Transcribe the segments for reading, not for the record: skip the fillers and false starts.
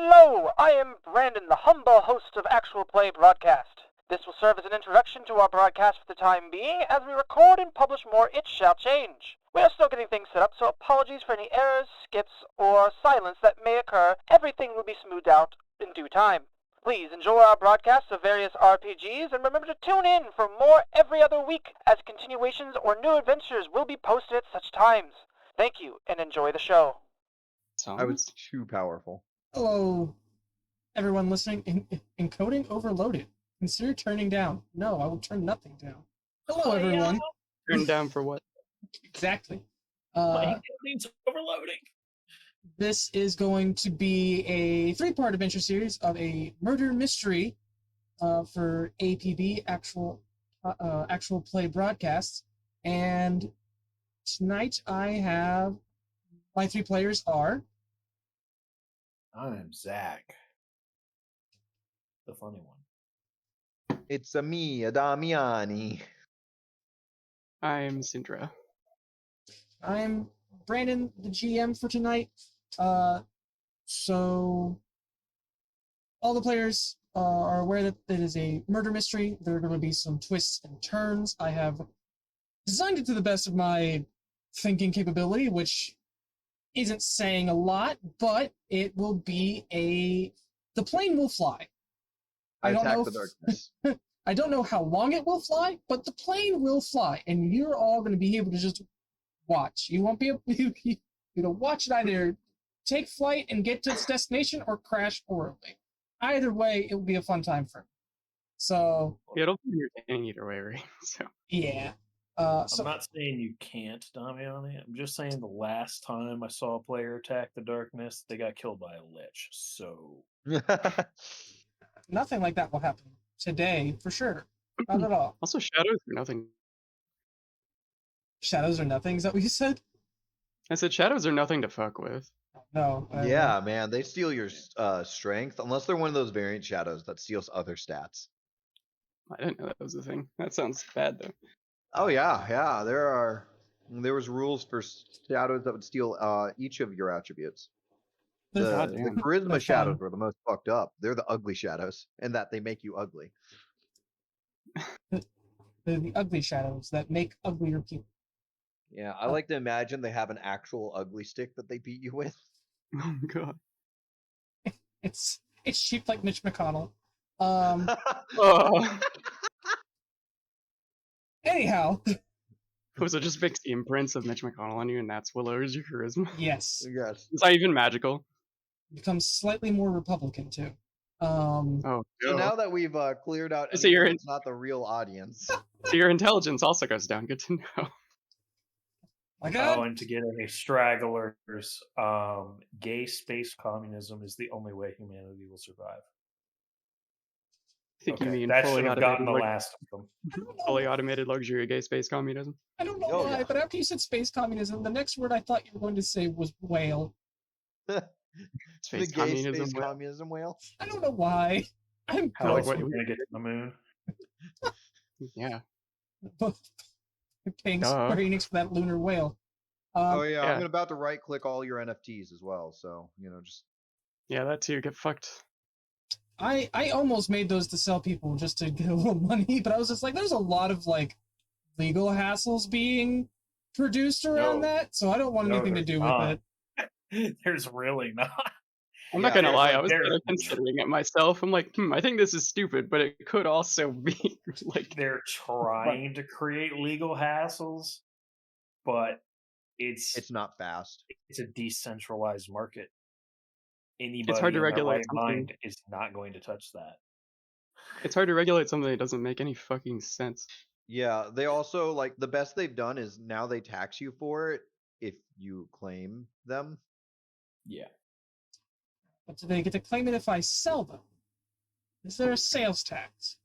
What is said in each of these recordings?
Hello, I am Brandon, the humble host of Actual Play Broadcast. This will serve as an introduction to our broadcast for the time being. As we record and publish more, it shall change. We are still getting things set up, so apologies for any errors, skips, or silence that may occur. Everything will be smoothed out in due time. Please enjoy our broadcasts of various RPGs, and remember to tune in for more every other week, as continuations or new adventures will be posted at such times. Thank you, and enjoy the show. I was too powerful. Hello, everyone listening. Encoding overloaded. Consider turning down. No, I will turn nothing down. Hello, everyone. Turn down for what? Exactly. My encoding's overloading. This is going to be a 3-part adventure series of a murder mystery for APB, actual play broadcasts. And tonight I have my 3 players are... I'm Zach. The funny one. It's me, Damiani. I'm Cindrah. I'm Brandon, the GM for tonight. So all the players are aware that it is a murder mystery. There are going to be some twists and turns. I have designed it to the best of my thinking capability, which isn't saying a lot, but it will be the plane will fly. I attack the darkness. I don't know how long it will fly, but the plane will fly, and you're all going to be able to just watch. You won't be able to watch it either take flight and get to its destination or crash horribly. Either way, it will be a fun time for me. So Yeah, it'll be entertaining either way, right? So yeah. I'm not saying you can't, Damiani. I'm just saying the last time I saw a player attack the darkness, they got killed by a lich. So nothing like that will happen today, for sure. Not at all. Also, shadows are nothing. Shadows are nothing, is that what you said? I said shadows are nothing to fuck with. No. Yeah, man, they steal your strength, unless they're one of those variant shadows that steals other stats. I didn't know that was a thing. That sounds bad, though. Oh yeah, there was rules for shadows that would steal each of your attributes. The charisma shadows were the most fucked up. They're the ugly shadows, in that they make you ugly. The ugly shadows that make uglier people. Yeah, I like to imagine they have an actual ugly stick that they beat you with. Oh my god. It's cheap like Mitch McConnell. Oh. Anyhow. So it just makes the imprints of Mitch McConnell on you, and that's what lowers your charisma? Yes. Yes. It's not even magical. Becomes slightly more Republican, too. So now that we've cleared out so it's not the real audience. So your intelligence also goes down. Good to know. My god. and to get any stragglers, gay space communism is the only way humanity will survive. I think you mean that fully should have gotten the last of them. Fully automated luxury gay space communism. I don't know why, but after you said space communism, the next word I thought you were going to say was whale. Space the gay communism, space communism whale? I don't know why. How else are we gonna get to the moon? Yeah. Paying Square Enix for that lunar whale. Yeah, I'm about to right-click all your NFTs as well, so, just... Yeah, that too, get fucked. I almost made those to sell people just to get a little money, but I was just like, there's a lot of, legal hassles being produced around that, so I don't want anything to do with it. There's really not. I'm not gonna lie, I was kind of considering it myself. I'm like, I think this is stupid, but it could also be they're trying to create legal hassles, but it's not fast. It's a decentralized market. Anybody it's hard to regulate right mind is not going to touch that. It's hard to regulate something that doesn't make any fucking sense. Yeah, they also the best they've done is now they tax you for it if you claim them. Yeah. But do they get to claim it if I sell them? Is there a sales tax?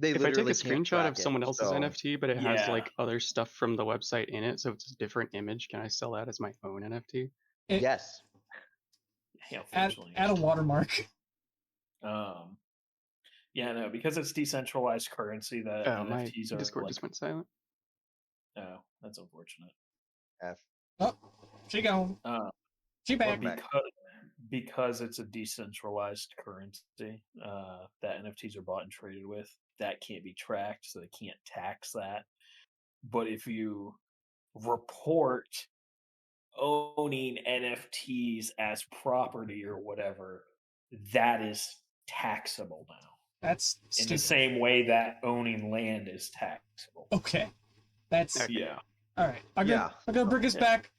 If I take a screenshot of someone else's NFT, but it has other stuff from the website in it, so it's a different image, can I sell that as my own NFT? Yes. Yeah, add a watermark. Yeah, no, because it's decentralized currency that NFTs my Discord just went silent. Oh, that's unfortunate. F. Oh, she gone. She back. because it's a decentralized currency that NFTs are bought and traded with, that can't be tracked, so they can't tax that. But if you report owning NFTs as property or whatever, that is taxable now. That's in the same way that owning land is taxable. Okay. That's yeah. All right. I'm gonna bring us back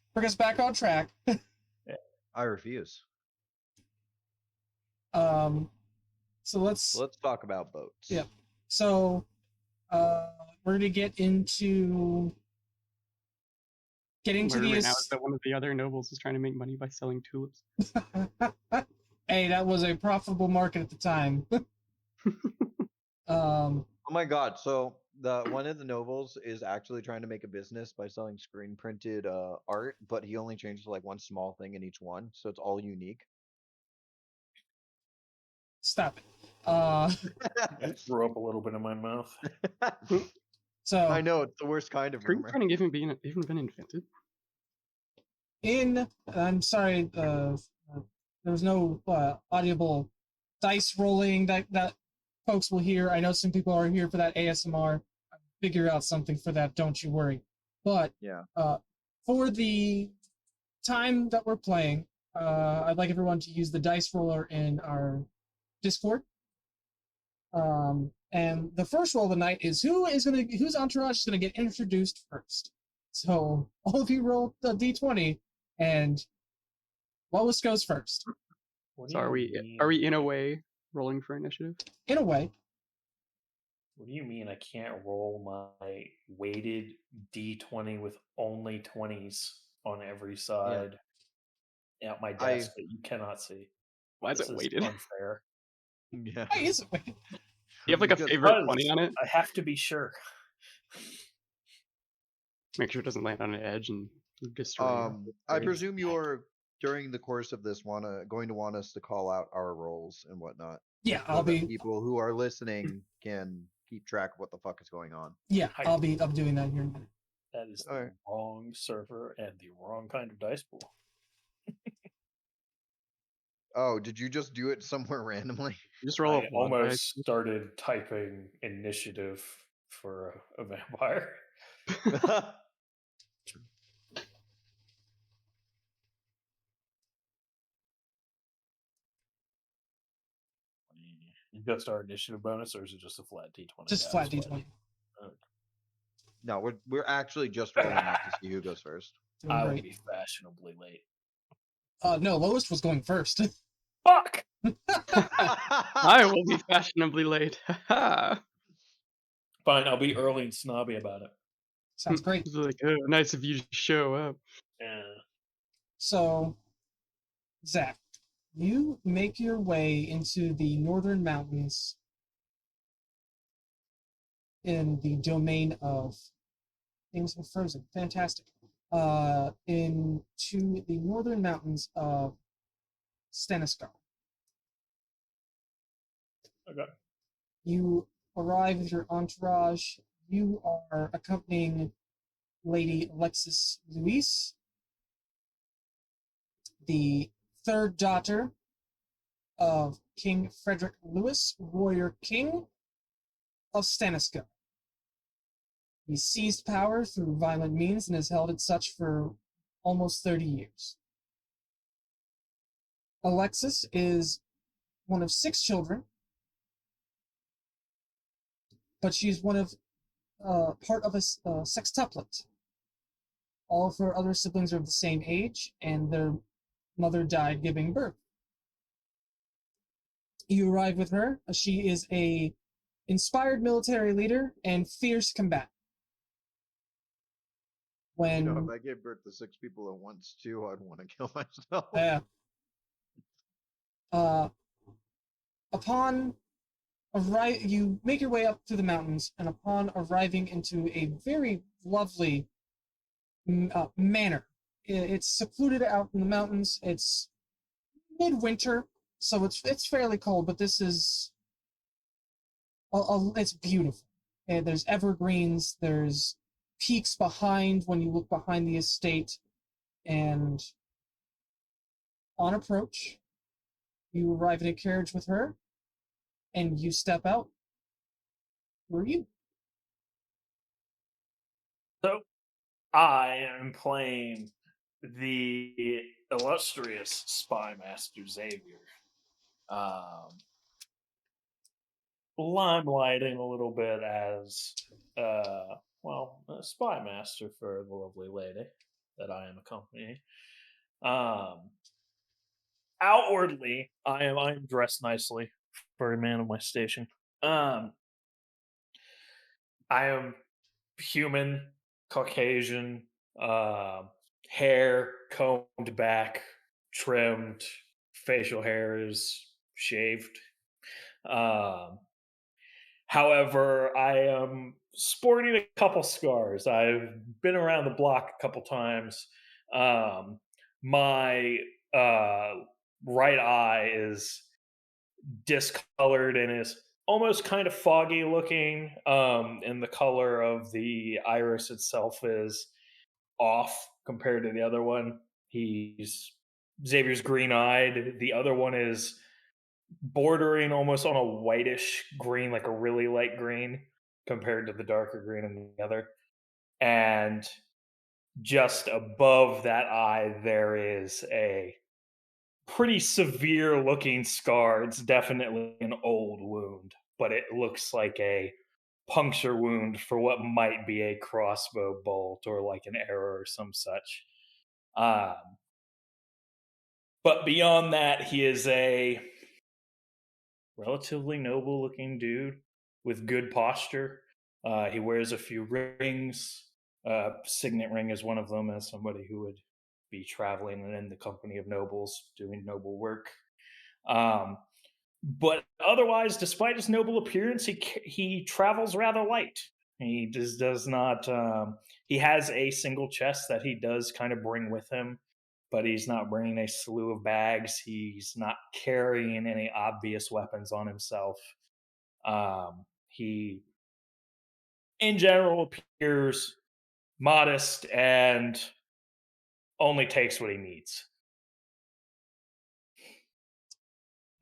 on track. I refuse. So let's talk about boats. Yeah. So we're gonna get into the right now is that one of the other nobles is trying to make money by selling tulips. Hey, that was a profitable market at the time. Oh my god, so one of the nobles is actually trying to make a business by selling screen printed art, but he only changes like one small thing in each one, so it's all unique. Stop it. It threw up a little bit in my mouth. So I know it's the worst kind of rumor. Screen printing even been invented? I'm sorry, there was no audible dice rolling that folks will hear. I know some people are here for that ASMR. I'll figure out something for that, don't you worry. But yeah, for the time that we're playing, I'd like everyone to use the dice roller in our Discord. And the first roll of the night is whose entourage is gonna get introduced first. So all of you roll the d20, and lowest goes first. So are we in a way rolling for initiative? In a way. What do you mean I can't roll my weighted d20 with only 20s on every side at my desk that you cannot see? Why is it weighted? Unfair. Yeah. Why is it weighted? You have like a favorite 20 on it? I have to be sure. Make sure it doesn't land on an edge and destroy you. I presume you're during the course of this going to want us to call out our rolls and whatnot. Yeah, so I'll be. People who are listening can keep track of what the fuck is going on. Yeah, I'll be doing that here in a minute. That is the wrong server and the wrong kind of dice pool. Oh, did you just do it somewhere randomly? Just roll I almost started typing initiative for a vampire. You just our initiative bonus, or is it just a flat d20? Just flat d20. Okay. No, we're actually just rolling out to see who goes first. I will be fashionably late. No, lowest was going first. Fuck! I will be fashionably late. Fine, I'll be early and snobby about it. Sounds great. It's like, oh, nice of you to show up. Yeah. So, Zach, you make your way into the northern mountains in the domain of things have frozen. Fantastic. Into the northern mountains of Staniskar. Okay. You arrive with your entourage. You are accompanying Lady Alexis Louise, the third daughter of King Frederick Louis, warrior king of Staniskar. He seized power through violent means and has held it such for almost 30 years. Alexis is one of 6 children, but she's part of a sextuplet. All of her other siblings are of the same age, and their mother died giving birth. You arrive with her. She is a inspired military leader and fierce combatant. When if I gave birth to 6 people at once too, I'd want to kill myself. Yeah. You make your way up through the mountains, and upon arriving into a very lovely manor, it's secluded out in the mountains. It's midwinter, so it's fairly cold, but this is it's beautiful. And there's evergreens. There's peaks behind when you look behind the estate, and on approach, You arrive in a carriage with her, and you step out. Who are you? So, I am playing the illustrious Spy Master Xavier. Limelighting a little bit as, a Spy Master for the lovely lady that I am accompanying. Outwardly, I am dressed nicely for a man of my station. Um, I am human, Caucasian, uh, hair combed back, trimmed, facial hair is shaved. Um, However, I am sporting a couple scars. I've been around the block a couple times. Um, my right eye is discolored and is almost kind of foggy looking. And the color of the iris itself is off compared to the other one. He's Xavier's green eyed. The other one is bordering almost on a whitish green, like a really light green, compared to the darker green in the other. And just above that eye, there is a pretty severe looking scar. It's definitely an old wound, but it looks like a puncture wound for what might be a crossbow bolt or like an arrow or some such. Um, but beyond that, he is a relatively noble looking dude with good posture. He wears a few rings. Signet ring is one of them, as somebody who would be traveling and in the company of nobles doing noble work. But otherwise, despite his noble appearance, he travels rather light. He just does not. He has a single chest that he does kind of bring with him, but he's not bringing a slew of bags. He's not carrying any obvious weapons on himself. He, in general, appears modest and only takes what he needs.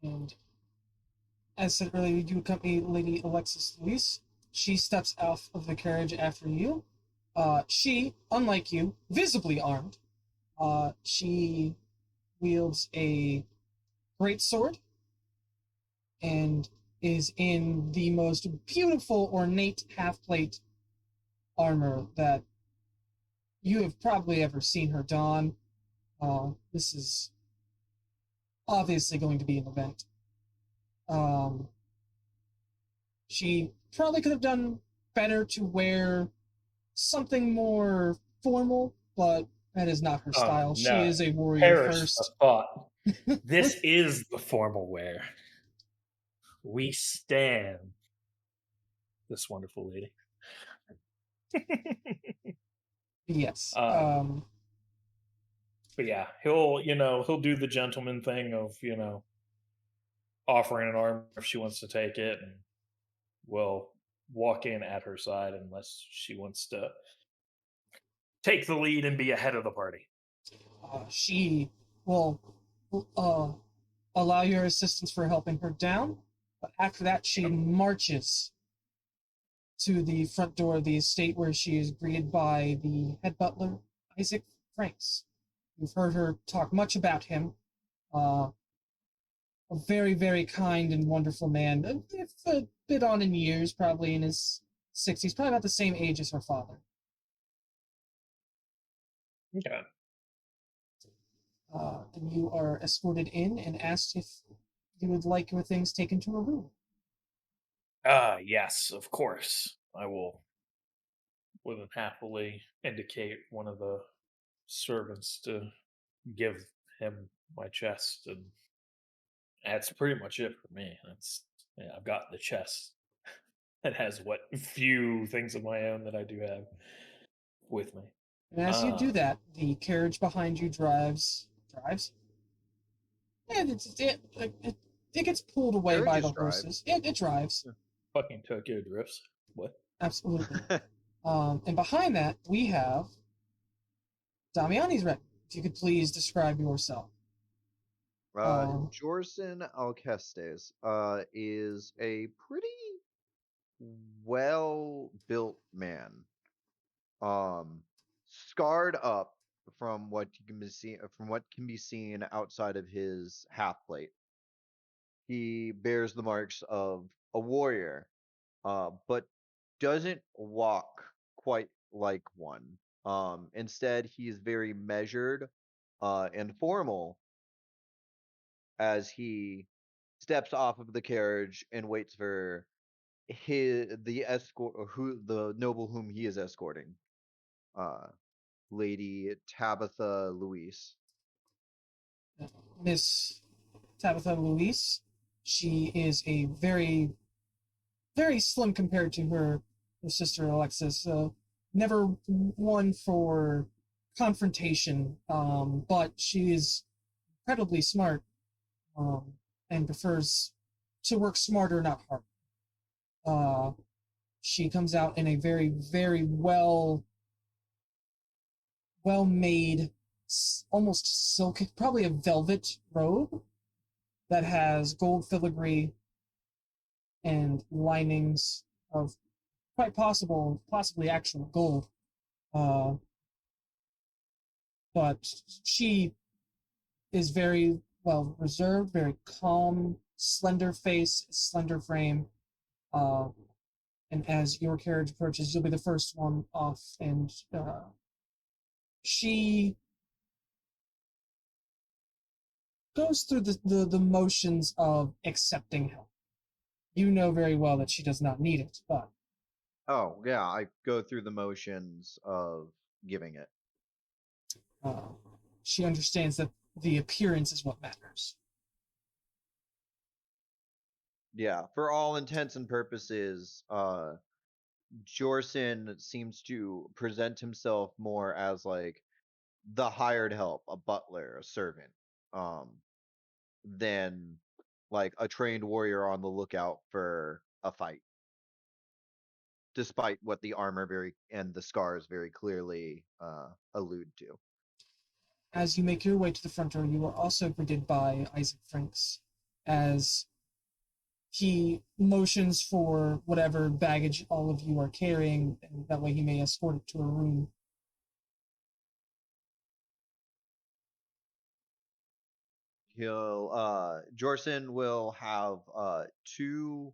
And as said earlier, you accompany Lady Alexis Luis. She steps out of the carriage after you. She, unlike you, visibly armed. She wields a great sword and is in the most beautiful, ornate half-plate armor that you have probably ever seen her don. This is obviously going to be an event. She probably could have done better to wear something more formal, but that is not her style. No. She is a warrior Perish first. the thought. This is the formal wear. We stand this wonderful lady. Yes. But yeah, he'll do the gentleman thing of, offering an arm if she wants to take it, and will walk in at her side unless she wants to take the lead and be ahead of the party. She will allow your assistance for helping her down, but after that she marches to the front door of the estate where she is greeted by the head butler, Isaac Franks. You've heard her talk much about him. A very, very kind and wonderful man. A bit on in years, probably in his 60s, probably about the same age as her father. Okay. And you are escorted in and asked if you would like your things taken to a room. Yes, of course. I will more than happily indicate one of the servants to give him my chest, and that's pretty much it for me. I've got the chest that has what few things of my own that I do have with me. And as you do that, the carriage behind you drives. And it gets pulled away by the horses. It drives. Fucking Tokyo drifts. What? Absolutely. And behind that, we have Damiani's ready. If you could please describe yourself. Jorson Alcestes is a pretty well-built man. Scarred up from what can be seen outside of his half plate. He bears the marks of a warrior, but doesn't walk quite like one. Instead, he's very measured and formal as he steps off of the carriage and waits for the noble whom he is escorting, Lady Tabitha Louise. Miss Tabitha Louise, she is a very, very slim compared to her sister Alexis. Never one for confrontation, but she is incredibly smart, and prefers to work smarter, not harder. She comes out in a very, very well-made, almost silk, probably a velvet robe that has gold filigree and linings of possibly actual gold. But she is very well reserved, very calm, slender face, slender frame. And as your carriage approaches, you'll be the first one off, and she goes through the motions of accepting help. You know very well that she does not need it, but... Oh, yeah, I go through the motions of giving it. She understands that the appearance is what matters. Yeah, for all intents and purposes, Jorson seems to present himself more as like the hired help, a butler, a servant, than like a trained warrior on the lookout for a fight. Despite what the armor and the scars very clearly allude to. As you make your way to the front door, you are also greeted by Isaac Franks, as he motions for whatever baggage all of you are carrying, and that way he may escort it to a room. Jorson will have 2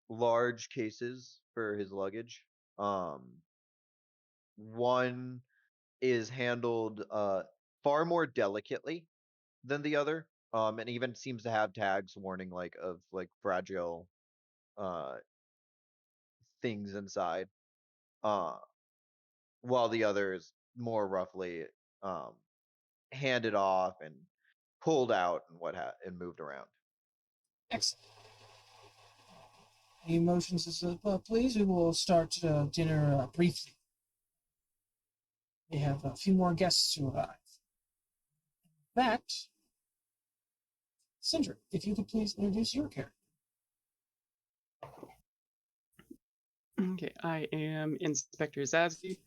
large cases for his luggage. One is handled far more delicately than the other, and even seems to have tags warning like of like fragile things inside. While the other is more roughly handed off and pulled out and moved around. Excellent. Any motions as please, we will start dinner briefly. We have a few more guests to arrive. That, Cindrah, if you could please introduce your character. Okay, I am Inspector Zazzy,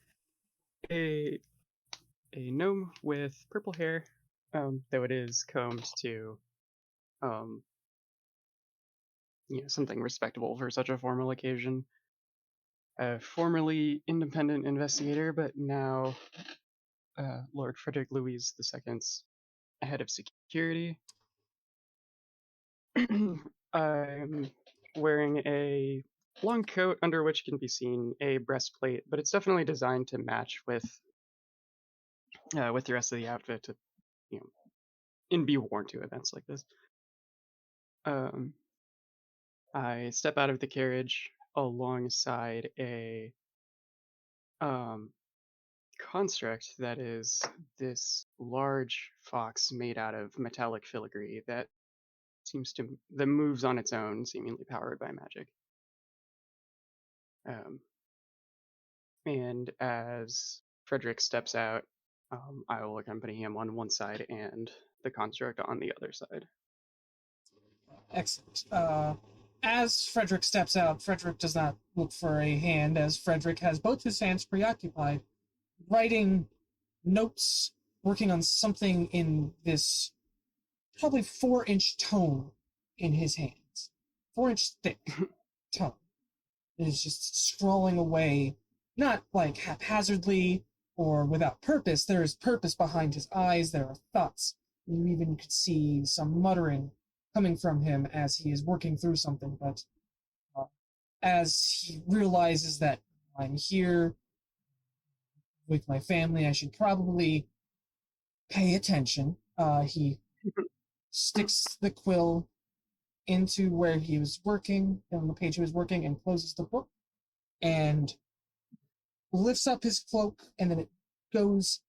a gnome with purple hair, though it is combed to, something respectable for such a formal occasion. Formerly independent investigator, but now Lord Frederick Louis II's head of security. I'm wearing a long coat under which can be seen a breastplate, but it's definitely designed to match with the rest of the outfit to, and be worn to events like this. I step out of the carriage alongside a construct that is this large fox made out of metallic filigree that moves on its own, seemingly powered by magic. And as Frederick steps out, I will accompany him on one side and the construct on the other side. Excellent. As Frederick steps out, Frederick does not look for a hand, as Frederick has both his hands preoccupied, writing notes, working on something in this probably 4-inch tome in his hands. 4-inch thick tome. It is just scrawling away, not like haphazardly or without purpose. There is purpose behind his eyes. There are thoughts. You even could see some muttering coming from him as he is working through something. But as he realizes that I'm here with my family, I should probably pay attention. He sticks the quill into where he was working, on the page he was working, and closes the book, and lifts up his cloak, and then it goes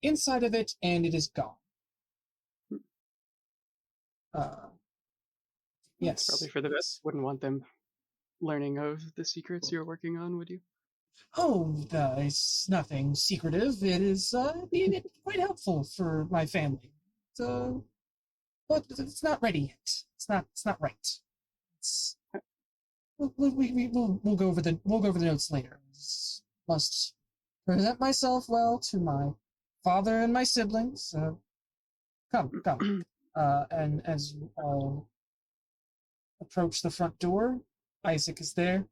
inside of it, and it is gone. Yes. Probably for the best. Wouldn't want them learning of the secrets you're working on, would you? Oh, it's nothing secretive. It is it's quite helpful for my family. But it's not ready yet. It's not right. It's we'll go over the notes later. Must present myself well to my father and my siblings. Come. And as you all approach the front door, Isaac is there.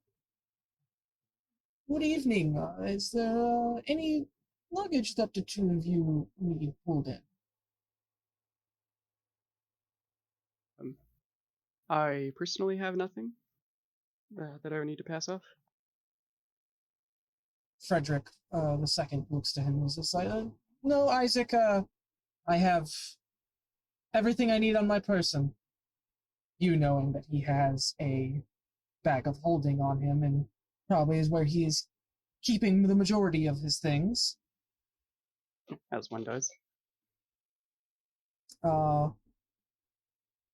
Good evening. Is there any luggage that the two of you need pulled in? I personally have nothing that I would need to pass off. Frederick, the second, looks to him and says, no, Isaac, I have everything I need on my person. You knowing that he has a bag of holding on him and probably is where he is keeping the majority of his things. As one does.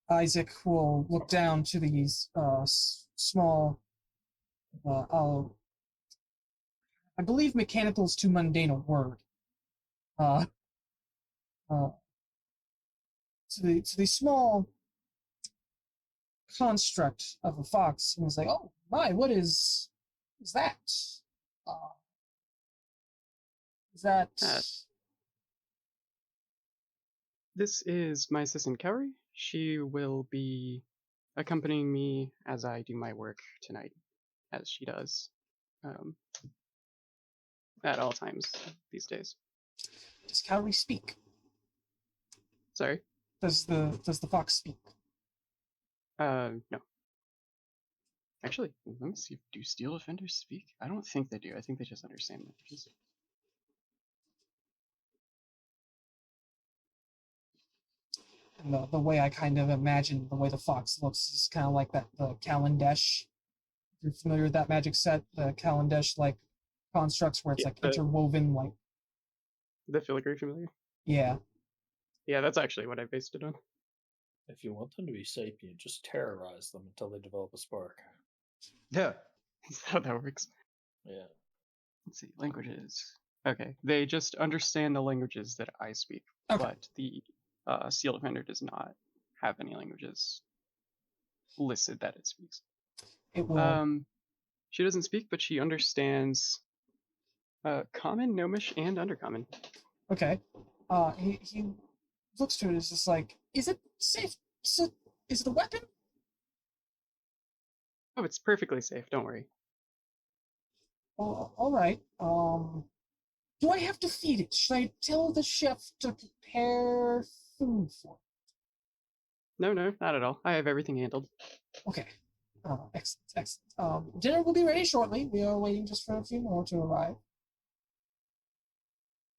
Isaac will look down to these small, I believe mechanical is too mundane a word. To the small construct of a fox, and was like, oh my, what is that? Is that... This is my assistant, Kaori. She will be accompanying me as I do my work tonight, as she does at all times these days. Does Kaori speak? Sorry? Does the fox speak? No. Actually, let me see. Do steel defenders speak? I don't think they do. I think they just understand languages. And the way I kind of imagine the way the fox looks is kind of like the Kalandesh. If you're familiar with that magic set, the Kalandesh like constructs where it's like interwoven, like the filigree familiar. Yeah. Yeah, that's actually what I based it on. If you want them to be sapient, just terrorize them until they develop a spark. Yeah. That's how that works. Yeah. Let's see, languages. Okay, they just understand the languages that I speak, but the Seal Defender does not have any languages listed that it speaks. It will. She doesn't speak, but she understands Common, Gnomish, and Undercommon. Okay. He looks to it as just like, is it safe? Is it a weapon? Oh, it's perfectly safe. Don't worry. All right. Do I have to feed it? Should I tell the chef to prepare food for it? No, not at all. I have everything handled. Okay. Excellent. Dinner will be ready shortly. We are waiting just for a few more to arrive.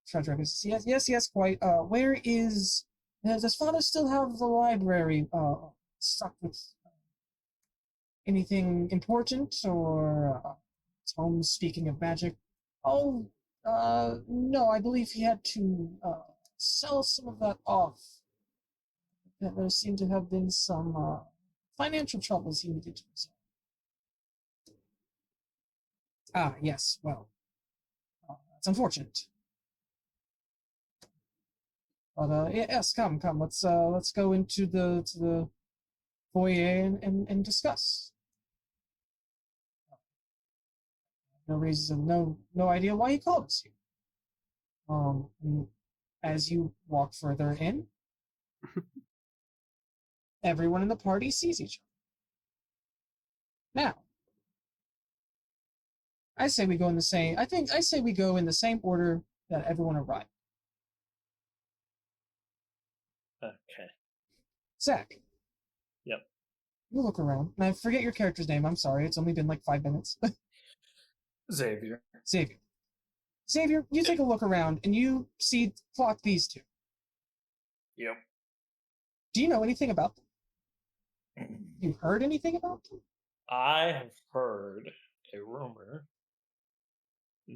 Frederick is yes, quite. Where is? Does Father still have the library stocked with anything important, or Tom? Speaking of magic, no, I believe he had to sell some of that off. There seemed to have been some financial troubles he needed to resolve. Yes. Well, that's unfortunate. But yes, come. Let's go into the foyer and discuss. No reason, no idea why he called us here. As you walk further in, everyone in the party sees each other. Now, I say we go in the same. I say we go in the same order that everyone arrived. Okay. Zach. Yep. You look around. And I forget your character's name. I'm sorry. It's only been like 5 minutes. Xavier. Xavier. Xavier, you take a look around and you clock these two. Yep. Do you know anything about them? You heard anything about them? I have heard a rumor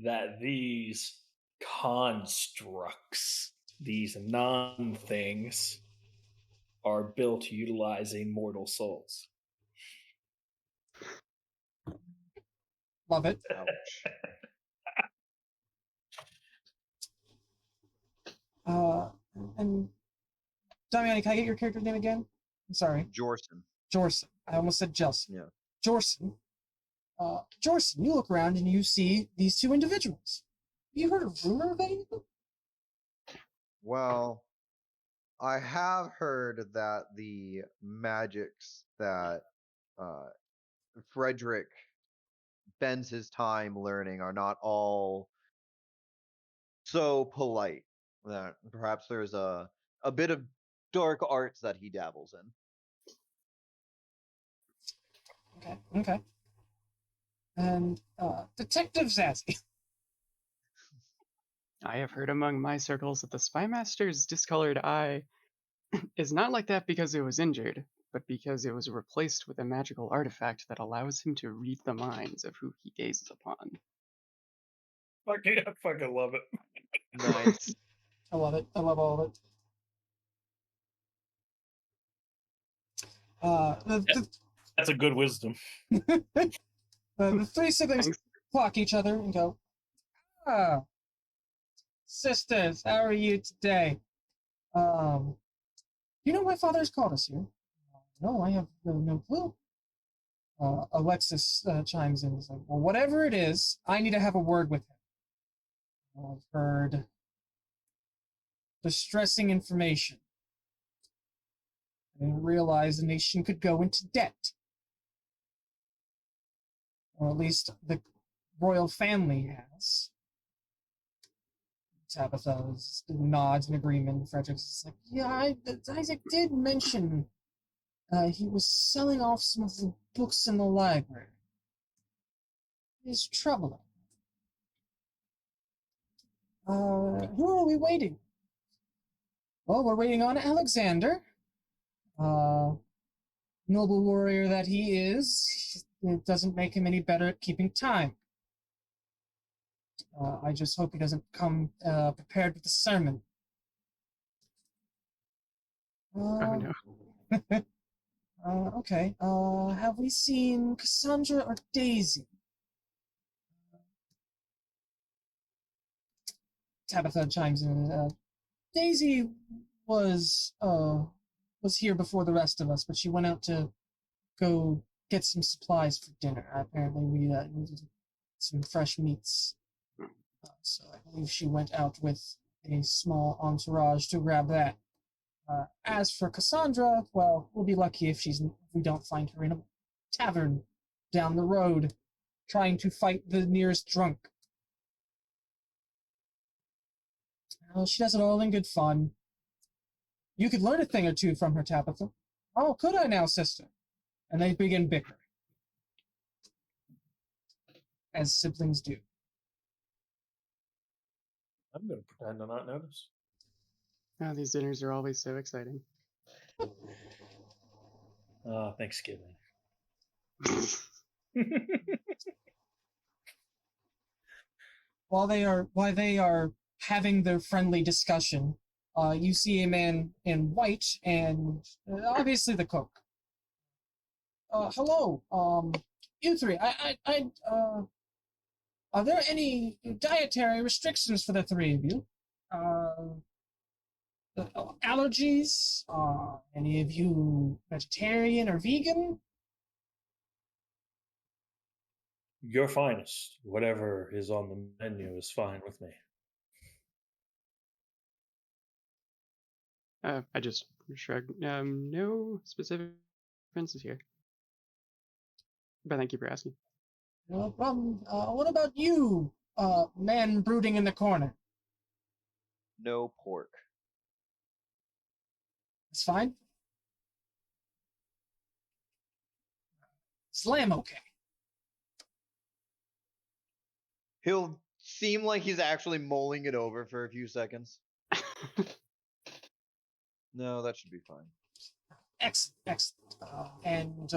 that these constructs, these non-things, are built utilizing mortal souls. Love it. And Damiani, can I get your character's name again? I'm sorry. Jorson. Jorson. I almost said Jelson. Yeah. Jorson. Jorson, you look around and you see these two individuals. Have you heard a rumor of any of them? Well, I have heard that the magics that Frederick spends his time learning are not all so polite. That perhaps there's a bit of dark arts that he dabbles in. Okay. And Detective Zazzy. I have heard among my circles that the Spymaster's discolored eye is not like that because it was injured, but because it was replaced with a magical artifact that allows him to read the minds of who he gazes upon. I fucking love it. Nice. I love it. I love all of it. That's a good wisdom. The three siblings Thanks. clock each other and go, sisters, how are you today? You know my father's called us here. No, I have no clue. Alexis chimes in and says, well, whatever it is, I need to have a word with him. I've heard distressing information. I didn't realize the nation could go into debt. Or at least the royal family has. Tabitha nods in agreement. Frederick's like, yeah, Isaac did mention he was selling off some of the books in the library. It's troubling. Who are we waiting? Well, we're waiting on Alexander. Noble warrior that he is, it doesn't make him any better at keeping time. I just hope he doesn't come prepared with the sermon. Oh no. Okay. Have we seen Cassandra or Daisy? Tabitha chimes in. Daisy was here before the rest of us, but she went out to go get some supplies for dinner. Apparently, we needed some fresh meats. So I believe she went out with a small entourage to grab that. As for Cassandra, well, we'll be lucky if we don't find her in a tavern down the road, trying to fight the nearest drunk. Well, she does it all in good fun. You could learn a thing or two from her, Tabitha. Oh, could I now, sister? And they begin bickering. As siblings do. I'm going to pretend to not notice. Oh, these dinners are always so exciting. Thanksgiving. While they are having their friendly discussion, you see a man in white and obviously the cook. Hello, you three. Are there any dietary restrictions for the three of you? Allergies? Any of you vegetarian or vegan? Your finest. Whatever is on the menu is fine with me. I just Shrug. No specific preferences here. But thank you for asking. No problem. What about you, man brooding in the corner? No pork. It's fine. Is lamb okay? He'll seem like he's actually mulling it over for a few seconds. No, that should be fine. Excellent, excellent.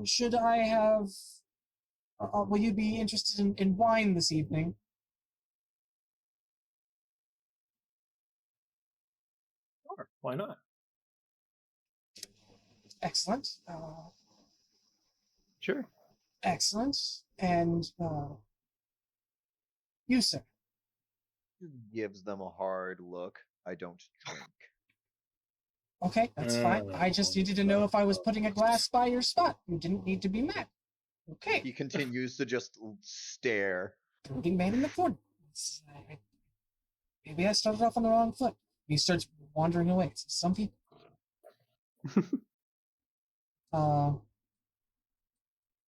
Should I have? Will you be interested in wine this evening? Sure, why not? Excellent. Sure. Excellent. And you, sir. Gives them a hard look. I don't drink. Okay, that's fine. I just needed to know if I was putting a glass by your spot. You didn't need to be mad. Okay. He continues to just stare. Brooding man in the corner. Maybe I started off on the wrong foot. He starts wandering away. So some people.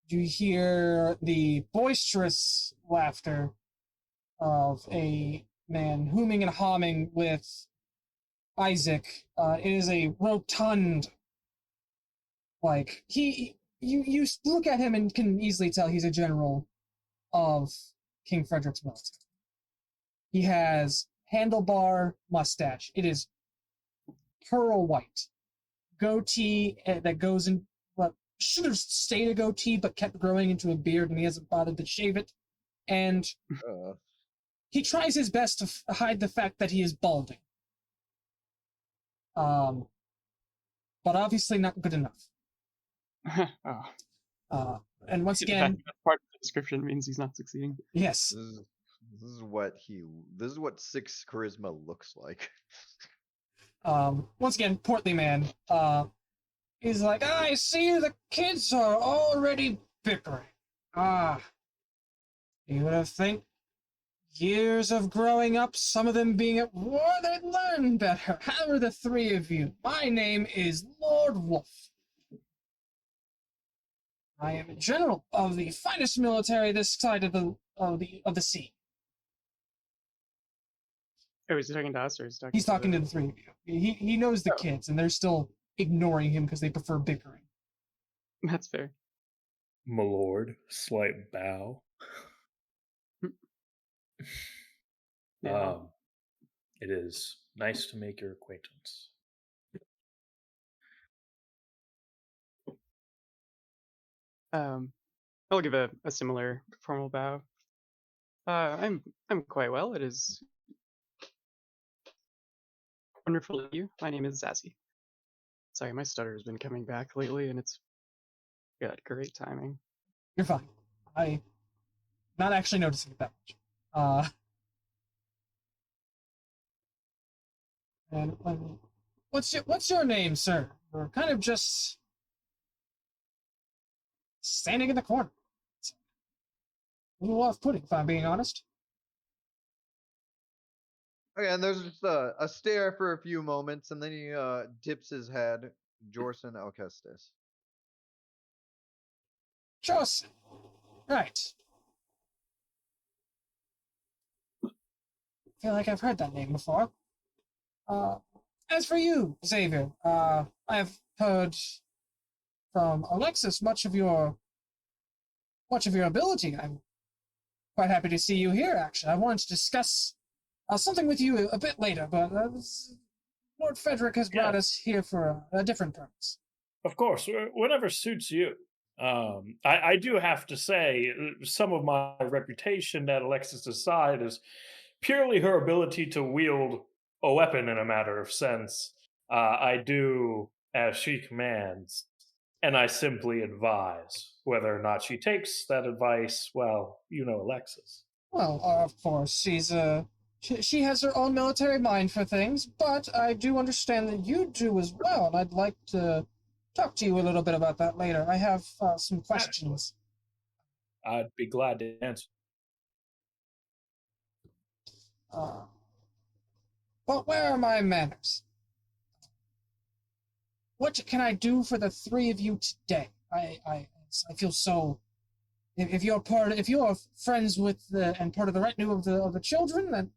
You hear the boisterous laughter of a man hooming and hawing with Isaac. It is a rotund, you look at him and can easily tell he's a general of King Frederick's military. He has handlebar mustache. It is pearl white. Goatee that goes in what should have stayed a goatee but kept growing into a beard, and he hasn't bothered to shave it. And he tries his best to hide the fact that he is balding. But obviously not good enough. And once again, part of the description means he's not succeeding. Yes. This is what 6 charisma looks like. Once again, portly man. He's like, I see the kids are already bickering. You would have think years of growing up, some of them being at war, they'd learn better. How are the 3 of you? My name is Lord Wolf. I am a general of the finest military this side of the sea. Oh, is he talking to us or is he talking? He's talking to the 3 of you. He knows the kids, and they're still ignoring him because they prefer bickering. That's fair. My lord, slight bow. Yeah. It is nice to make your acquaintance. I'll give a similar formal bow. I'm quite well. It is wonderful to meet you. My name is Zazie. Sorry, my stutter has been coming back lately, and it's got great timing. You're fine. I'm not actually noticing it that much. And what's your name, sir? We're kind of just standing in the corner. It's a little off-putting, if I'm being honest. Okay, and there's just a stare for a few moments, and then he dips his head. Jorson Alcestis. Jorson. Right. Feel like I've heard that name before. As for you, Xavier, I have heard from Alexis much of your ability. I'm quite happy to see you here, actually. I wanted to discuss something with you a bit later, but Lord Frederick has brought us here for a different purpose. Of course, whatever suits you. I do have to say, some of my reputation at Alexis's side is purely her ability to wield a weapon in a matter of sense. I do as she commands, and I simply advise. Whether or not she takes that advice, well, you know Alexis. Well, of course, she has her own military mind for things, but I do understand that you do as well, and I'd like to talk to you a little bit about that later. I have some questions. I'd be glad to answer. But where are my manners? What can I do for the three of you today? I feel so. If you're friends with and part of the retinue of the children, then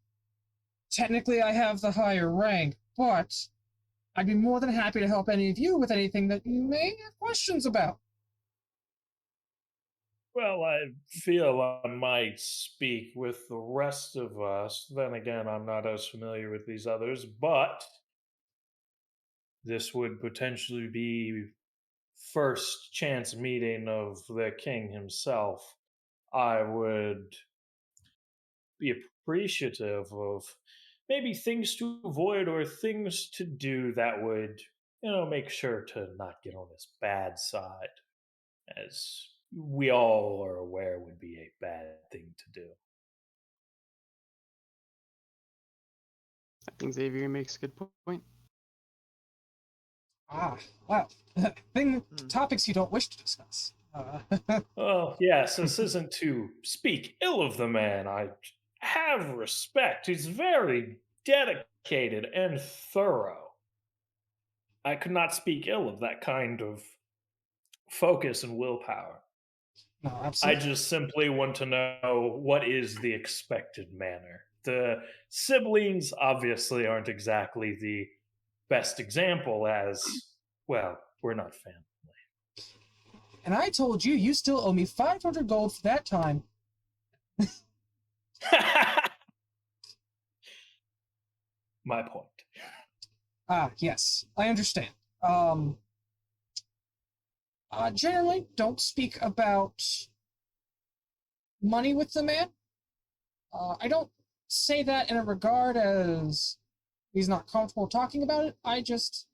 technically I have the higher rank. But I'd be more than happy to help any of you with anything that you may have questions about. Well, I feel I might speak with the rest of us. Then again, I'm not as familiar with these others, but this would potentially be first chance meeting of the king himself. I would be appreciative of maybe things to avoid or things to do that would, make sure to not get on his bad side, as we all are aware would be a bad thing to do. I think Xavier makes a good point. Ah, well, topics you don't wish to discuss. Oh, yes, this isn't to speak ill of the man. I have respect. He's very dedicated and thorough. I could not speak ill of that kind of focus and willpower. No, I absolutely. just simply want to know what is the expected manner. The siblings obviously aren't exactly the best example, as, well, we're not family. And I told you, you still owe me 500 gold for that time. My point. Ah, yes, I understand. Generally, don't speak about money with the man. I don't say that in a regard as he's not comfortable talking about it. I just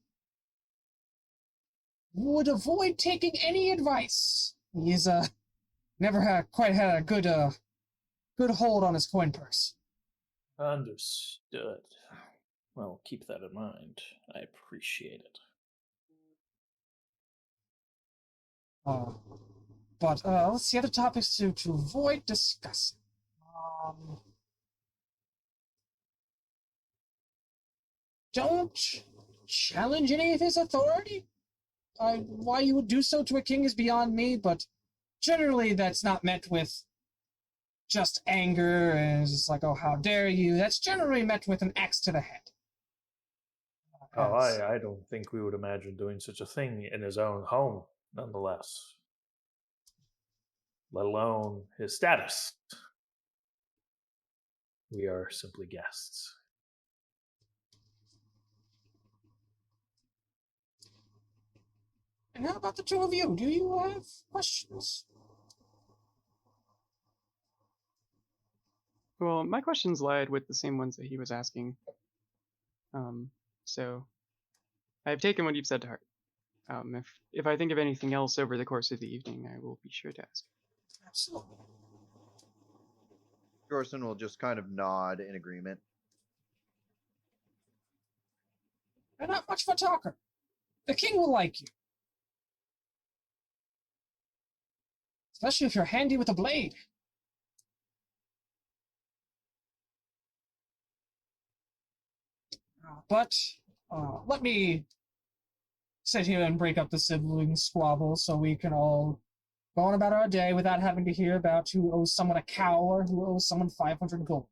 would avoid taking any advice. He's never quite had a good hold on his coin purse. Understood. Well, keep that in mind. I appreciate it. But let's see other topics to avoid discussing. Don't challenge any of his authority. Why you would do so to a king is beyond me, but generally that's not met with just anger and it's just like, oh, how dare you. That's generally met with an axe to the head. Oh, I don't think we would imagine doing such a thing in his own home, nonetheless. Let alone his status. We are simply guests. And how about the two of you? Do you have questions? Well, my questions lied with the same ones that he was asking. So I've taken what you've said to heart. If I think of anything else over the course of the evening, I will be sure to ask. Absolutely. Jorson will just kind of nod in agreement. You're not much of a talker. The king will like you. Especially if you're handy with a blade. But let me sit here and break up the sibling squabble so we can all go on about our day without having to hear about who owes someone a cow or who owes someone 500 gold.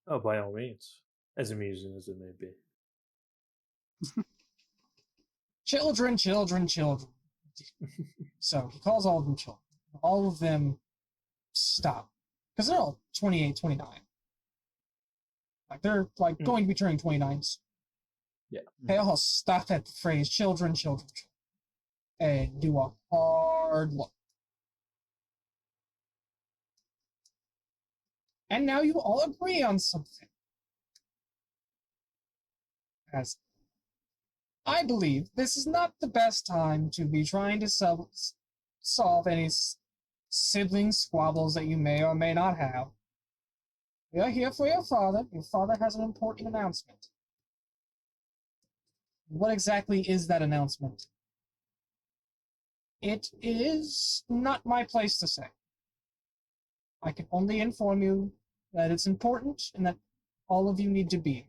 Oh, by all means. As amusing as it may be. Children. So he calls all of them children. All of them stop. Because they're all 28, 29. Like, they're going to be turning 29s. Yeah. They all stop at the phrase children, and do a hard look. And now you all agree on something. As I believe this is not the best time to be trying to solve any sibling squabbles that you may or may not have. We are here for your father. Your father has an important announcement. What exactly is that announcement? It is not my place to say. I can only inform you that it's important and that all of you need to be.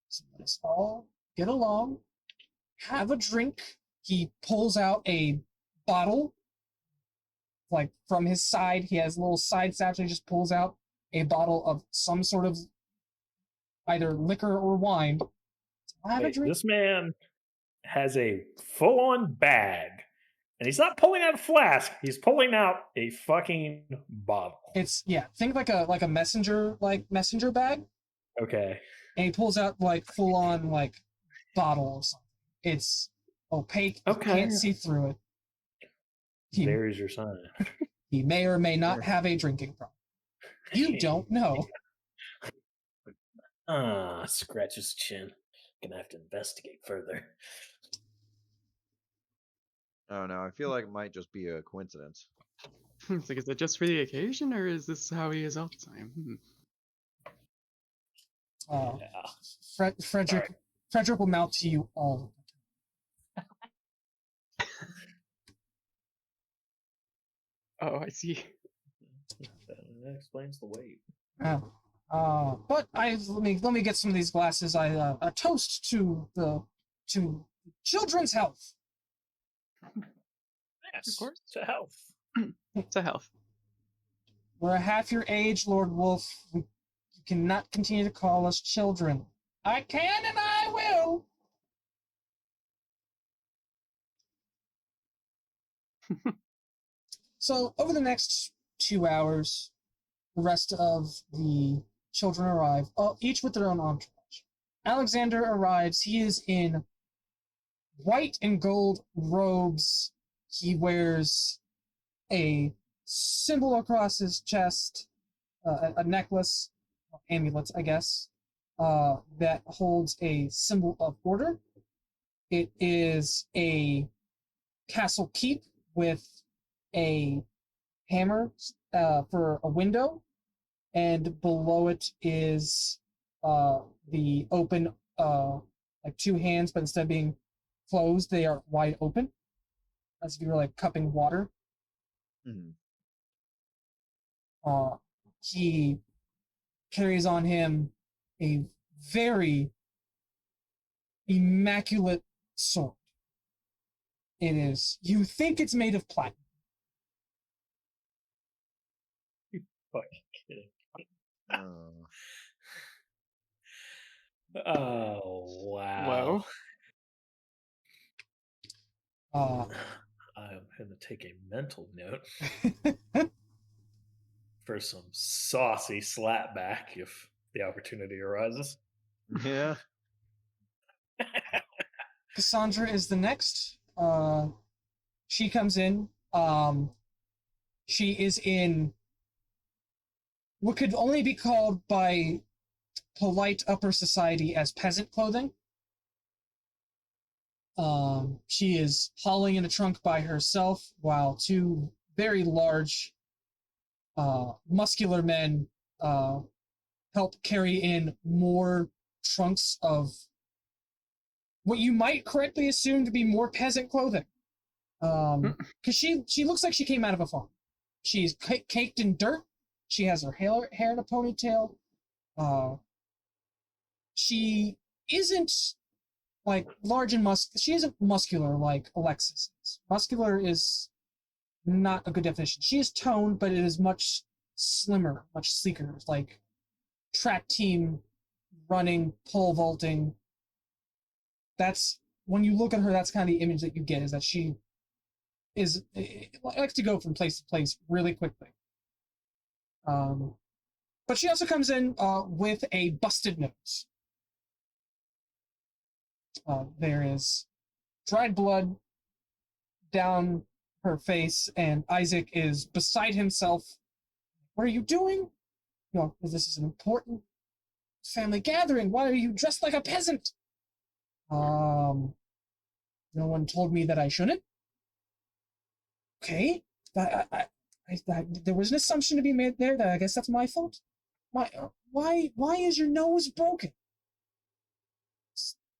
So let us all get along, have a drink. He pulls out a bottle, like from his side. He has a little side satchel. He just pulls out a bottle of some sort of either liquor or wine. Have a drink. This man has a full-on bag, and he's not pulling out a flask. He's pulling out a fucking bottle. It's think like a messenger bag. Okay. And he pulls out like full on like bottle or something. It's opaque. Okay. You can't see through it. There's your sign. He may or may not have a drinking problem. You don't know. Scratch his chin. Gonna have to investigate further. Oh no, I feel like it might just be a coincidence. It's like, is it just for the occasion, or is this how he is all the time? Yeah. Frederick will mouth to you all. Oh, I see. That explains the weight. But let me get some of these glasses. A toast to children's health. Yes, Of course. to health. To health. We're half your age, Lord Wolf. You cannot continue to call us children. I can and I will. So, over the next 2 hours, the rest of the children arrive, each with their own entourage. Alexander arrives. He is in white and gold robes. He wears a symbol across his chest, a necklace, amulets, I guess, that holds a symbol of order. It is a castle keep with a hammer for a window, and below it is the open, like two hands, but instead of being closed, they are wide open, as if you were like cupping water. Mm-hmm. He carries on him a very immaculate sword. It is. You think it's made of platinum. Fucking kidding. Oh. Oh, wow. Whoa. I'm going to take a mental note for some saucy slapback if the opportunity arises. Yeah. Cassandra is the next. She comes in. She is in what could only be called by polite upper society as peasant clothing. She is hauling in a trunk by herself while two very large, muscular men help carry in more trunks of what you might correctly assume to be more peasant clothing. Because she looks like she came out of a farm. She's caked in dirt. She has her hair in a ponytail. She isn't like large and she isn't muscular like Alexis is. Muscular is not a good definition. She is toned, but it is much slimmer, much sleeker. It's like track team running, pole vaulting. That's when you look at her, that's kind of the image that you get, is that she likes to go from place to place really quickly. But she also comes in with a busted nose. There is dried blood down her face, and Isaac is beside himself. What are you doing? This is an important family gathering. Why are you dressed like a peasant? No one told me that I shouldn't. Okay. There was an assumption to be made there that I guess that's my fault. Why is your nose broken?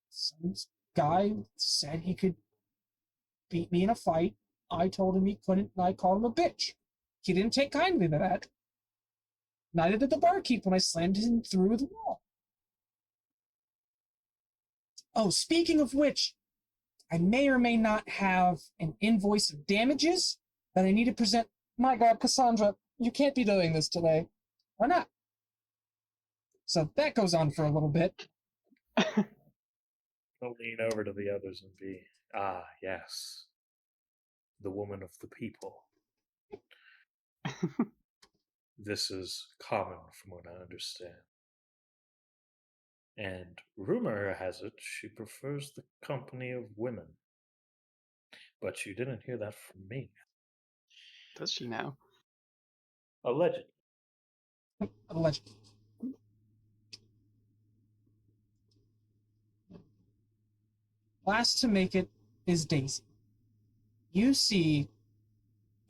Some guy said he could beat me in a fight. I told him he couldn't, and I called him a bitch. He didn't take kindly to that. Neither did the barkeep when I slammed him through the wall. Oh, speaking of which, I may or may not have an invoice of damages that I need to present. My God, Cassandra, you can't be doing this today. Why not? So that goes on for a little bit. I'll lean over to the others and be, yes, the woman of the people. This is common from what I understand. And rumor has it she prefers the company of women. But you didn't hear that from me. Does she now? Allegedly. Allegedly. Last to make it is Daisy. You see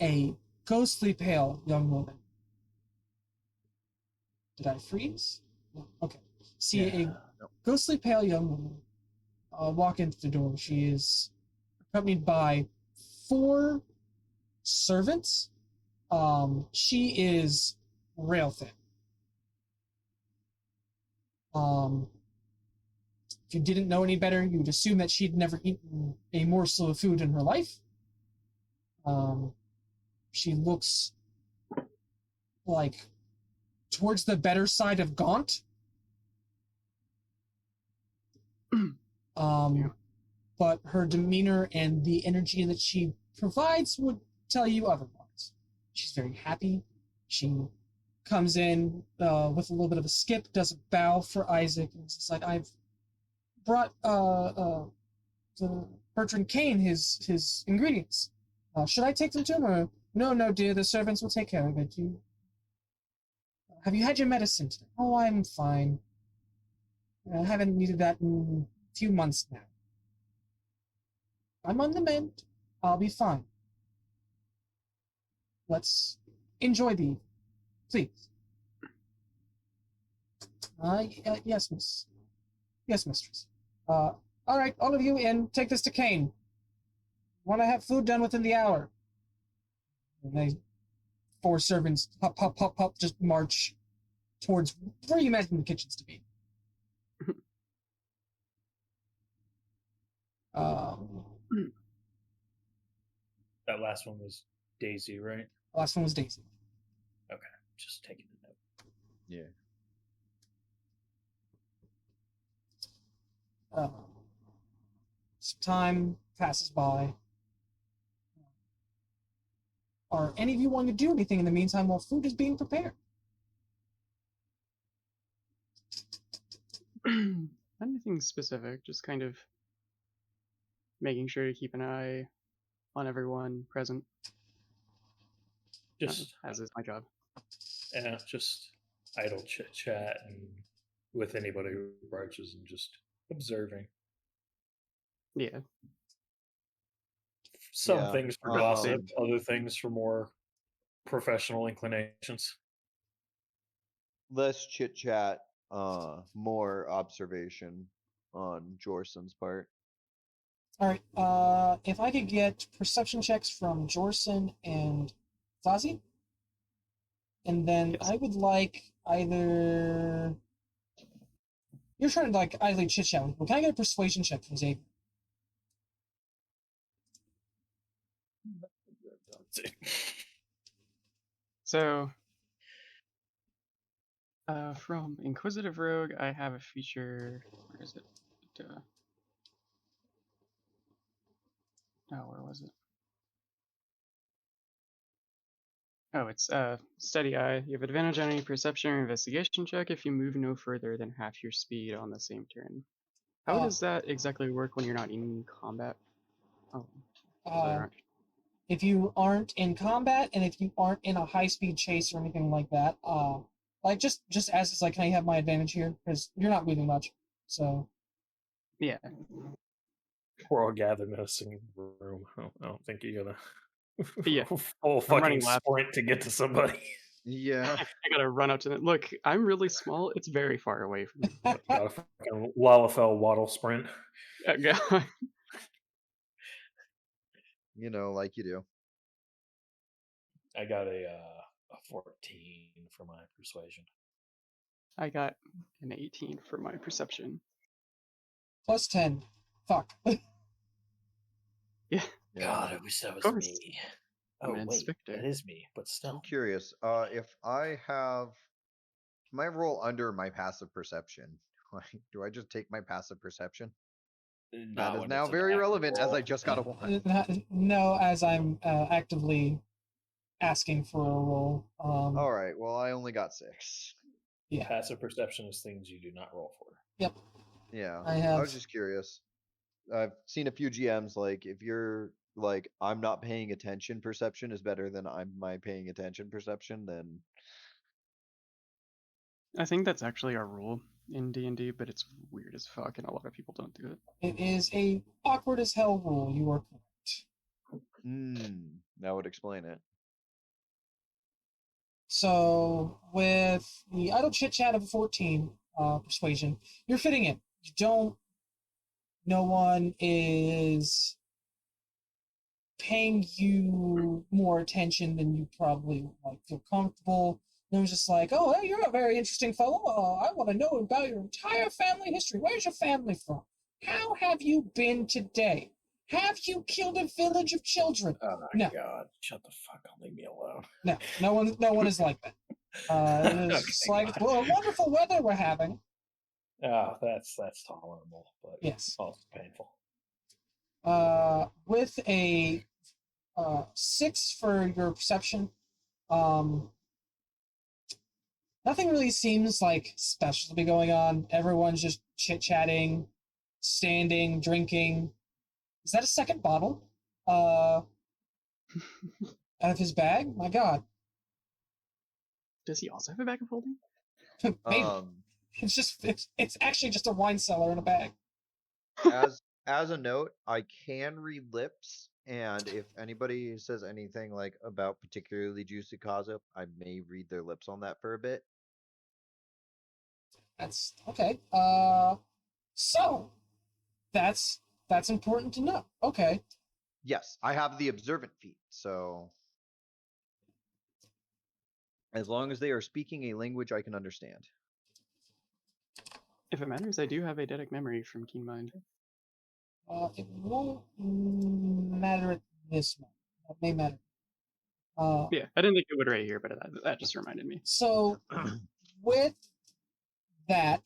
a ghostly pale young woman. Did I freeze? No. Okay. See a ghostly pale young woman walk into the door. She is accompanied by 4 servants. She is rail thin. If you didn't know any better, you would assume that she'd never eaten a morsel of food in her life. She looks like towards the better side of gaunt. But her demeanor and the energy that she provides would tell you otherwise. She's very happy. She comes in with a little bit of a skip, does a bow for Isaac, and it's like, I've brought the Bertrand Kane his ingredients. Should I take them to him? Or no, dear. The servants will take care of it. Have you had your medicine today? Oh, I'm fine. I haven't needed that in a few months now. I'm on the mend. I'll be fine. Let's enjoy the evening, please. Yes, miss. Yes, mistress. All right, all of you in. Take this to Kane. Want to have food done within the hour. And they 4 servants pop, just march towards where you imagine the kitchens to be. That last one was Daisy, right? The last one was Daisy. Okay, just taking a note. Yeah. Some time passes by. Are any of you wanting to do anything in the meantime while food is being prepared? Anything specific, just kind of making sure to keep an eye on everyone present. Just as is my job. Yeah, just idle chit chat and with anybody who approaches and just observing. Yeah. Some things for gossip, other things for more professional inclinations. Less chit chat, more observation on Jorson's part. All right. If I could get perception checks from Jorson and Zazie, and then I would like either. You're trying to like idly chit chat with me. Can I get a persuasion check from Xavier? So, from Inquisitive Rogue, I have a feature. Where is it? Where was it? Oh, it's Steady Eye. You have advantage on any perception or investigation check if you move no further than half your speed on the same turn. How does that exactly work when you're not in combat? If you aren't in combat and if you aren't in a high-speed chase or anything like that, like just as it's like, can I have my advantage here? Because you're not moving much, so. Yeah. We're all gathered in a single room. I don't think you're gonna yeah. full fucking sprint to get to somebody. Yeah. I gotta run up to them. Look, I'm really small. It's very far away from me. Not a fucking Lalafell waddle sprint. You know, like you do. I got a a 14 for my persuasion. I got an 18 for my perception. Plus 10. Fuck. Yeah. God, I wish that was Of course. me. I'm Oh, an wait, inspector. that is me, but I'm still. curious. If I have my roll under my passive perception, do I just take my passive perception? That is now very relevant as I just got a 1. No, as I'm actively asking for a roll. All right. Well, I only got 6. Yeah. Passive perception is things you do not roll for. Yep. Yeah. I have. I was just curious. I've seen a few GMs like if you're like I'm not paying attention perception is better than my paying attention perception, then I think that's actually a rule in D&D, but it's weird as fuck, and a lot of people don't do it. It is a awkward as hell rule. You are correct. that would explain it. So with the idle chit chat of 14 persuasion, you're fitting in. You don't. No one is paying you more attention than you probably like feel comfortable. And it was just like, oh, hey, you're a very interesting fellow. I want to know about your entire family history. Where's your family from? How have you been today? Have you killed a village of children? Oh my No. God! Shut the fuck up! Leave me alone. No one is like that. It's just Okay, like, God. well, wonderful weather we're having. Oh, that's tolerable, but Yes. also painful. With a 6 for your perception, nothing really seems like special to be going on. Everyone's just chit-chatting, standing, drinking. Is that a second bottle? Out of his bag? My God. Does he also have a bag of holding? Maybe. It's actually just a wine cellar in a bag. As a note, I can read lips, and if anybody says anything like about particularly juicy Kaza, I may read their lips on that for a bit. That's okay. So that's important to know. Okay. Yes, I have the observant feat, so as long as they are speaking a language I can understand. If it matters, I do have eidetic memory from Keen Mind. It won't matter at this moment. It may matter. Yeah, I didn't think it would right here, but that just reminded me. So with that,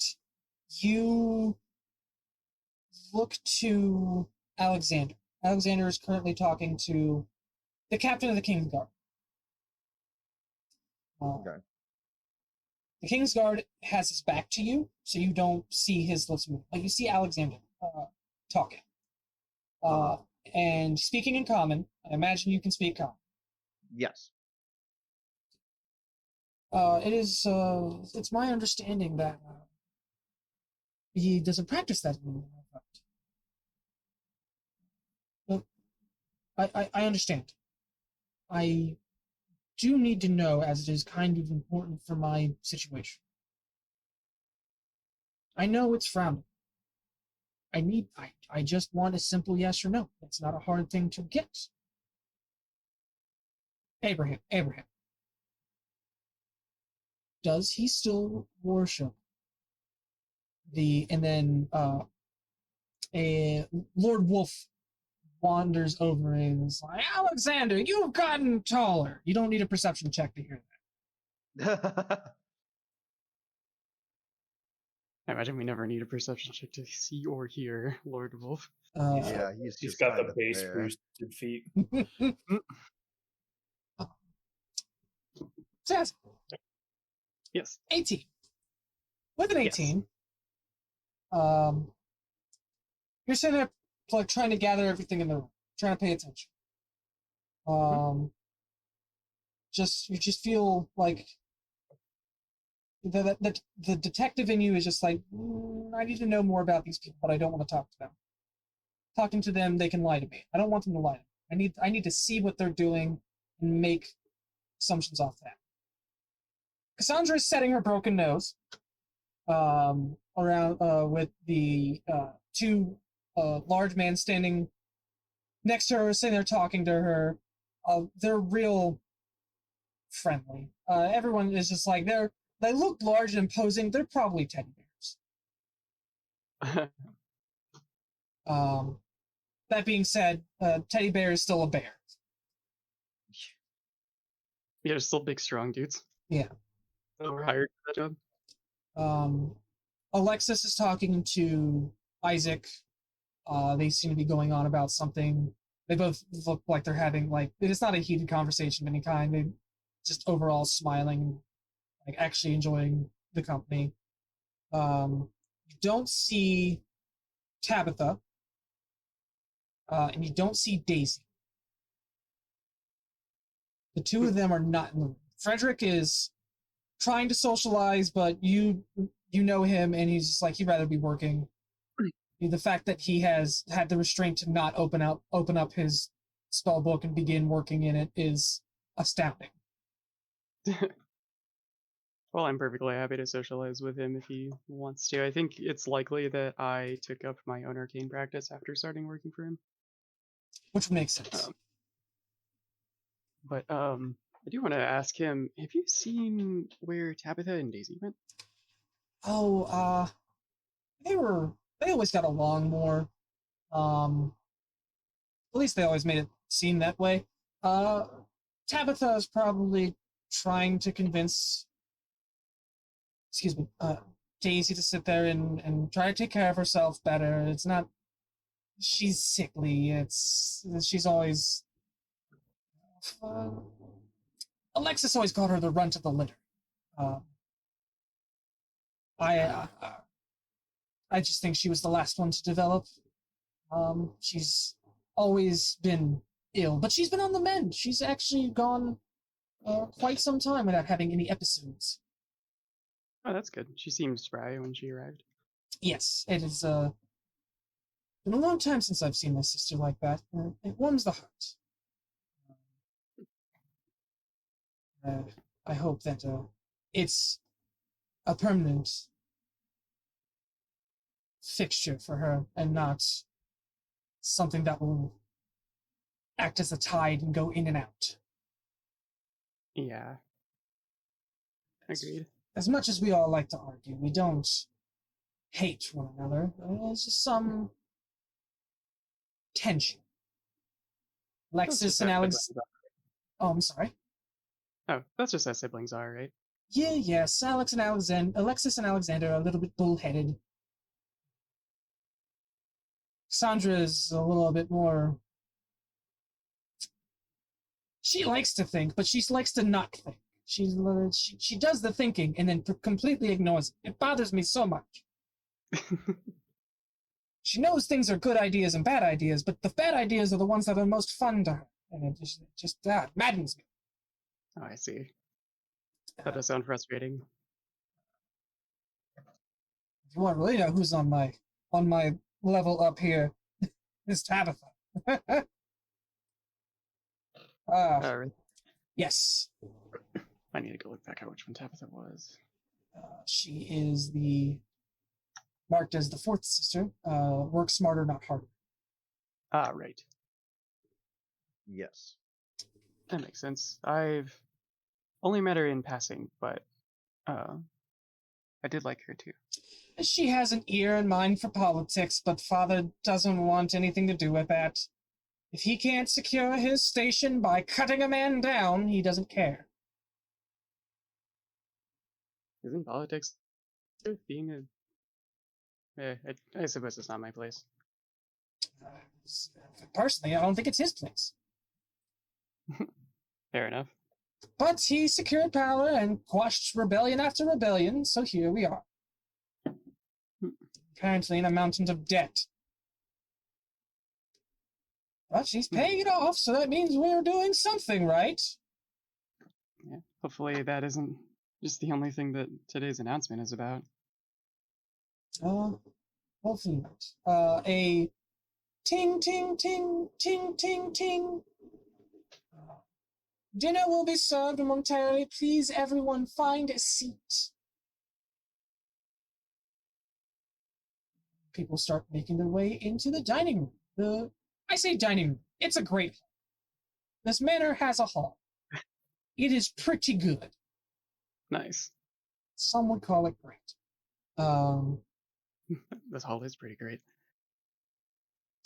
you look to Alexander. Alexander is currently talking to the captain of the King's Guard. Okay. The King's Guard has his back to you, so you don't see his lips move. Like you see Alexander talking. And speaking in common. I imagine you can speak common. Yes. It's my understanding that he doesn't practice that anymore. But I understand. I do need to know, as it is kind of important for my situation. I know it's frowned. I just want a simple yes or no. It's not a hard thing to get. Abraham. Does he still worship and then a Lord Wolf wanders over and is like, Alexander, you've gotten taller. You don't need a perception check to hear that. I imagine we never need a perception check to see or hear Lord Wolf. Yeah, he's just got the kinda base there. boosted feet. Says Yes. 18. With an 18, you're sitting there like trying to gather everything in the room, trying to pay attention. You just feel like the detective in you is just like, I need to know more about these people, but I don't want to talk to them. Talking to them, they can lie to me. I don't want them to lie to me. I need to see what they're doing and make assumptions off that. Cassandra is setting her broken nose around with the two large men standing next to her, sitting there talking to her. They're real friendly. Everyone is just like they look large and imposing. They're probably teddy bears. That being said, teddy bear is still a bear. Yeah, they're still big, strong dudes. Yeah. So we're hired for that job. Alexis is talking to Isaac. They seem to be going on about something. They both look like they're having it's not a heated conversation of any kind. They just overall smiling, like actually enjoying the company. You don't see Tabitha, and you don't see Daisy. The two of them are not in the room. Frederick is trying to socialize, but you know him, and he's just like he'd rather be working. The fact that he has had the restraint to not open up his spell book and begin working in it is astounding. Well, I'm perfectly happy to socialize with him if he wants to. I think it's likely that I took up my own arcane practice after starting working for him. Which makes sense. But I do want to ask him, have you seen where Tabitha and Daisy went? Oh, they always got along more. At least they always made it seem that way. Tabitha is probably trying to convince Daisy to sit there and try to take care of herself better. It's not she's sickly. She's always Alexis always called her the runt of the litter. I just think she was the last one to develop. She's always been ill, but she's been on the mend. She's actually gone quite some time without having any episodes. Oh, that's good. She seemed spry when she arrived. Yes, it has been a long time since I've seen my sister like that. It warms the heart. I hope that it's a permanent fixture for her and not something that will act as a tide and go in and out. Yeah. Agreed. As much as we all like to argue, we don't hate one another. There's just some tension. Alexis and Alex. Oh, I'm sorry. Oh, that's just how siblings are, right? Yes. Alexis and Alexander are a little bit bullheaded. Sandra is a little bit more. She likes to think, but she likes to not think. She does the thinking and then completely ignores it. It bothers me so much. She knows things are good ideas and bad ideas, but the bad ideas are the ones that are most fun to her, and it just maddens me. Oh, I see. That does sound frustrating. If you want to really know who's on my level up here, is Tabitha. Right. Yes. I need to go look back at which one Tabitha was. She is marked as the fourth sister. Work smarter, not harder. Ah, right. Yes. That makes sense. I've only met her in passing, but I did like her too. She has an ear and mind for politics, but father doesn't want anything to do with that. If he can't secure his station by cutting a man down, he doesn't care. Isn't politics being a... I suppose it's not my place. Personally, I don't think it's his place. Fair enough. But he secured power and quashed rebellion after rebellion, so here we are. Apparently in a mountain of debt. But she's paying it off, so that means we're doing something right. Yeah, hopefully that isn't just the only thing that today's announcement is about. Hopefully not. A ting, ting, ting, ting, ting, ting. Dinner will be served momentarily. Please, everyone, find a seat. People start making their way into the dining room. I say dining room. It's a great hall. This manor has a hall. It is pretty good. Nice. Some would call it great. This hall is pretty great.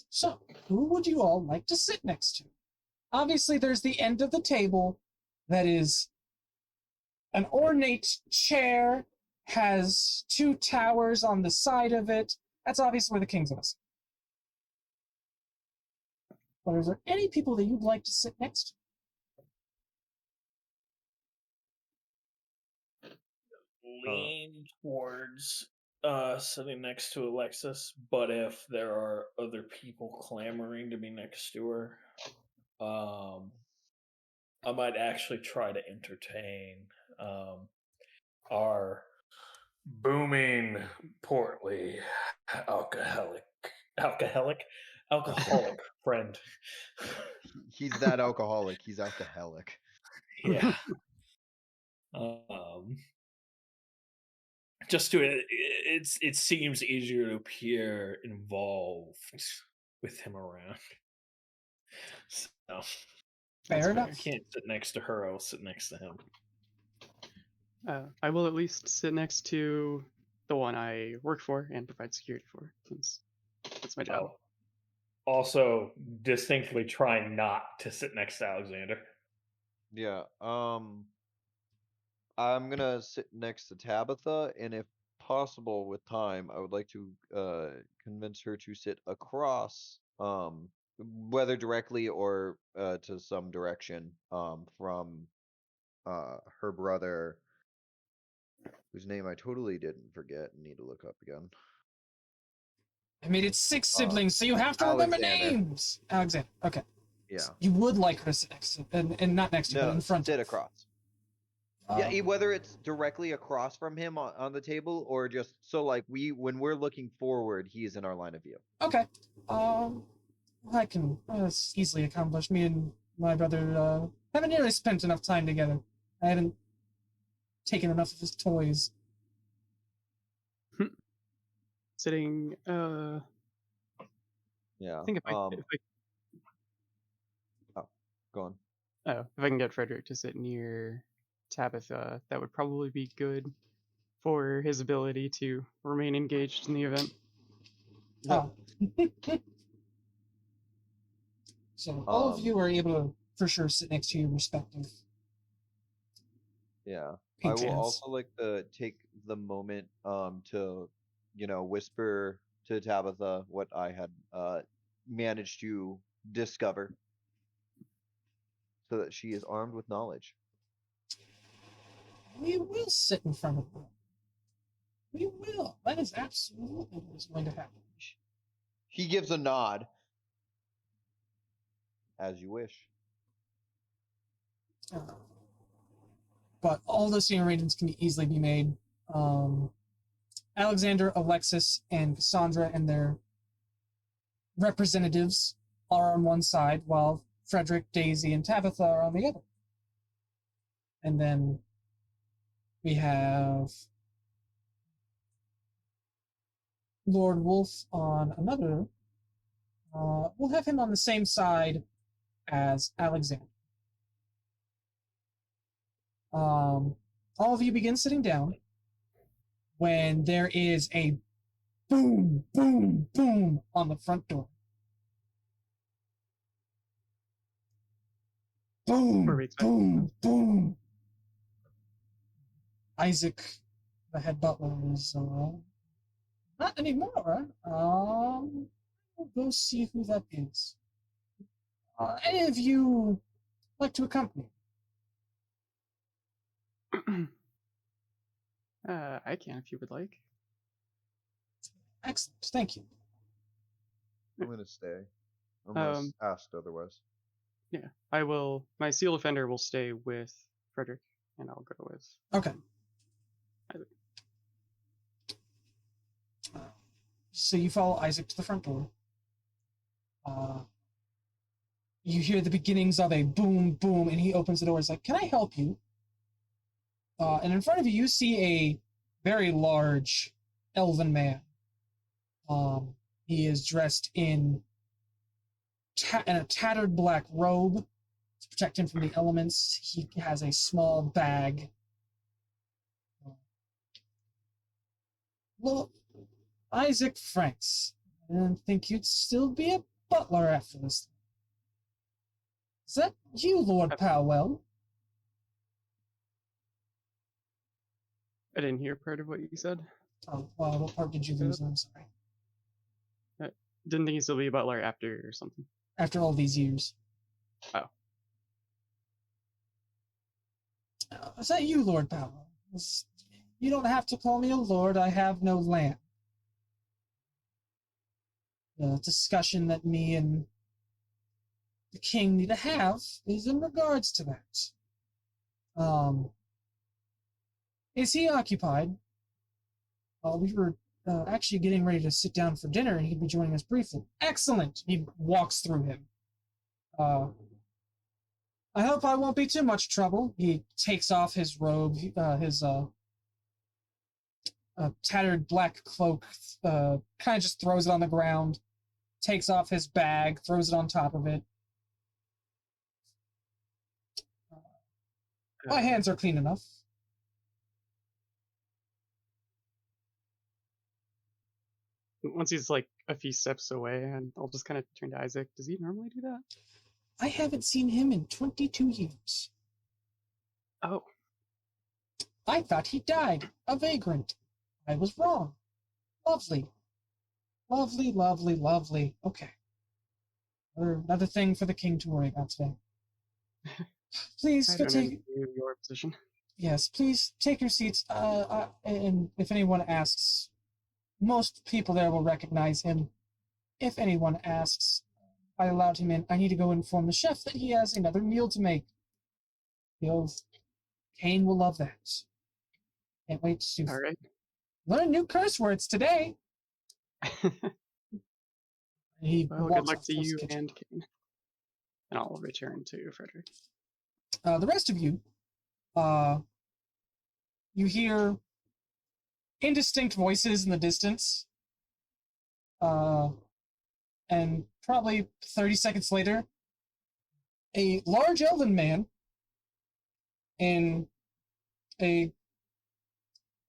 So, who would you all like to sit next to? Obviously, there's the end of the table that is an ornate chair, has 2 towers on the side of it. That's obviously where the king's gonna sit. But is there any people that you'd like to sit next to? Lean towards sitting next to Alexis, but if there are other people clamoring to be next to her, I might actually try to entertain our booming, portly, alcoholic friend. He's that alcoholic. He's alcoholic. Yeah. Just to it seems easier to appear involved with him around. So Fair enough. I can't sit next to her. I'll sit next to him. I will at least sit next to the one I work for and provide security for, since that's my job. Also, distinctly try not to sit next to Alexander. Yeah. I'm gonna sit next to Tabitha, and if possible, with time, I would like to convince her to sit across, whether directly or to some direction, from her brother, whose name I totally didn't forget and need to look up again. I mean, it's 6 siblings, so you have to remember Alexander. names. Alexander. Okay. Yeah. You would like her to sit next to, and not next to, but No, in front. sit across. Yeah, whether it's directly across from him on the table or just so like when we're looking forward, he's in our line of view. Okay. I can that's easily accomplished. Me and my brother haven't nearly spent enough time together. I haven't taken enough of his toys. Sitting, Yeah. I think if I Go on. if I can get Frederick to sit near Tabitha, that would probably be good for his ability to remain engaged in the event. Oh. So all of you are able to for sure sit next to your respective. Yeah. patrons. I will also like to take the moment to whisper to Tabitha what I had managed to discover, so that she is armed with knowledge. We will sit in front of them. We will. That is absolutely what is going to happen. He gives a nod. As you wish. But all the scene arrangements can easily be made. Alexander, Alexis, and Cassandra and their representatives are on one side, while Frederick, Daisy, and Tabitha are on the other. And then we have Lord Wolf on another. We'll have him on the same side as Alexander. All of you begin sitting down when there is a boom, boom, boom on the front door. Boom, boom, boom. Isaac, the head butler, is not anymore. We'll go see who that is. Any of you like to accompany? I can if you would like. Excellent, thank you. I'm gonna stay, unless asked otherwise. Yeah, I will. My seal defender will stay with Frederick, and I'll go with. Okay. Isaac. So you follow Isaac to the front door. You hear the beginnings of a boom, boom, and he opens the door. He's like, "Can I help you?" And in front of you, you see a very large elven man. He is dressed in a tattered black robe, to protect him from the elements, he has a small bag. Well, Isaac Franks, I didn't think you'd still be a butler after this. Is that you, Lord Powell? I didn't hear part of what you said. Oh, well, what part did you lose? I'm sorry. Didn't think he'd still be a butler after or something. After all these years. Oh. Is that you, Lord Powell? You don't have to call me a lord. I have no land. The discussion that me and the king need to have is in regards to that. Is he occupied? We were actually getting ready to sit down for dinner, and he'd be joining us briefly. Excellent! He walks through him. I hope I won't be too much trouble. He takes off his robe, his tattered black cloak, kind of just throws it on the ground, takes off his bag, throws it on top of it. My hands are clean enough. Once he's like a few steps away, and I'll just kind of turn to Isaac. Does he normally do that? I haven't seen him in 22 years. Oh. I thought he died, a vagrant. I was wrong. Lovely. Lovely, lovely, lovely. Okay. Another thing for the king to worry about today. Please go take your position. Yes, please take your seats. And if anyone asks, most people there will recognize him. If anyone asks, I allowed him in. I need to go inform the chef that he has another meal to make. Kane will love that. Can't wait to All right. learn new curse words today. Well, good luck to you and Kane. And I'll return to Frederick. The rest of you, you hear indistinct voices in the distance. And probably 30 seconds later, a large elven man in a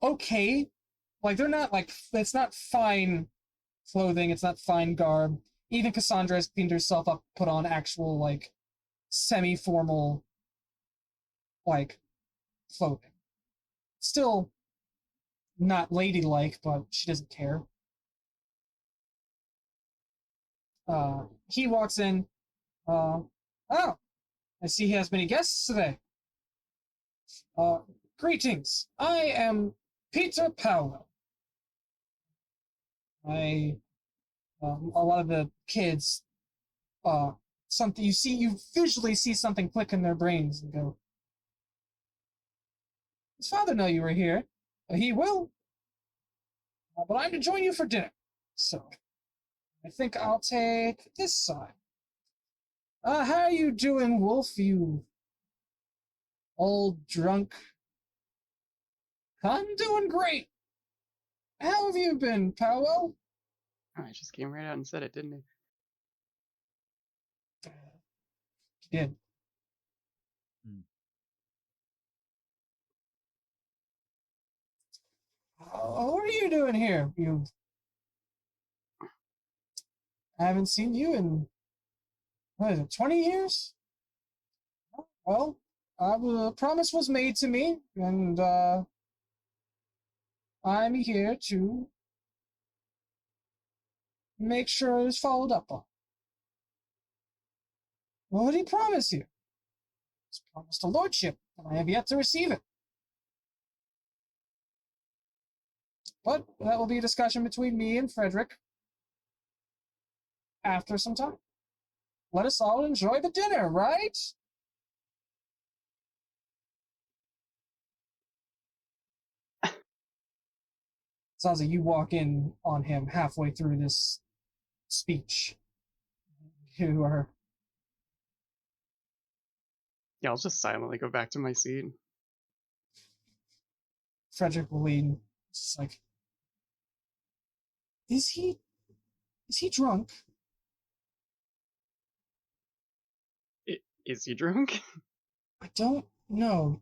they're not like, it's not fine clothing, it's not fine garb. Even Cassandra has cleaned herself up, put on actual, like, semi-formal, like, clothing. Still not ladylike, but she doesn't care. He walks in. Oh, I see he has many guests today. Greetings. I am Peter Powell. A lot of the kids, something you visually see something click in their brains and go, his father know you were here. He will. But I'm to join you for dinner. So, I think I'll take this side. How are you doing, Wolf, you old drunk? I'm doing great. How have you been, Powell? Oh, I just came right out and said it, didn't he? Yeah. What are you doing here? I haven't seen you in, 20 years? Well, a promise was made to me, and I'm here to make sure it's followed up on. What did he promise you? He's promised a lordship, and I have yet to receive it. But that will be a discussion between me and Frederick after some time. Let us all enjoy the dinner, right? Zaza, you walk in on him halfway through this speech. You are... Yeah, I'll just silently go back to my seat. Frederick will lean. It's like, is he drunk? Is he drunk? I don't know.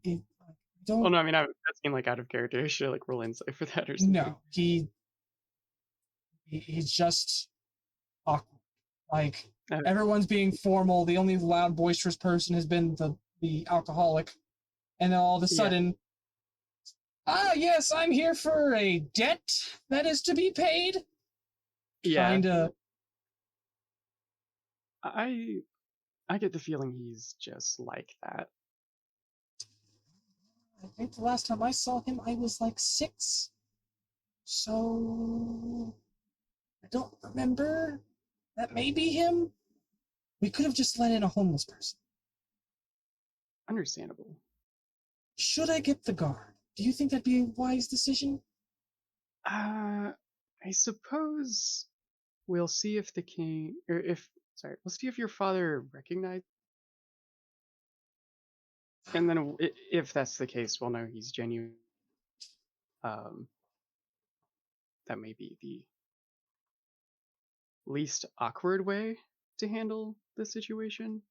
Don't. Well, no, I mean, I'm asking like out of character. Should I like roll insight for that or something? No, he's just awkward. Like everyone's being formal. The only loud, boisterous person has been the alcoholic, and then all of a sudden, yes, I'm here for a debt that is to be paid. Yeah. Kinda. I get the feeling he's just like that. I think the last time I saw him, I was like 6. So I don't remember. That may be him. We could have just let in a homeless person. Understandable. Should I get the guard? Do you think that'd be a wise decision? I suppose we'll see if the king, or we'll see if your father recognized. And then if that's the case, we'll know he's genuine. That may be the least awkward way to handle the situation.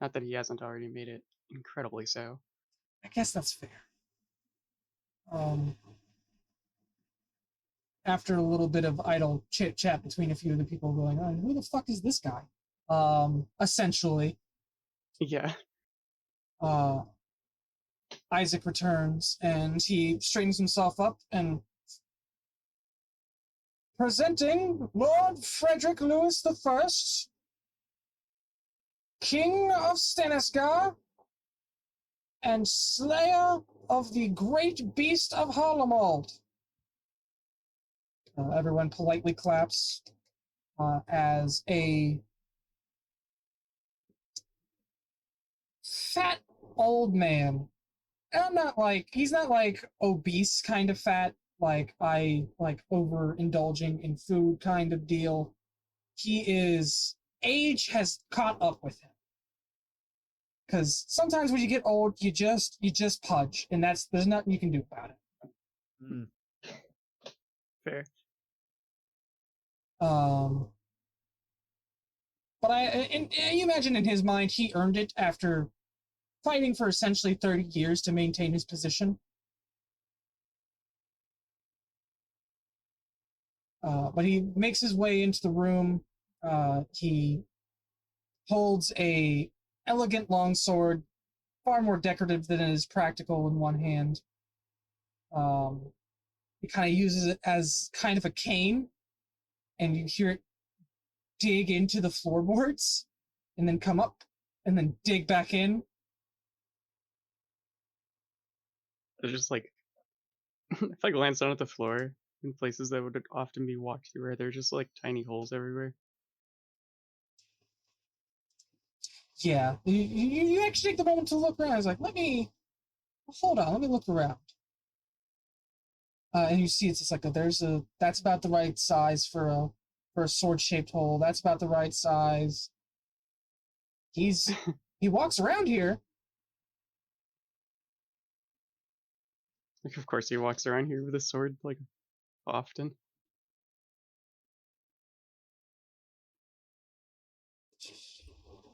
Not that he hasn't already made it incredibly so. I guess that's fair. After a little bit of idle chit-chat between a few of the people going, oh, who the fuck is this guy? Essentially. Yeah. Isaac returns, and he straightens himself up and presenting Lord Frederick Louis I, King of Stannisgar, and Slayer of the Great Beast of Harlemald. Everyone politely claps as a fat old man. And he's not like obese kind of fat, like overindulging in food kind of deal. Age has caught up with him. Because sometimes when you get old, you just pudge, and there's nothing you can do about it. Mm. Fair. But you imagine in his mind, he earned it after fighting for essentially 30 years to maintain his position. But he makes his way into the room. He holds a elegant longsword, far more decorative than it is practical in one hand. He kind of uses it as kind of a cane, and you hear it dig into the floorboards, and then come up, and then dig back in. It's just like, if I glance down at the floor in places that would often be walked through, where there's just like tiny holes everywhere. Yeah, you actually take the moment to look around. I was like, hold on, let me look around. And you see it's just like that's about the right size for a sword-shaped hole. That's about the right size. He walks around here. Like, of course, he walks around here with a sword, like, often.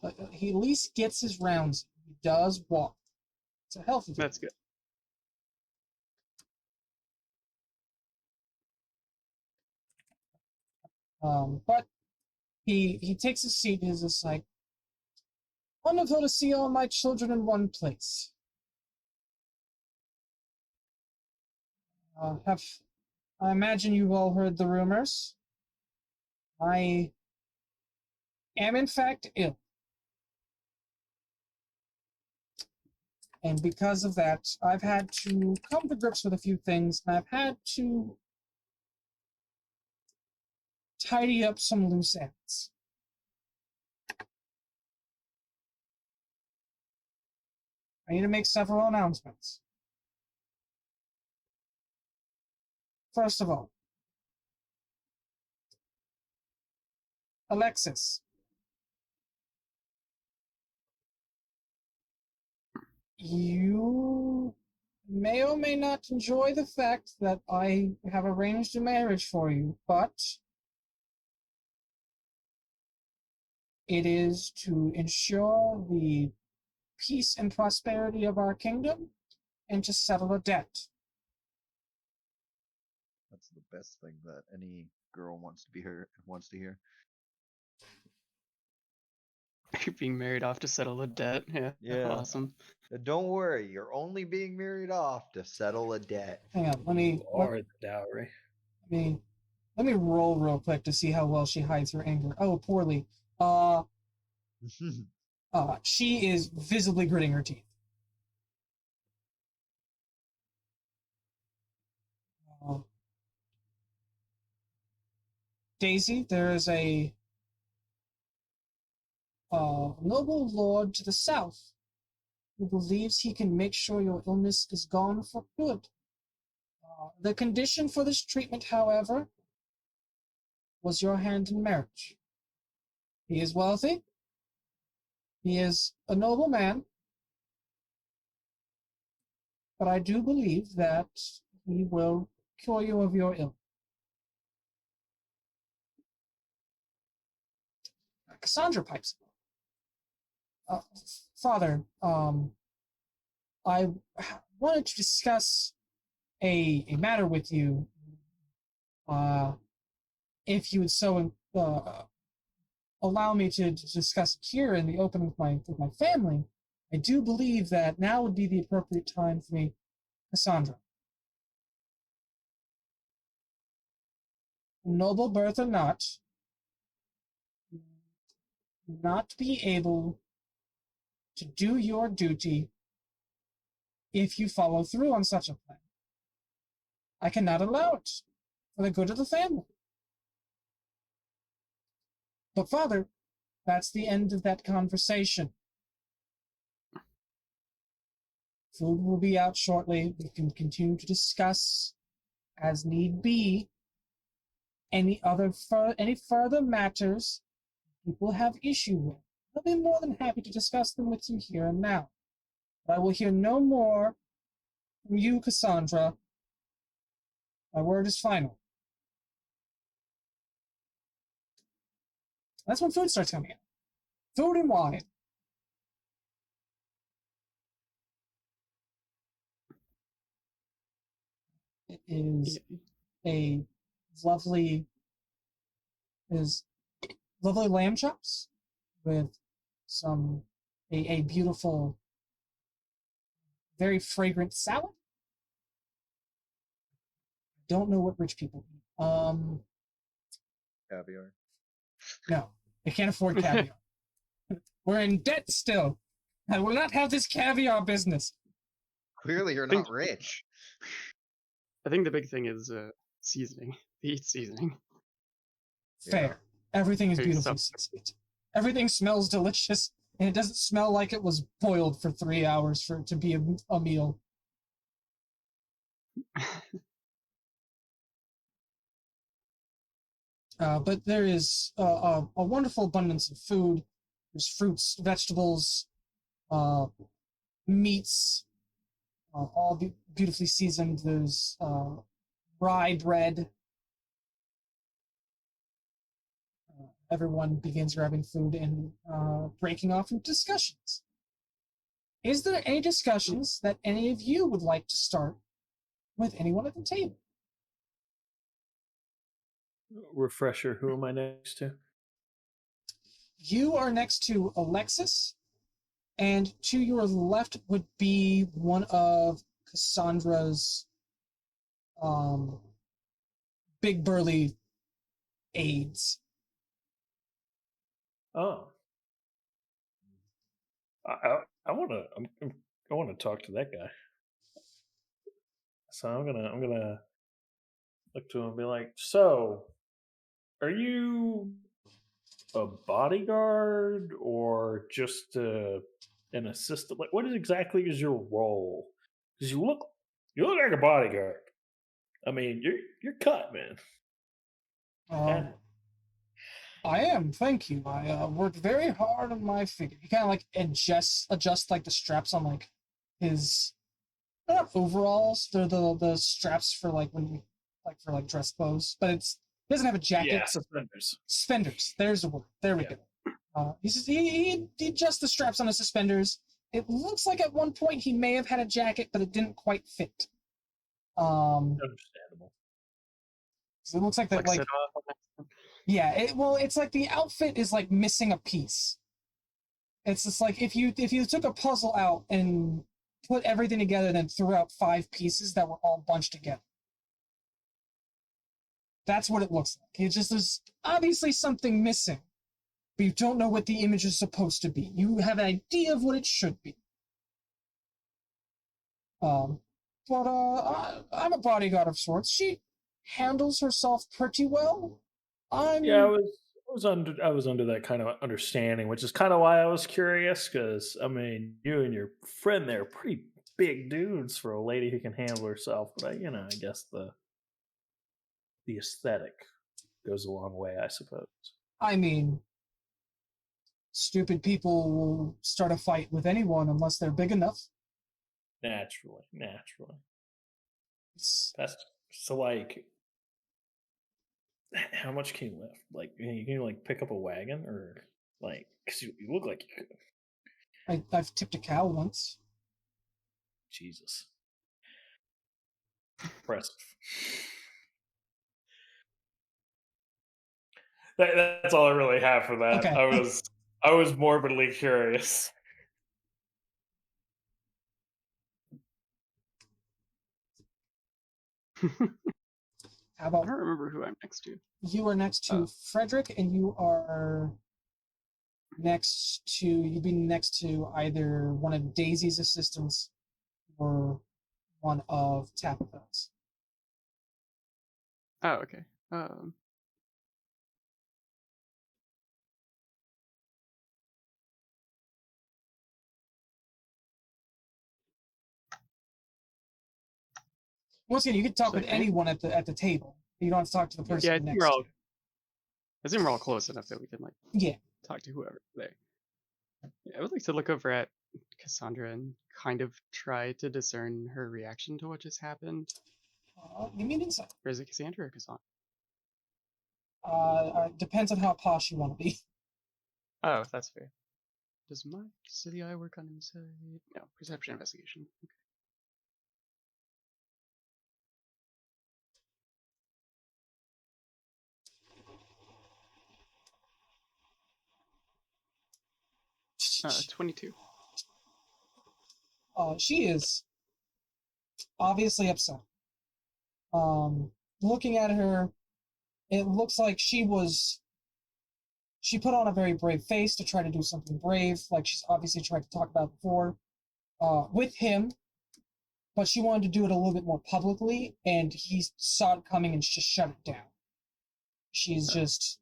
But he at least gets his rounds. He does walk. It's a healthy thing. That's good. But he takes a seat and is just like, wonderful to see all my children in one place. I imagine you've all heard the rumors. I am in fact ill. And because of that, I've had to come to grips with a few things, and I've had to tidy up some loose ends. I need to make several announcements. First of all, Alexis. You may or may not enjoy the fact that I have arranged a marriage for you, but it is to ensure the peace and prosperity of our kingdom and to settle a debt. That's the best thing that any girl wants to hear. You're being married off to settle a debt. Yeah. Awesome. Don't worry, you're only being married off to settle a debt. Hang on, let me dowry. let me roll real quick to see how well she hides her anger. Oh, poorly. She is visibly gritting her teeth. Daisy, there is a noble lord to the south who believes he can make sure your illness is gone for good. The condition for this treatment, however, was your hand in marriage. He is wealthy. He is a noble man. But I do believe that he will cure you of your illness. Cassandra pipes in. Father, I wanted to discuss a matter with you. If you would so allow me to discuss it here in the open with my family, I do believe that now would be the appropriate time for me, Cassandra. Noble birth or not be able to do your duty if you follow through on such a plan. I cannot allow it for the good of the family. But Father, that's the end of that conversation. Food will be out shortly. We can continue to discuss, as need be, any further matters people have issue with. I'll be more than happy to discuss them with you here and now. But I will hear no more from you, Cassandra. My word is final. That's when food starts coming in. Food and wine. It is a lovely lamb chops with a beautiful, very fragrant salad. Don't know what rich people eat. Caviar. No, they can't afford caviar. We're in debt still. I will not have this caviar business. Clearly, you're not rich. I think the big thing is seasoning. The seasoning. Fair. Yeah. Everything is beautifully seasoned. Everything smells delicious, and it doesn't smell like it was boiled for 3 hours for it to be a meal. But there is a wonderful abundance of food. There's fruits, vegetables, meats, all beautifully seasoned. There's rye bread. Everyone begins grabbing food and breaking off into discussions. Is there any discussions that any of you would like to start with anyone at the table? Refresher, who am I next to? You are next to Alexis, and to your left would be one of Cassandra's big burly aides. Oh, I want to talk to that guy. So I'm gonna look to him and be like, "So, are you a bodyguard or just an assistant? Like, what exactly is your role? Because you look like a bodyguard. I mean, you're cut, man." I am, thank you. I worked very hard on my figure. He kind of like adjust like the straps on like his, they're not overalls. They're the straps for like when you for dress clothes, but he doesn't have a jacket. Yeah, suspenders. Suspenders. There's the word. There we go. He says he adjusts the straps on his suspenders It looks like at one point he may have had a jacket, but it didn't quite fit. Understandable. So it looks like that, Flex like, it off on that. yeah. It's like the outfit is like missing a piece. It's just like if you took a puzzle out and put everything together, and then threw out 5 pieces that were all bunched together. That's what it looks like. It's just there's obviously something missing, but you don't know what the image is supposed to be. You have an idea of what it should be. I'm a bodyguard of sorts. She handles herself pretty well. Yeah, I was under that kind of understanding, which is kind of why I was curious. Because I mean, you and your friend there are pretty big dudes for a lady who can handle herself. But I guess the aesthetic goes a long way, I suppose. I mean, stupid people will start a fight with anyone unless they're big enough. Naturally. It's, That's so like, how much can you lift? Like, you can like pick up a wagon or like, because you look like you could. I've tipped a cow once. Jesus, impressive. That's all I really have for that. Okay. I was morbidly curious. How I about don't remember who I'm next to. you are next to Frederick, and you are you'd be next to either one of Daisy's assistants or one of Tabitha's. Oh, okay. Once again, you can talk So with anyone at the table. You don't have to talk to the person yeah, next to you. I think we're all close enough that we can like Yeah. talk to whoever there. Yeah, I would like to look over at Cassandra and kind of try to discern her reaction to what just happened. Give me an insight. Or is it Cassandra or Cassandra? Depends on how posh you want to be. Oh, that's fair. Does my city eye work on insight? No, perception investigation. Okay. Uh, 22. She is obviously upset. Looking at her, it looks like she put on a very brave face to try to do something brave, like she's obviously tried to talk about before, with him, but she wanted to do it a little bit more publicly, and he saw it coming and just shut it down. She's just,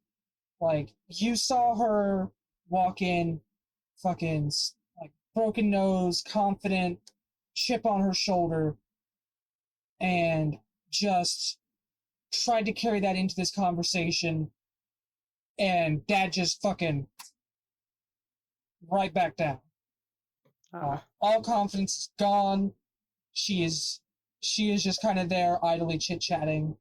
like, you saw her walk in, fucking, like, broken nose, confident, chip on her shoulder, and just tried to carry that into this conversation, and Dad just fucking right back down. All confidence is gone. She is just kind of there, idly chit chatting.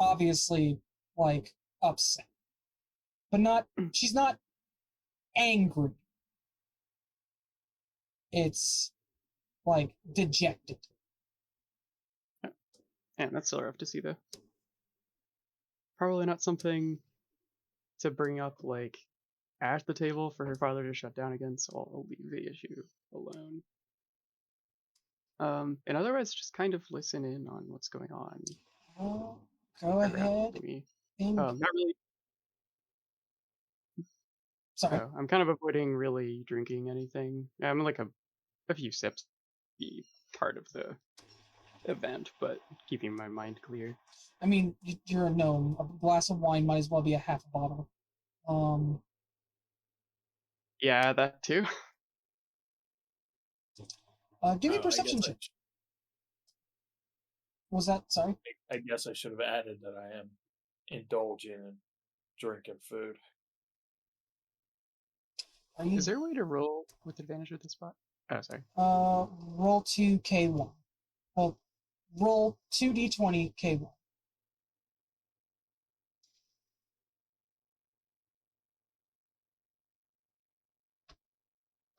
Obviously, like, upset, but not. She's not angry. It's like dejected. Yeah, that's still rough to see though. Probably not something to bring up like at the table for her father to shut down again, so I'll leave the issue alone. And otherwise just kind of listen in on what's going on. Go ahead. Not really. Sorry. So I'm kind of avoiding really drinking anything. I'm like a few sips be part of the event, but keeping my mind clear. I mean, you're a gnome. A glass of wine might as well be a half a bottle. Yeah, that too. Give me a perception check. Was that sorry? I guess I should have added that I am indulging in drinking food. Is there a way to roll with advantage with this spot? Oh, sorry. Roll 2k1. Well, roll 2d20 k1.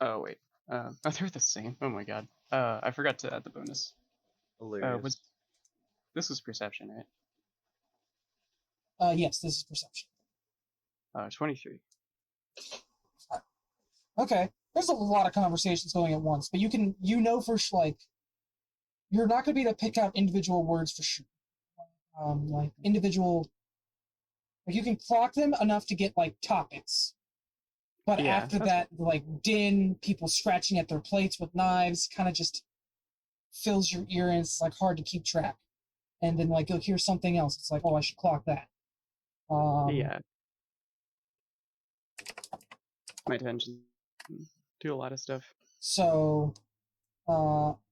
Oh wait. Oh, they're the same. Oh my god. I forgot to add the bonus. Hilarious. This was perception, right? Yes, this is perception. 23. Okay, there's a lot of conversations going at once, but you know for like, you're not going to be able to pick out individual words for sure. Like individual, like you can clock them enough to get like topics, but Yeah, after that's that, like din, people scratching at their plates with knives, kind of just fills your ear, and it's like hard to keep track. And then like you'll hear something else. It's like, oh, I should clock that. Yeah. My attention do a lot of stuff. So,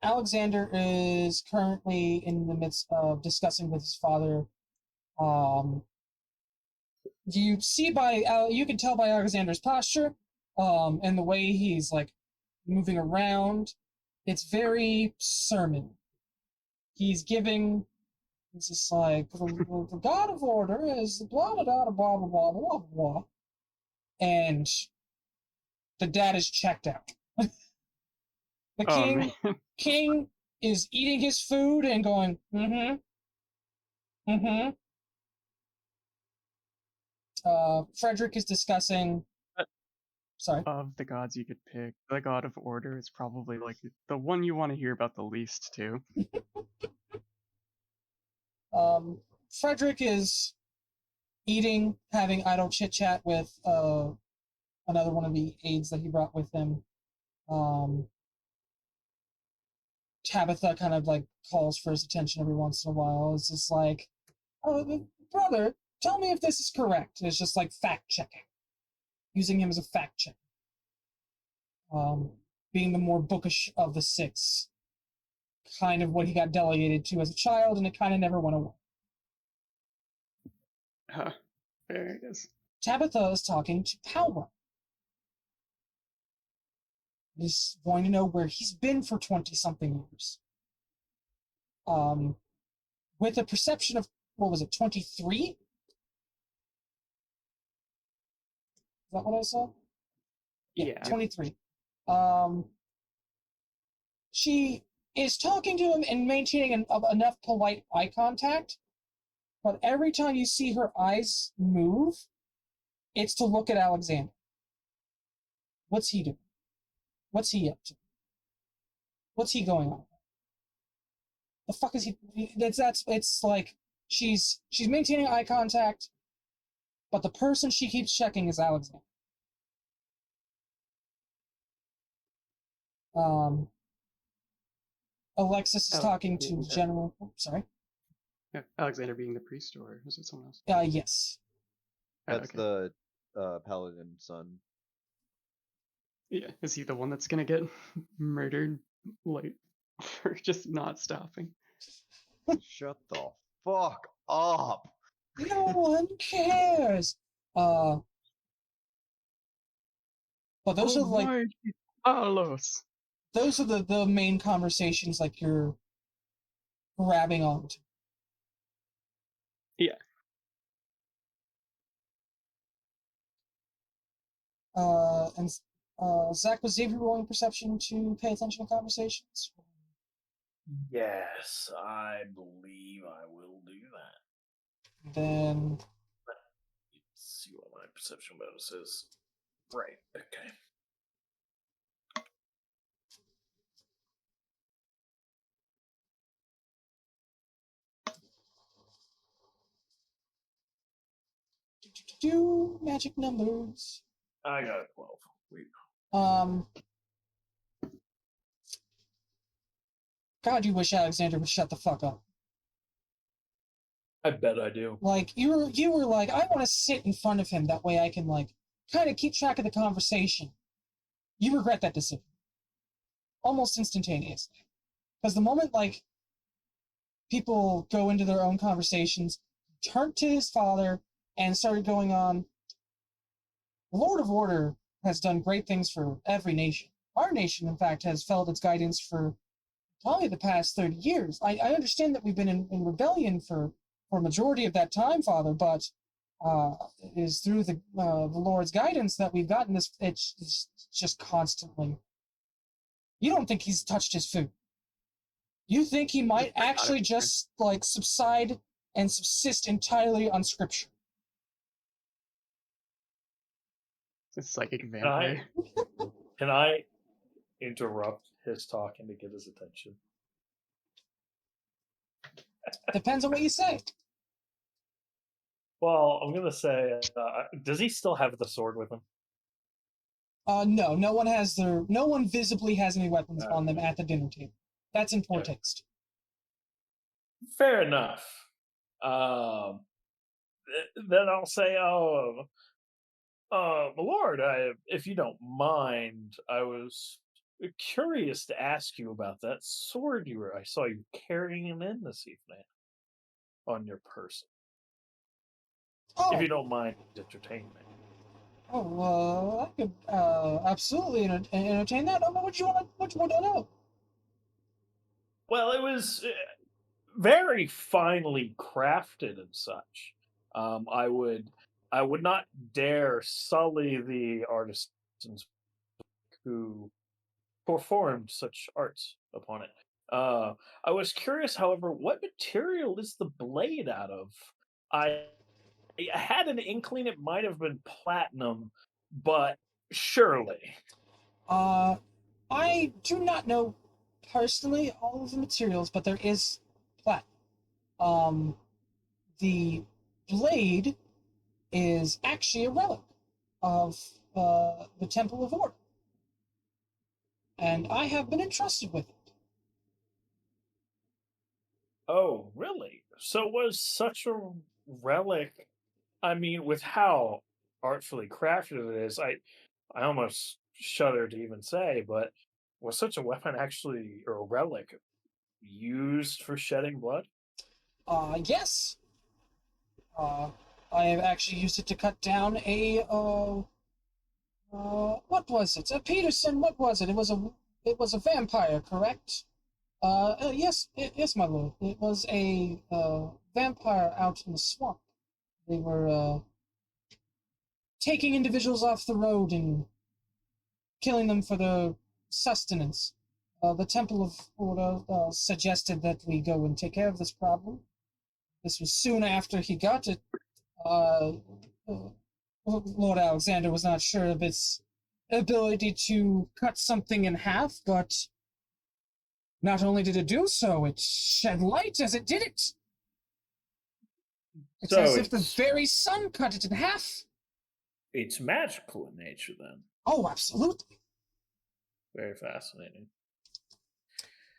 Alexander is currently in the midst of discussing with his father. You can tell by Alexander's posture, and the way he's like moving around. It's very sermon. He's giving. It's just like the God of Order is blah blah blah blah blah blah blah blah, and the dad is checked out. The Man. king is eating his food and going, Frederick is discussing. Sorry. Of the gods you could pick, the God of Order is probably like the one you want to hear about the least too. Frederick is eating, having idle chit chat with another one of the aides that he brought with him. Tabitha kind of like calls for his attention every once in a while. It's just like, oh, brother, tell me if this is correct. It's just like fact checking, using him as a fact check. Being the more bookish of the six, kind of what he got delegated to as a child, and it kind of never went away. There it is. Tabitha is talking to Palma. He's wanting to know where he's been for 20-something years. With a perception of, 23? Is that what I saw? Yeah. 23. She is talking to him and maintaining enough polite eye contact, but every time you see her eyes move, it's to look at Alexander. What's he doing? What's he up to? What's he going on? The fuck is he? It's like she's maintaining eye contact, but the person she keeps checking is Alexander. Alexis is talking to General. Sorry. Yeah, Alexander being the priest, or is it someone else? Yes. That's the paladin son. Yeah, is he the one that's gonna get murdered, like, for just not stopping? Shut the fuck up! No one cares. But those are like Carlos. Those are the main conversations like you're grabbing onto. Yeah. And Zach, was Xavier rolling perception to pay attention to conversations? Yes, I believe I will do that. Then Let's see what my perception bonus is. Right, okay. do magic numbers. I got a 12. Wait. God, you wish Alexander would shut the fuck up. I bet I do. Like, you were like, I want to sit in front of him, that way I can, like, kind of keep track of the conversation. You regret that decision. Almost instantaneously. Because the moment, like, people go into their own conversations, turned to his father and started going on, the Lord of Order has done great things for every nation. Our nation, in fact, has felt its guidance for probably the past 30 years. I understand that we've been in rebellion for a majority of that time, Father, but It is through the Lord's guidance that we've gotten this. It's just constantly. You don't think he's touched his food? You think he might actually just like subside and subsist entirely on scripture? It's psychic vampire. Can I interrupt his talking to get his attention? Depends on what you say. Well, I'm gonna say, does he still have the sword with him? No, no one visibly has any weapons on them at the dinner table. That's in poor taste. Fair enough. Then I'll say, my lord, if you don't mind, I was curious to ask you about that sword I saw you carrying him in this evening on your person. Oh. If you don't mind entertaining me. Oh, I could absolutely entertain that. What you want to know? Well, it was very finely crafted and such. I would not dare sully the artisans who performed such arts upon it. I was curious, however, what material is the blade out of? I had an inkling it might have been platinum, but surely. I do not know personally all of the materials, but there is platinum. The blade is actually a relic of the Temple of Order, and I have been entrusted with it. Oh, really? So was such a relic? I mean, with how artfully crafted it is, I almost shudder to even say, but was such a weapon actually, or a relic, used for shedding blood? Yes. I have actually used it to cut down a what was it? Peterson, what was it? It was a vampire, correct? Yes, yes, my lord. It was a vampire out in the swamp. They were taking individuals off the road and killing them for their sustenance. The Temple of Order suggested that we go and take care of this problem. This was soon after he got it. Lord Alexander was not sure of its ability to cut something in half, but not only did it do so, it shed light as it did it. It's as if the very sun cut it in half. It's magical in nature, then. Oh, absolutely. Very fascinating.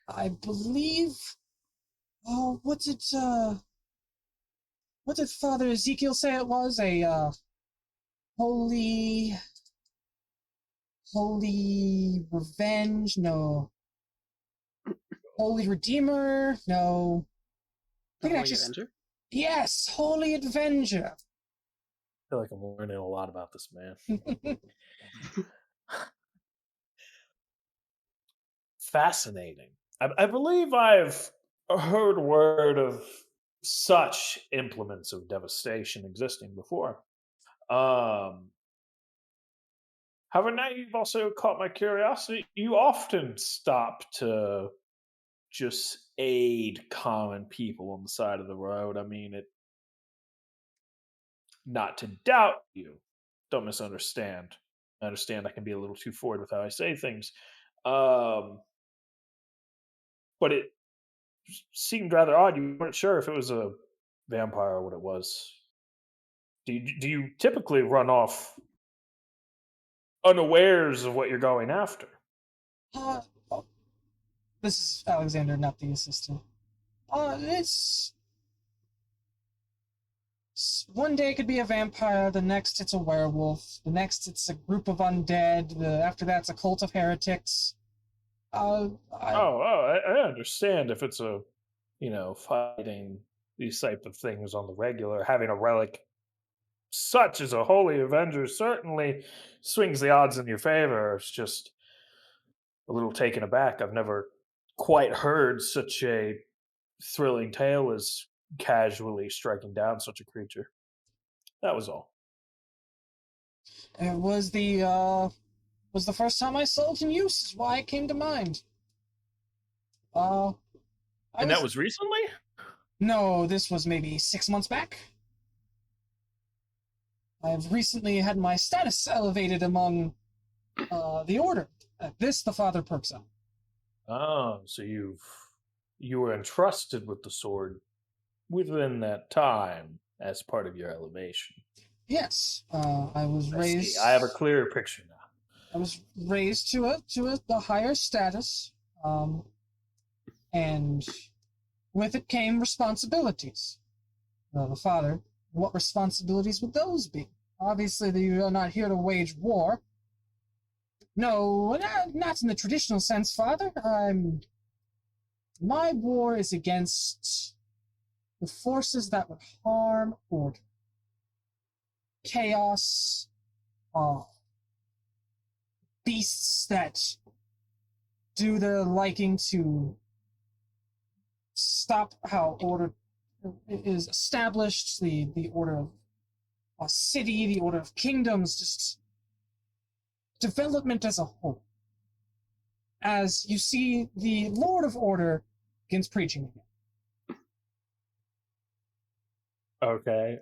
I believe. Oh, what did Father Ezekiel say it was? A holy revenge? No. Holy Redeemer? No. The Holy Avenger? Yes, Holy Avenger. I feel like I'm learning a lot about this man. Fascinating. I believe I've heard word of such implements of devastation existing before. However, now you've also caught my curiosity. You often stop to just aid common people on the side of the road. I mean, not to doubt you. Don't misunderstand. I understand I can be a little too forward with how I say things. But it seemed rather odd. You weren't sure if it was a vampire or what it was. Do you typically run off unawares of what you're going after? This is Alexander, not the assistant. One day it could be a vampire, the next it's a werewolf, the next it's a group of undead, after that's a cult of heretics. I understand if it's fighting these type of things on the regular. Having a relic such as a Holy Avenger certainly swings the odds in your favor. It's just a little taken aback. I've never quite heard such a thrilling tale as casually striking down such a creature. That was all. It was the first time I saw it in use, is why it came to mind. That was recently? No, this was maybe 6 months back. I've recently had my status elevated among the order. At this, the father perks up. Oh, so you were entrusted with the sword within that time as part of your elevation. Yes, I was raised. I have a clearer picture now. I was raised to a higher status, and with it came responsibilities. The father, what responsibilities would those be? Obviously, you are not here to wage war. No, not in the traditional sense, Father. My war is against the forces that would harm order. Chaos, beasts that do their liking to stop how order is established, the order of a city, the order of kingdoms, just development as a whole. As you see, the Lord of Order begins preaching again. Okay.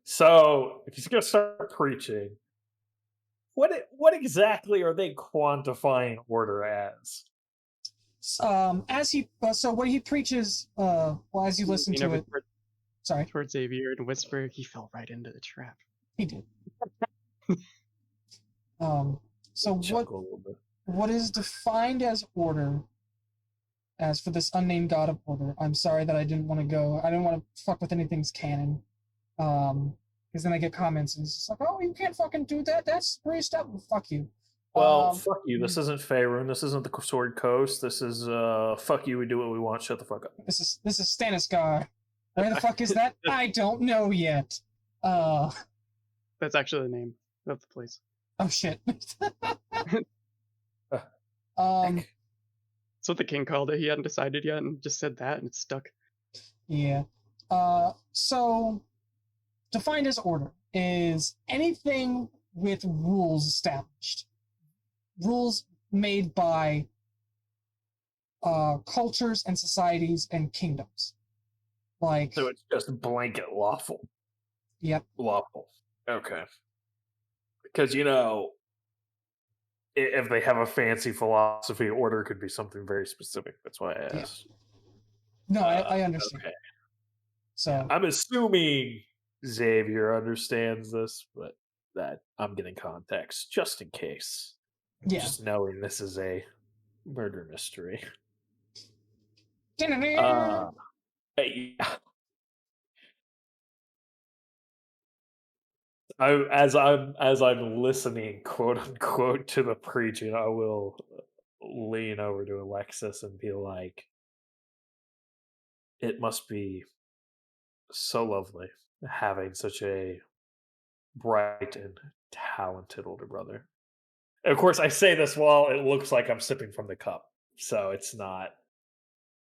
So, if he's going to start preaching, what exactly are they quantifying order as? So what he preaches, as you listen to it, sorry, towards Xavier and whisper, he fell right into the trap. He did. So what is defined as order, as for this unnamed god of order? I'm sorry that I didn't want to fuck with anything's canon. Because then I get comments and it's just like, oh, you can't fucking do that. That's priest up. Fuck you. Well, fuck you. This isn't Faerun. This isn't the Sword Coast. This is fuck you. We do what we want. Shut the fuck up. This is Stannisgar. Where the fuck is that? I don't know yet. That's actually the name of the place. Oh shit. That's what the king called it. He hadn't decided yet and just said that and it stuck. Yeah. So defined as order is anything with rules established. Rules made by cultures and societies and kingdoms. Like, so it's just blanket lawful. Yep. Lawful. Okay. Because, if they have a fancy philosophy, order could be something very specific. That's why I asked. No, I understand. Okay. So I'm assuming Xavier understands this, but that I'm getting context just in case. Yeah. Just knowing this is a murder mystery. As I'm listening, quote unquote, to the preaching, I will lean over to Alexis and be like, "It must be so lovely having such a bright and talented older brother." And of course, I say this while it looks like I'm sipping from the cup, so it's not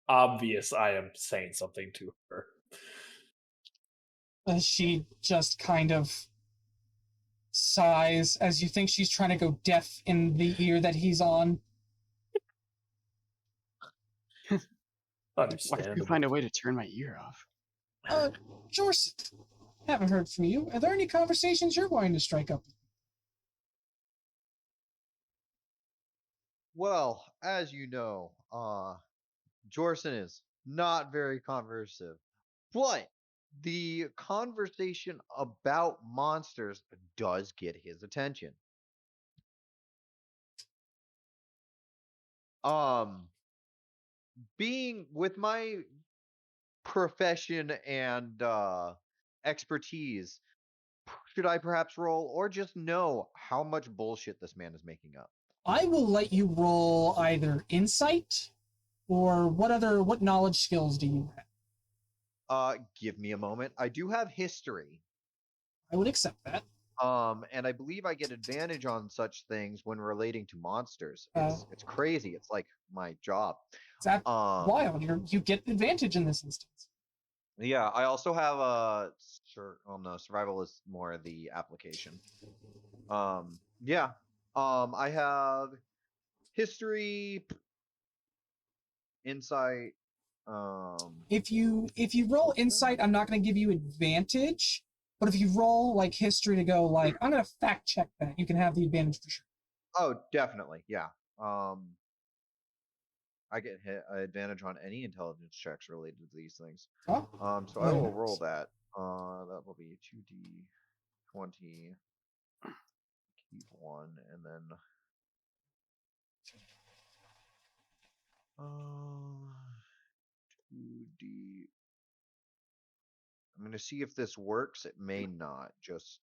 obvious I am saying something to her. She just kind of sighs as you think she's trying to go deaf in the ear that he's on. Why don't you find a way to turn my ear off? Jorson, haven't heard from you. Are there any conversations you're going to strike up? Well, as you know, Jorson is not very conversive, but the conversation about monsters does get his attention. Being with my profession and expertise, should I perhaps roll or just know how much bullshit this man is making up? I will let you roll either insight or what knowledge skills do you have? Give me a moment. I do have history. I would accept that. And I believe I get advantage on such things when relating to monsters. It's crazy. It's like my job. It's wild. You get advantage in this instance. Yeah, I also have a no, survival is more the application. Yeah. I have history, insight. If you roll insight, I'm not going to give you advantage. But if you roll like history to go like, I'm going to fact check that, you can have the advantage for sure. Oh, definitely, yeah. I get hit advantage on any intelligence checks related to these things. Oh, So I will roll that. That will be 2d20. Keep one, and then 2d. I'm gonna see if this works. It may not. Just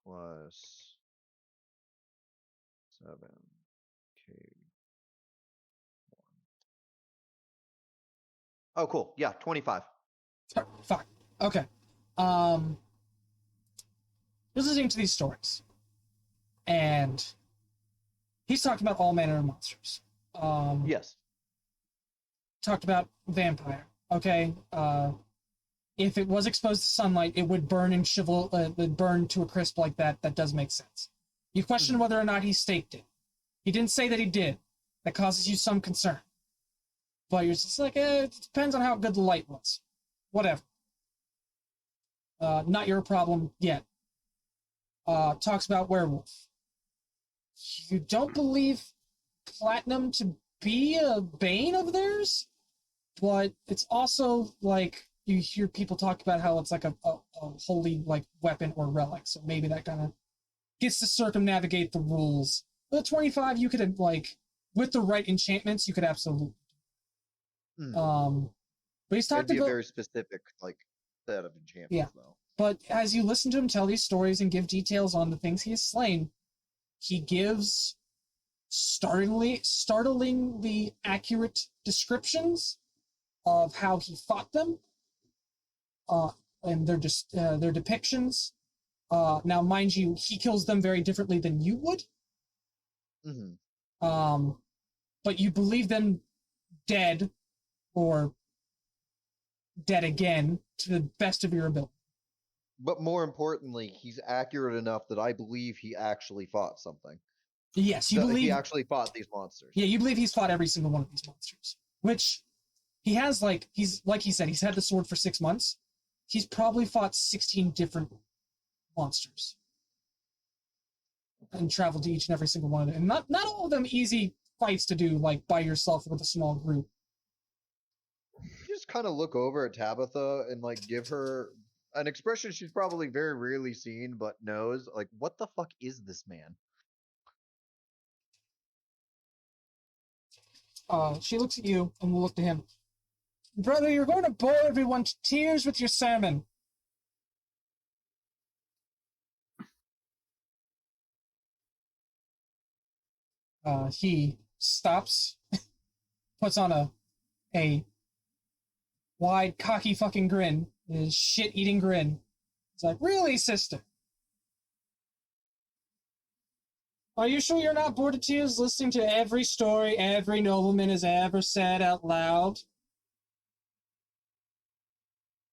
plus 7k. Oh, cool. Yeah, 25. Fine. Okay. Just listening to these stories, and he's talked about all manner of monsters. Yes. Talked about vampire. Okay. If it was exposed to sunlight, it would burn and would burn to a crisp like that. That does make sense. You question whether or not he staked it. He didn't say that he did. That causes you some concern. But you're just like, it depends on how good the light was. Whatever. Not your problem yet. Talks about werewolf. You don't believe platinum to be a bane of theirs, but it's also like you hear people talk about how it's like a holy like weapon or relic, so maybe that kind of gets to circumnavigate the rules. But 25, you could like with the right enchantments, you could absolutely. But he's talked It'd be about a very specific like set of enchantments, yeah. Though. But as you listen to him tell these stories and give details on the things he has slain, he gives startlingly accurate descriptions of how he fought them, and their depictions. Now, mind you, he kills them very differently than you would. But you believe them dead or dead again to the best of your ability. But more importantly, he's accurate enough that I believe he actually fought something. Yes, you believe he actually fought these monsters. Yeah, you believe he's fought every single one of these monsters, which he has he's like he said, he's had the sword for 6 months. He's probably fought 16 different monsters and traveled to each and every single one of them. And not all of them easy fights to do like by yourself with a small group. You just kind of look over at Tabitha and like give her an expression she's probably very rarely seen, but knows like, what the fuck is this man? She looks at you and will look to him. Brother, you're going to bore everyone to tears with your sermon. He stops, puts on a wide, cocky fucking grin, his shit-eating grin. He's like, really, sister? Are you sure you're not bored to tears listening to every story every nobleman has ever said out loud?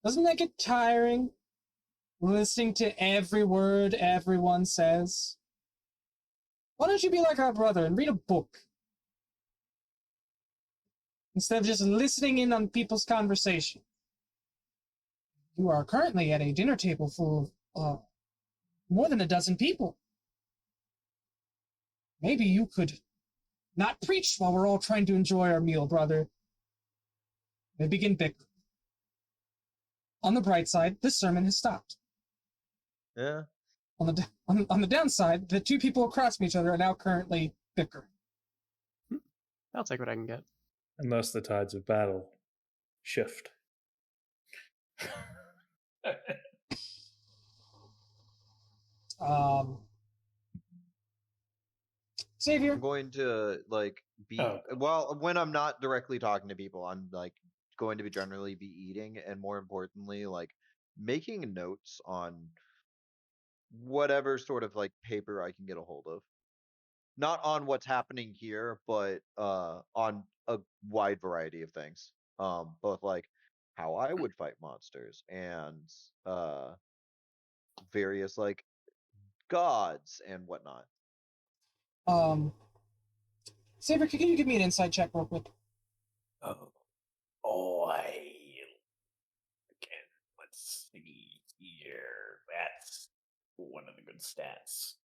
Doesn't that get tiring? Listening to every word everyone says? Why don't you be like our brother and read a book? Instead of just listening in on people's conversation. You are currently at a dinner table full of more than a dozen people. Maybe you could not preach while we're all trying to enjoy our meal, brother. They begin bickering. On the bright side, this sermon has stopped. Yeah. On the downside, the two people across from each other are now currently bickering. I'll take what I can get. Unless the tides of battle shift. Xavier? I'm going to like be well when I'm not directly talking to people, I'm like going to be generally be eating, and more importantly, like making notes on whatever sort of like paper I can get a hold of. not on what's happening here, but on a wide variety of things. Both like how I would fight monsters and various like gods and whatnot. Saber, can you give me an insight check real quick? Let's see here. That's one of the good stats.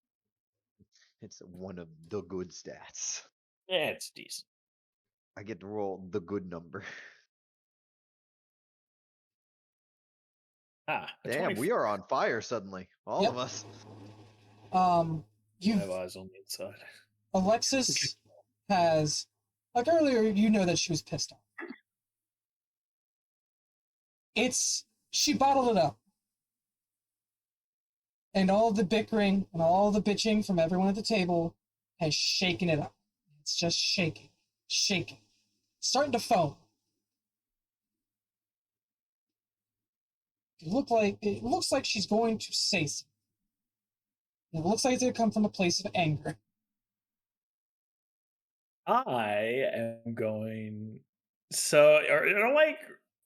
It's one of the good stats. Yeah, it's decent. I get to roll the good number. Damn, we are on fire suddenly. All of us. I have eyes on the inside. Alexis has, like earlier, you know that she was pissed off. She bottled it up. And all the bickering and all the bitching from everyone at the table has shaken it up. It's just shaking. It's starting to foam. It looks like she's going to say something. It looks like it's going to come from a place of anger. I am going. So,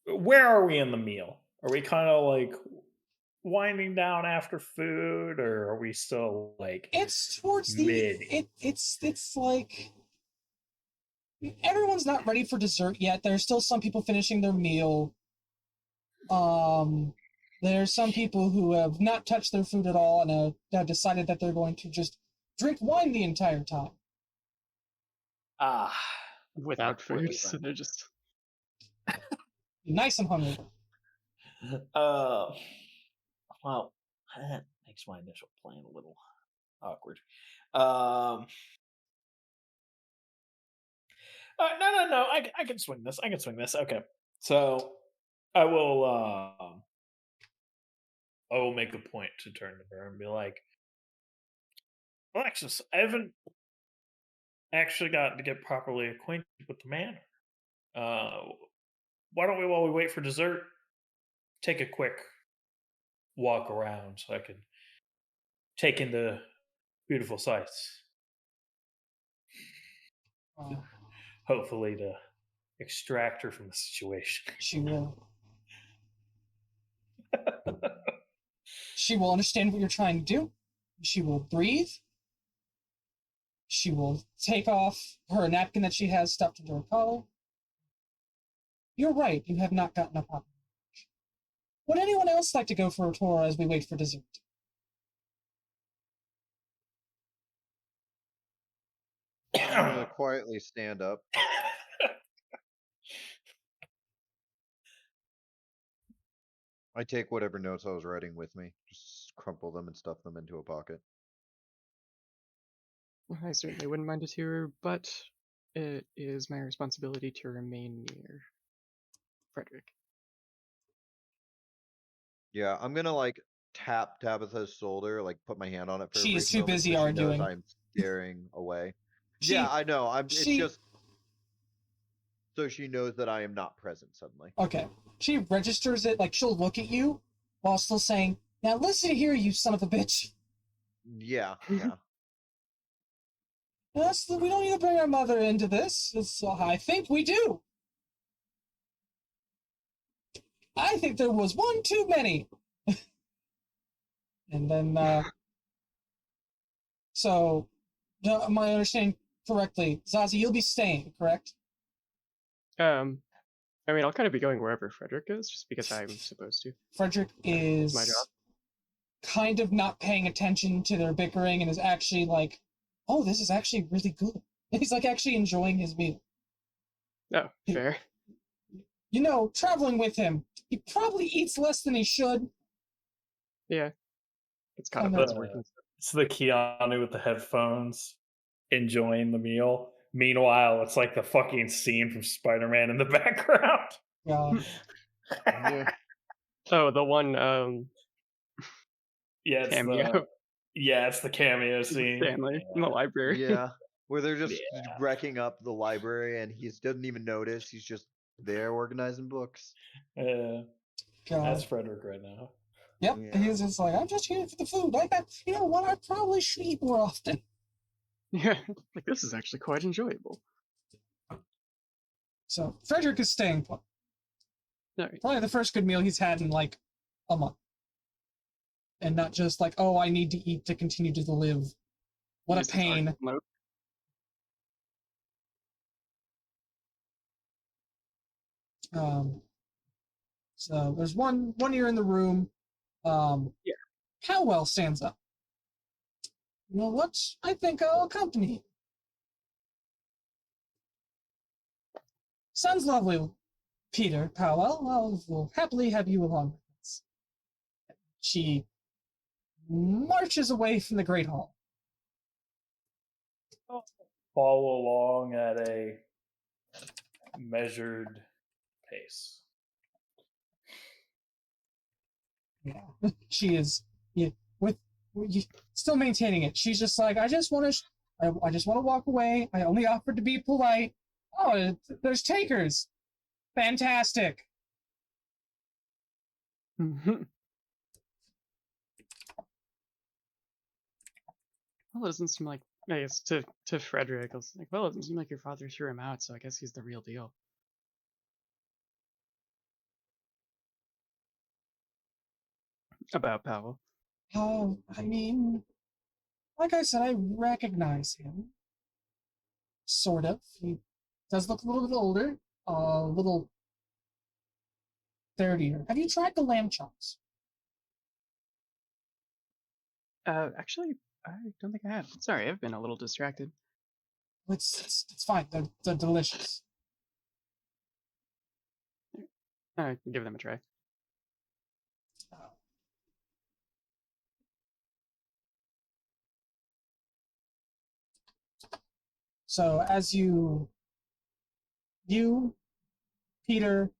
where are we in the meal? Are we kind of like winding down after food, or are we still like? It's towards mid? It's like everyone's not ready for dessert yet. There's still some people finishing their meal. There's some people who have not touched their food at all and have decided that they're going to just drink wine the entire time. Without food, so they're just nice and hungry. Well, that makes my initial plan a little awkward. No. I can swing this. Okay, so I will make a point to turn to her and be like, Alexis, I haven't actually gotten to get properly acquainted with the manor. Why don't we, while we wait for dessert, take a quick walk around so I can take in the beautiful sights. Hopefully to extract her from the situation. She will. She will understand what you're trying to do. She will breathe. She will take off her napkin that she has stuffed into her collar. You're right, you have not gotten a proper lunch. Would anyone else like to go for a tour as we wait for dessert? I'm gonna quietly stand up. I take whatever notes I was writing with me, just crumple them and stuff them into a pocket. I certainly wouldn't mind a tour, but it is my responsibility to remain near Frederick. Yeah, I'm gonna like tap Tabitha's shoulder, like put my hand on it for She a is brief too moment busy so she arguing. knows I'm staring away. Yeah, I know. It's just so she knows that I am not present suddenly. Okay. She registers it, like she'll look at you while still saying, "Now listen here, you son of a bitch." Yeah. We don't need to bring our mother into this. I think we do. I think there was one too many. And then, so, am I understanding correctly? Zazie, you'll be staying, correct? I mean, I'll kind of be going wherever Frederick is, just because I'm supposed to. Frederick is my job. Kind of not paying attention to their bickering and is actually like, oh, this is actually really good. He's like actually enjoying his meal. Oh, fair. You know, traveling with him, he probably eats less than he should. Yeah. It's kind of working. It's the Keanu with the headphones enjoying the meal. Meanwhile, it's like the fucking scene from Spider-Man in the background. Yeah. Oh, the one cameo. It's the cameo scene. Stanley in the library. Yeah. Where they're just wrecking up the library and he doesn't even notice. He's just there organizing books. That's Frederick right now. Yep. Yeah. He's just like, I'm just here for the food. You know what? I probably should eat more often. Yeah, like this is actually quite enjoyable. So Frederick is staying put. Alright. Probably the first good meal he's had in like a month. And not just like, oh, I need to eat to continue to live. What a Use the pain. target mode. So there's one ear in the room. Yeah. Powell stands up. You know what? I think I'll accompany you. Sounds lovely, Peter Powell. We'll happily have you along with us. She marches away from the Great Hall. Follow along at a measured pace. Yeah, she is still maintaining it. She's just like, I just want to walk away. I only offered to be polite. Oh, there's takers. Fantastic. Well, it doesn't seem like, I guess to Frederick, I was like, well, it doesn't seem like your father threw him out, so I guess he's the real deal. About Powell. Oh, I mean, like I said, I recognize him. Sort of. He does look a little bit older, a little dirtier. Have you tried the lamb chops? Actually, I don't think I have. Sorry, I've been a little distracted. It's fine. They're delicious. I can give them a try. So as you, Peter,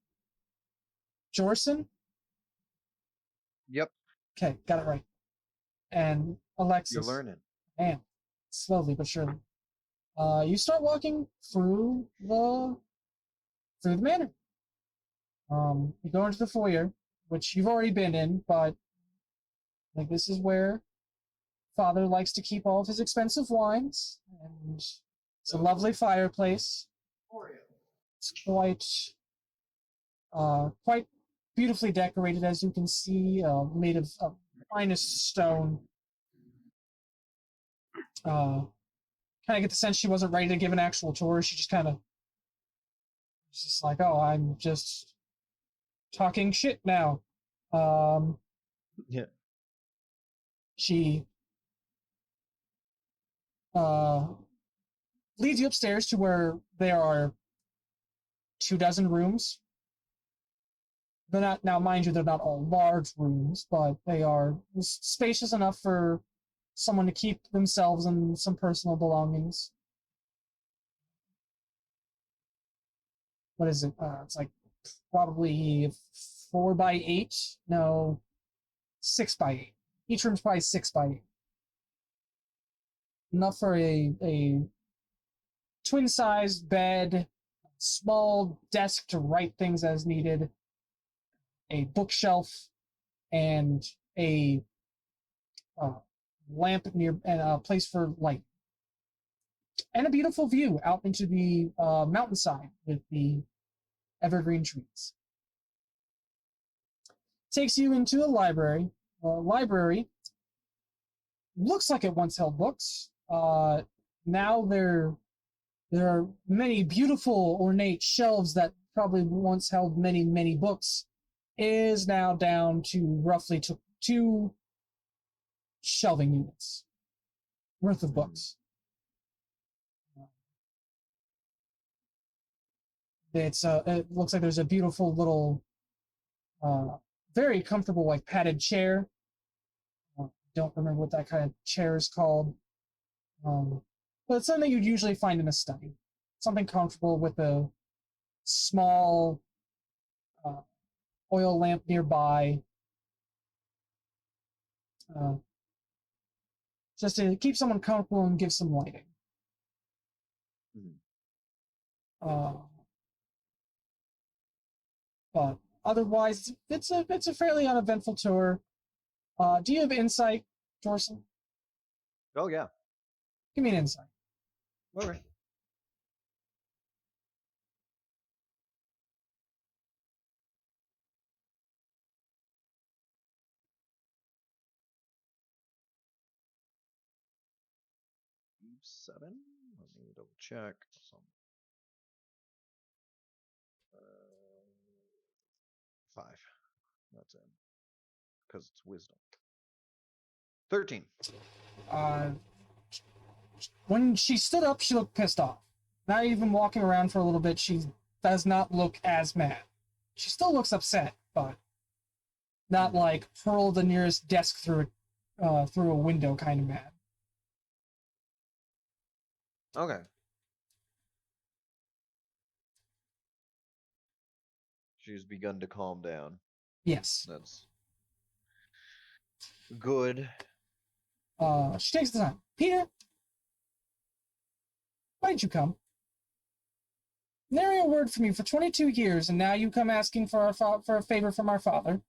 Jorson? Yep, Okay, got it right. And Alexis. you're learning. Man, slowly but surely. You start walking through the manor. You go into the foyer, which you've already been in, but like this is where Father likes to keep all of his expensive wines, and it's a lovely fireplace. It's quite beautifully decorated, as you can see, made of finest stone. Kind of get the sense she wasn't ready to give an actual tour. She just kind of, was just like, oh, I'm just talking shit now. Yeah. She leads you upstairs to where there are 24 rooms. They're not, now mind you, they're not all large rooms, but they are spacious enough for someone to keep themselves and some personal belongings. What is it? It's like probably 4x8. No, 6x8. Each room's probably 6x8. Enough for a twin-sized bed, small desk to write things as needed, a bookshelf, and a lamp near, and a place for light, and a beautiful view out into the mountainside with the evergreen trees. Takes you into a library. Library looks like it once held books. Now there are many beautiful, ornate shelves that probably once held many, many books, is now down to roughly two shelving units worth of books. It looks like there's a beautiful little, very comfortable, like padded chair. Don't remember what that kind of chair is called. But it's something you'd usually find in a study. Something comfortable with a small oil lamp nearby. Just to keep someone comfortable and give some lighting. But otherwise, it's a fairly uneventful tour. Do you have insight, Jorson? Oh yeah. Give me an insight. Okay. EP7. Let me double check. Some 5. That's it. Because it's wisdom. 13. When she stood up, she looked pissed off. Not even walking around for a little bit, she does not look as mad. She still looks upset, but not like hurl the nearest desk through a window kind of mad. Okay. She's begun to calm down. Yes. That's good. She takes the time. Peter, why did you come? Nary a word from you for 22 years, and now you come asking for a favor from our father.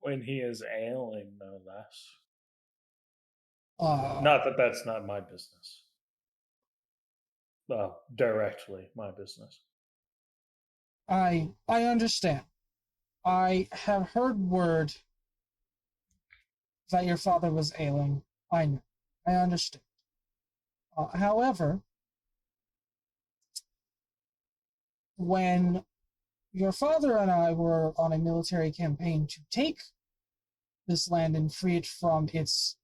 When he is ailing, no less. Uh, Not that that's not my business. Well, directly my business. I understand. I have heard word that your father was ailing. I know. I understand. However, when your father and I were on a military campaign to take this land and free it from its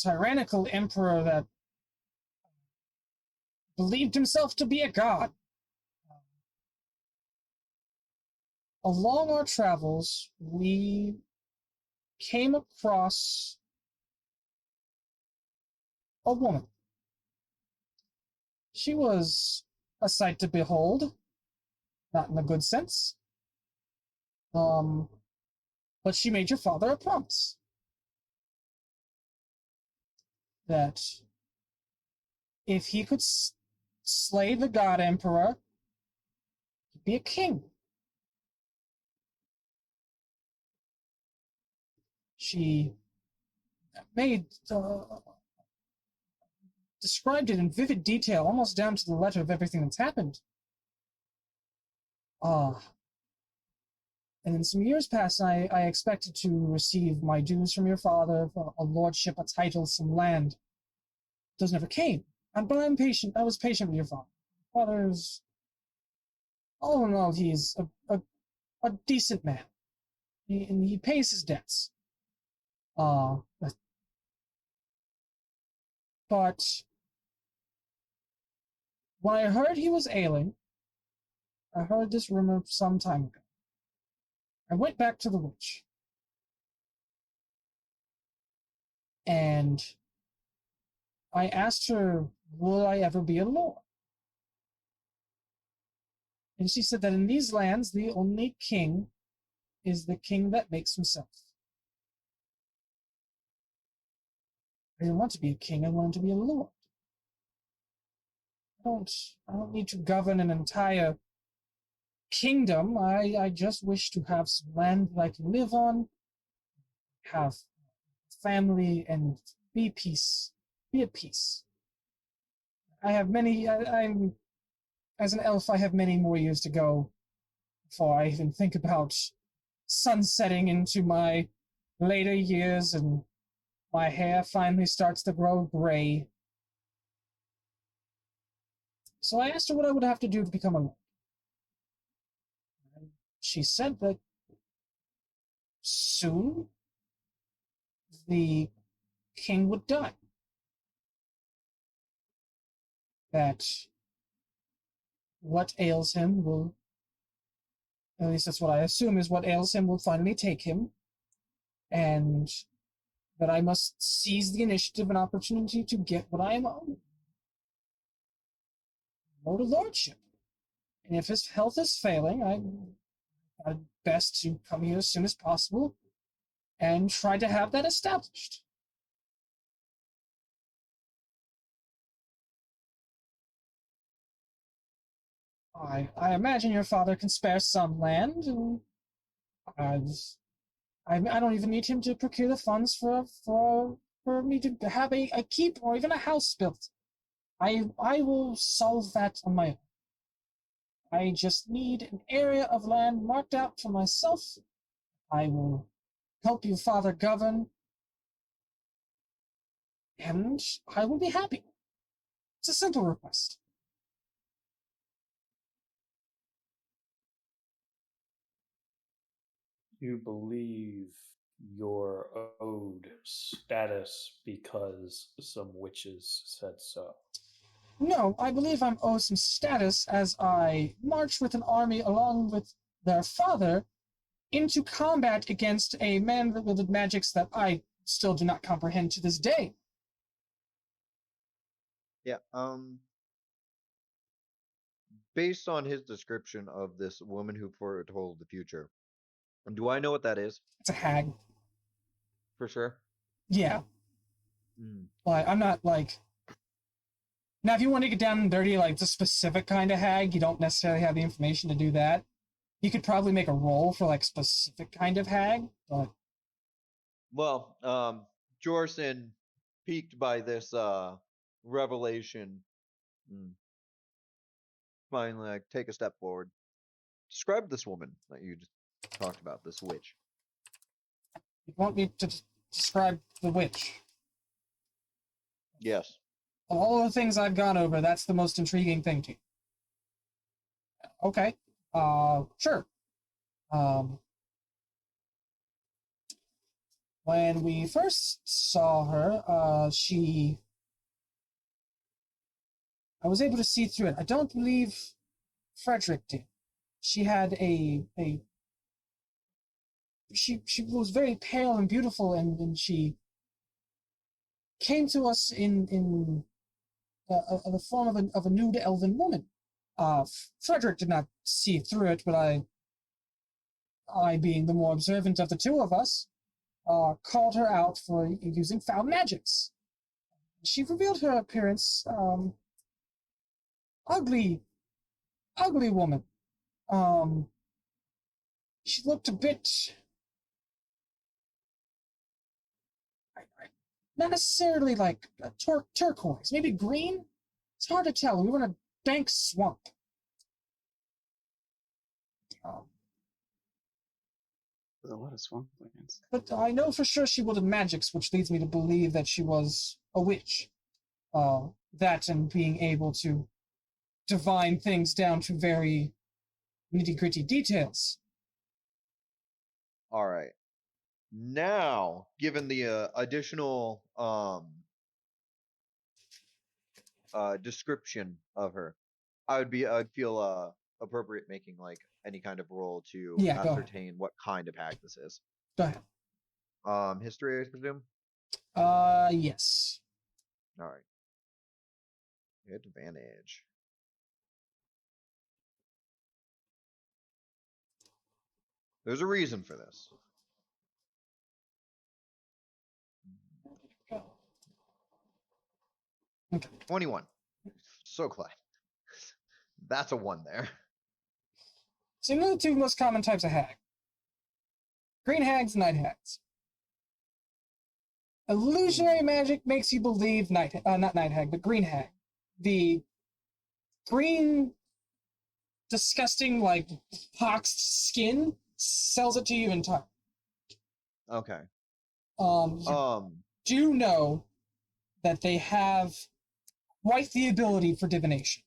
tyrannical emperor that believed himself to be a god, along our travels, we came across a woman. She was a sight to behold, not in a good sense. But she made your father a promise that if he could slay the god emperor, he'd be a king. She made described it in vivid detail, almost down to the letter of everything that's happened. And then some years passed, and I expected to receive my dues from your father, a lordship, a title, some land. Those never came. But I'm patient. I was patient with your father. Father's, all in all, he's a decent man. And he pays his debts. But when I heard he was ailing, I heard this rumor some time ago. I went back to the witch. And I asked her, will I ever be a lord? And she said that in these lands, the only king is the king that makes himself. I didn't want to be a king, I wanted to be a lord. I don't need to govern an entire kingdom. I just wish to have some land that I can live on, have family, and be at peace. I have many, I'm, as an elf, I have many more years to go before I even think about sunsetting into my later years and my hair finally starts to grow gray. So I asked her what I would have to do to become a lord. She said that soon the king would die. That what ails him will, at least that's what I assume is what ails him, will finally take him, and that I must seize the initiative and opportunity to get what I am owed. Owed a lordship. And if his health is failing, I'd best to come here as soon as possible and try to have that established. I imagine your father can spare some land, and I don't even need him to procure the funds for for me to have a keep or even a house built. I will solve that on my own. I just need an area of land marked out for myself. I will help you, Father, govern, and I will be happy. It's a simple request. You believe you're owed status because some witches said so. No, I believe I'm owed some status as I march with an army along with their father into combat against a man that wielded magics that I still do not comprehend to this day. Yeah. Based on his description of this woman who foretold the future, do I know what that is It's a hag. for sure? Yeah. Mm. Like, I'm not like... Now, if you want to get down and dirty, like, the specific kind of hag, you don't necessarily have the information to do that. You could probably make a roll for, like, specific kind of hag, but... Well, Jorson, piqued by this revelation, finally, like, take a step forward. Describe this woman that you just talked about, this witch. You want me to describe the witch? Yes. Of all the things I've gone over, that's the most intriguing thing to you. Okay. Sure. When we first saw her, I was able to see through it. I don't believe Frederick did. She had she was very pale and beautiful, and she came to us in the form of a nude elven woman. Frederick did not see through it, but I being the more observant of the two of us, called her out for using foul magics. She revealed her appearance, ugly woman. She looked a bit, not necessarily like a turquoise, maybe green. It's hard to tell. We were in a dank swamp. There's a lot of swamp lands. But I know for sure she wielded magics, which leads me to believe that she was a witch. That and being able to divine things down to very nitty-gritty details. All right. Now, given the additional description of her, I'd feel appropriate making like any kind of roll to ascertain what kind of hag this is. Go ahead. History, I presume? Yes. All right. Advantage. There's a reason for this. Okay. 21. So glad. That's a 1 there. So you know the two most common types of hag. Green hags and night hags. Illusionary magic makes you believe not night hag, but green hag. The green, disgusting, like, poxed skin sells it to you in time. Okay. Do know that they have quite the ability for divination.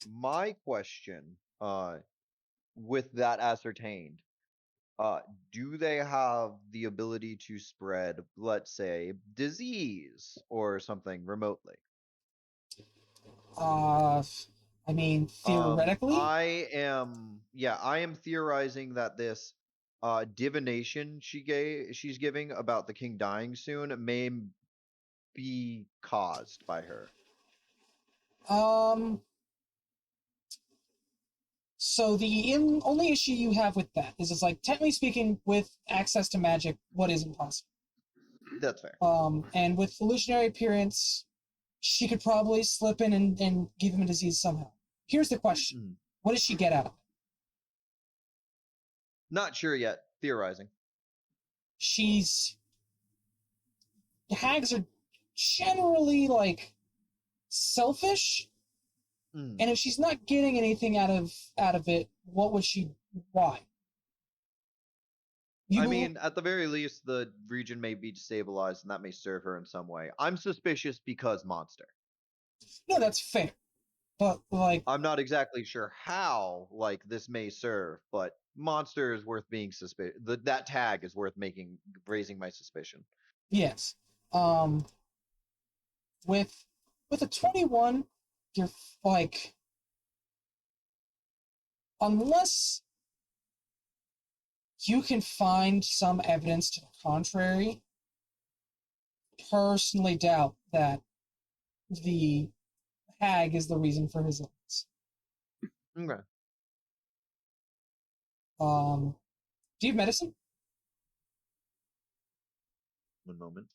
My question, with that ascertained, do they have the ability to spread, let's say, disease or something remotely? I mean, theoretically? I am theorizing that this divination she's giving about the king dying soon may be caused by her. So the only issue you have with that is it's like, technically speaking, with access to magic, what is impossible? That's fair. And with illusionary appearance, she could probably slip in and give him a disease somehow. Here's the question. What does she get out of it? Not sure yet. Theorizing. hags are generally like selfish, and if she's not getting anything out of it, what would she? Why? I mean, at the very least, the region may be destabilized, and that may serve her in some way. I'm suspicious because monster. No, that's fair, but like I'm not exactly sure how this may serve, but monster is worth being suspicious. That tag is worth raising my suspicion. yes, with a 21, you're like, unless you can find some evidence to the contrary, personally doubt that the hag is the reason for his illness. Okay. Do you have medicine? One moment.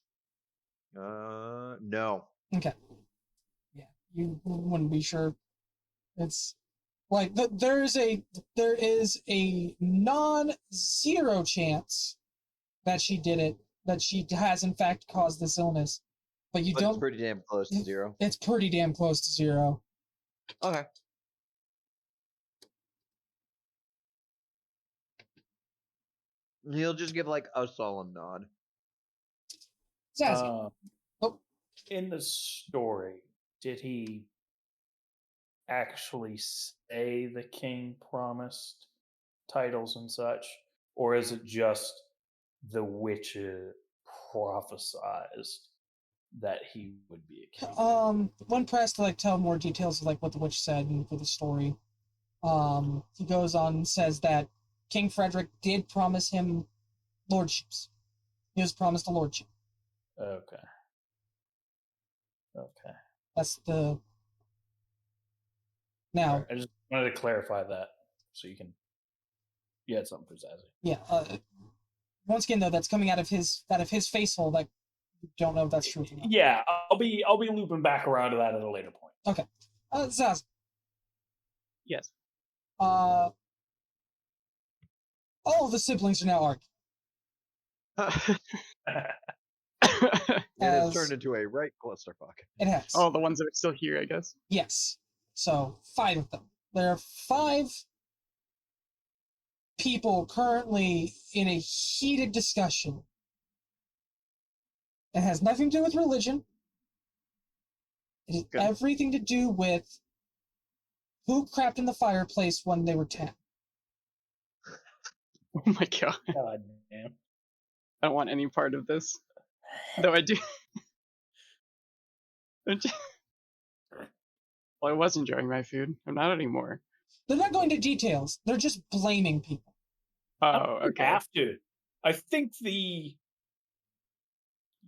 No. Okay. Yeah, you wouldn't be sure. It's like there is a non-zero chance that she did it, that she has in fact caused this illness, but It's pretty damn close to zero. It's pretty damn close to zero. Okay. He'll just give a solemn nod. Zazzy. In the story, did he actually say the king promised titles and such, or is it just the witch prophesized that he would be a king? When pressed to tell more details of what the witch said and for the story, he goes on and says that King Frederick did promise him lordships. He was promised a lordship. Okay. That's the... Now... I just wanted to clarify that so you had something for Zazzy. Yeah. Once again, though, that's coming out of his face hole. That you don't know if that's true or not. Yeah, I'll be looping back around to that at a later point. Okay. Zaz. Yes. All the siblings are now arguing. It has turned into a right clusterfuck. It has. Oh, the ones that are still here, I guess. Yes. So 5 of them. There are 5 people currently in a heated discussion. It has nothing to do with religion. It has everything to do with who crapped in the fireplace when they were 10. Oh my god. God damn. I don't want any part of this. Though I do. Well, I was enjoying my food. I'm not anymore. They're not going to details. They're just blaming people. Oh, okay. You have to. I think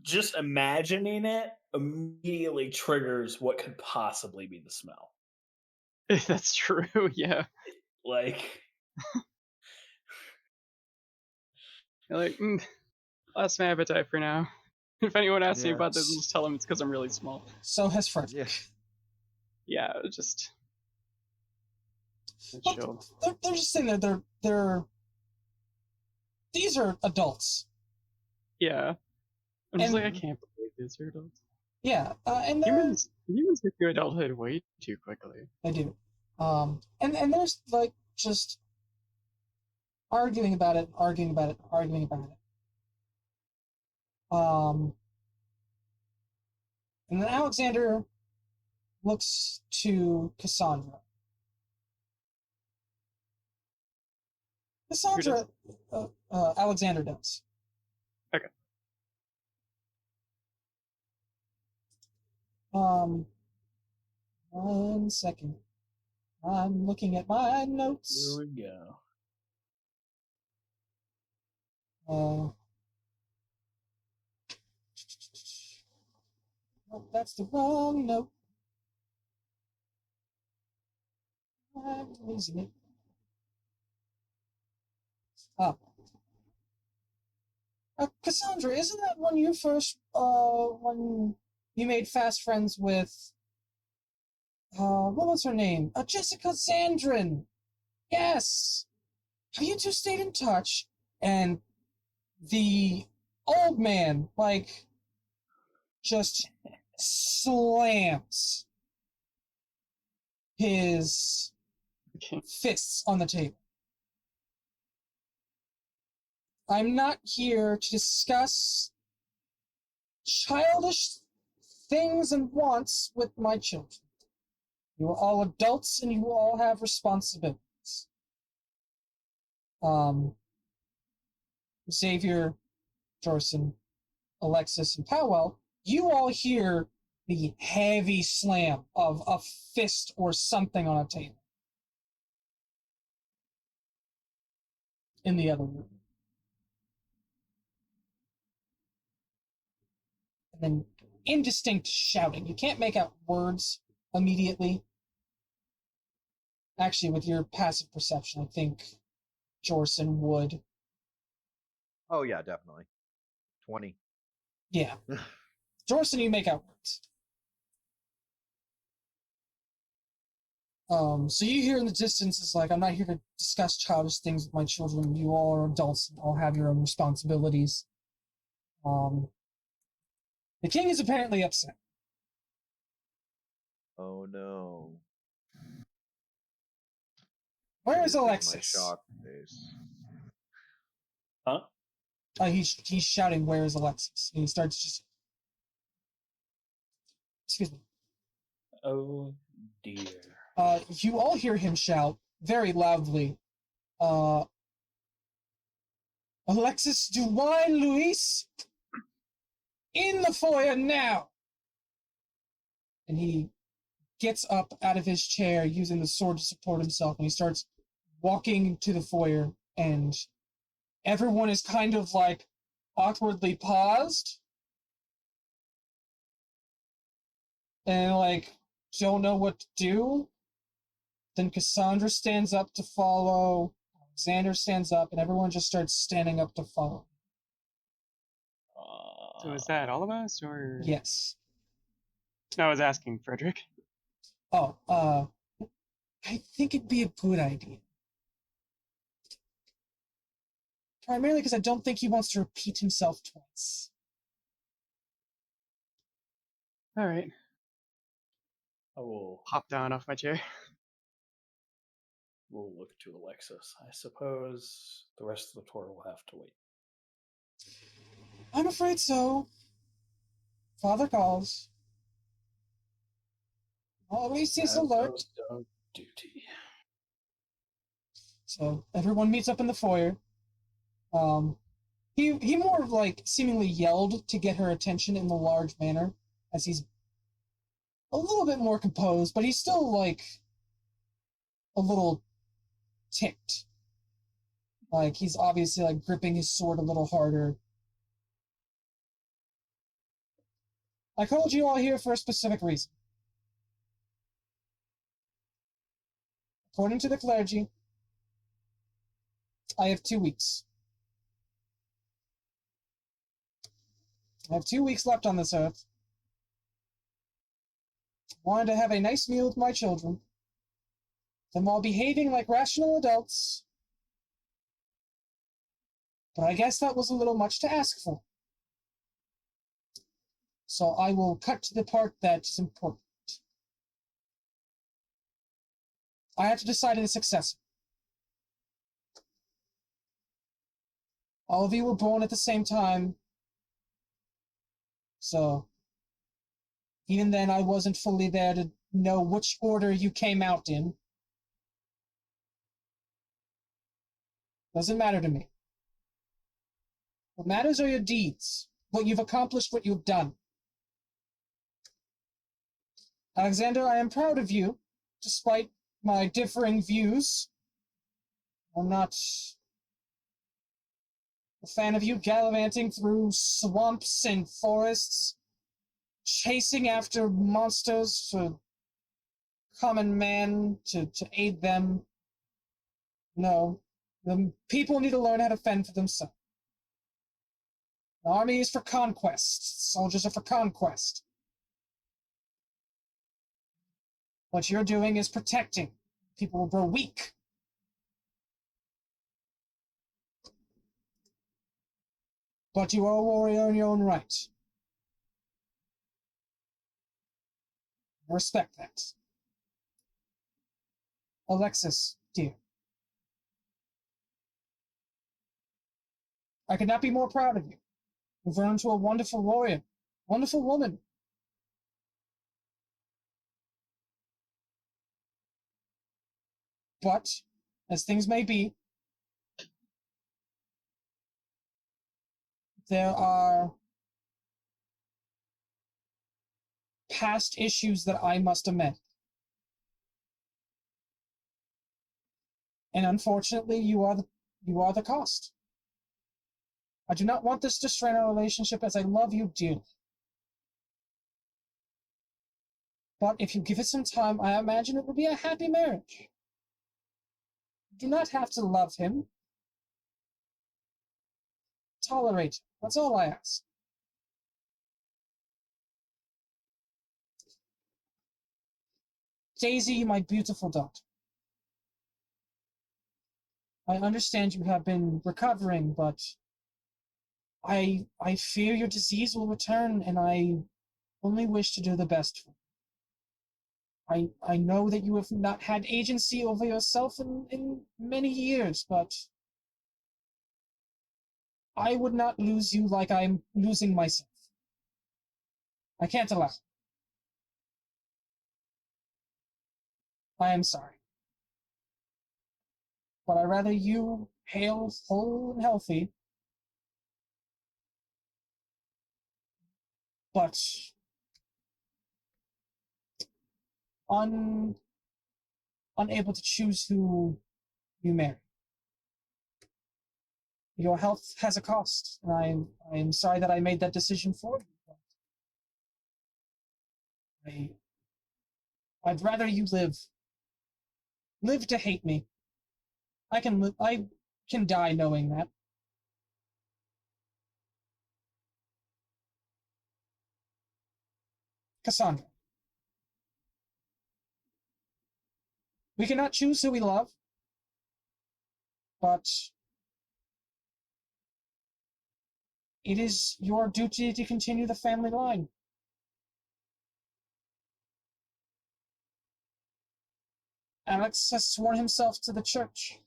just imagining it immediately triggers what could possibly be the smell. That's true, yeah. Lost my appetite for now. If anyone asks me about this, I'll just tell them it's because I'm really small. So has Frederick. Yeah, just... Chill. They're just sitting there. These are adults. Yeah. I'm just I can't believe these are adults. Yeah, and humans get to adulthood way too quickly. They do. And there's just arguing about it. And then Alexander looks to Cassandra. Alexander does. Okay. 1 second. I'm looking at my notes. Here we go. Oh, that's the wrong note. I'm losing it. Cassandra, isn't that when you first, when you made fast friends with, what was her name? Jessica Zandrin. Yes. Have you two stayed in touch? And the old man, like, just slams his fists on the table. I'm not here to discuss childish things and wants with my children. You are all adults and you all have responsibilities. Xavier, Jorson, Alexis, and Powell, you all hear the heavy slam of a fist or something on a table in the other room. And then indistinct shouting. You can't make out words immediately. Actually, with your passive perception, I think Jorson would. Oh yeah, definitely. 20. Yeah. Jorson, you make out words. So you hear in the distance is like, I'm not here to discuss childish things with my children. You all are adults and all have your own responsibilities. The king is apparently upset. Oh no. Where is This my Alexis? shock face. Huh? He's shouting, "Where is Alexis?" And he starts just. Excuse me. Oh dear. You all hear him shout very loudly. Alexis Duwine Luis, in the foyer now! And he gets up out of his chair using the sword to support himself, and he starts walking to the foyer, and everyone is kind of like awkwardly paused and like don't know what to do. Then Cassandra stands up to follow, Alexander stands up, and everyone just starts standing up to follow. So is that all of us, or? Yes. No, I was asking Frederick. Oh, I think it'd be a good idea. Primarily because I don't think he wants to repeat himself twice. All right. I will Hop down off my chair. we'll look to Alexis. I suppose the rest of the tour will have to wait. I'm afraid so. Father calls. Always he's alert. As of duty. So everyone meets up in the foyer. He more like seemingly yelled to get her attention in the large manner, as he's a little bit more composed, but he's still like a little ticked. Like he's obviously like gripping his sword a little harder. I called you all here for a specific reason. According to the clergy, I have 2 weeks. I have 2 weeks left on this earth. I wanted to have a nice meal with my children, them all behaving like rational adults. But I guess that was a little much to ask for. So I will cut to the part that is important. I have to decide on a successor. All of you were born at the same time, so even then I wasn't fully there to know which order you came out in. Doesn't matter to me. What matters are your deeds, what you've accomplished, what you've done. Alexander, I am proud of you, despite my differing views. I'm not a fan of you gallivanting through swamps and forests, chasing after monsters for common man to aid them. No, the people need to learn how to fend for themselves. The army is for conquest. Soldiers are for conquest. What you're doing is protecting. People will grow weak. But you are a warrior in your own right. Respect that. Alexis, dear. I could not be more proud of you. You've grown into a wonderful warrior. Wonderful woman. But, as things may be, there are past issues that I must amend. And unfortunately, you are the cost. I do not want this to strain our relationship, as I love you dearly. But if you give it some time, I imagine it will be a happy marriage. You do not have to love him. Tolerate him. That's all I ask. Daisy, my beautiful daughter. I understand you have been recovering, but I fear your disease will return, and I only wish to do the best for you. I know that you have not had agency over yourself in many years, but I would not lose you like I'm losing myself. I can't allow it. I am sorry. But I'd rather you hail whole and healthy, but unable to choose who you marry. Your health has a cost, and I'm sorry that I made that decision for you. I'd rather you live to hate me. I can die knowing that. Cassandra. We cannot choose who we love, but it is your duty to continue the family line. Alex has sworn himself to the church.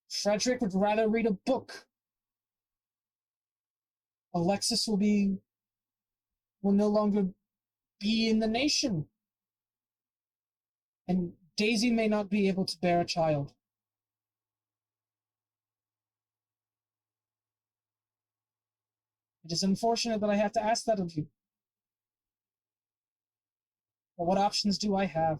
Frederick would rather read a book. Alexis will no longer be in the nation. And Daisy may not be able to bear a child. It is unfortunate that I have to ask that of you. But what options do I have?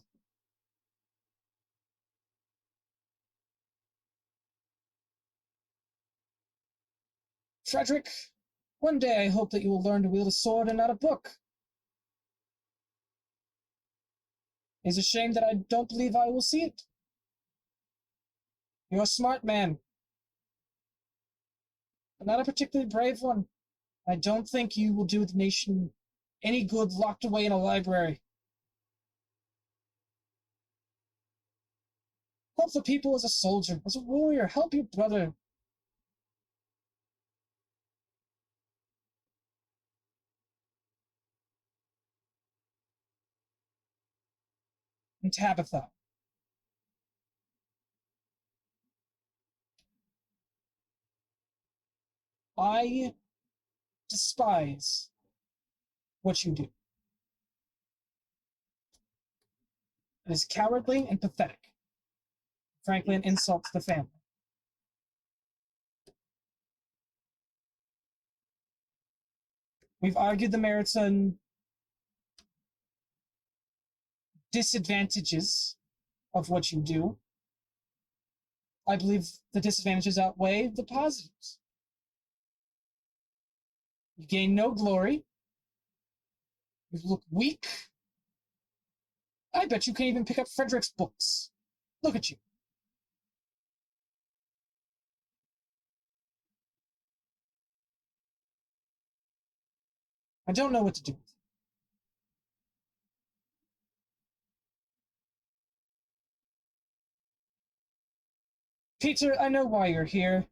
Frederick, one day I hope that you will learn to wield a sword and not a book. It's a shame that I don't believe I will see it. You're a smart man, but not a particularly brave one. I don't think you will do the nation any good locked away in a library. Help the people as a soldier, as a warrior. Help your brother. And Tabitha. I despise what you do. It is cowardly and pathetic. Frankly, an insult to the family. We've argued the merits and disadvantages of what you do. I believe the disadvantages outweigh the positives. You gain no glory. You look weak. I bet you can't even pick up Frederick's books. Look at you. I don't know what to do. Peter, I know why you're here.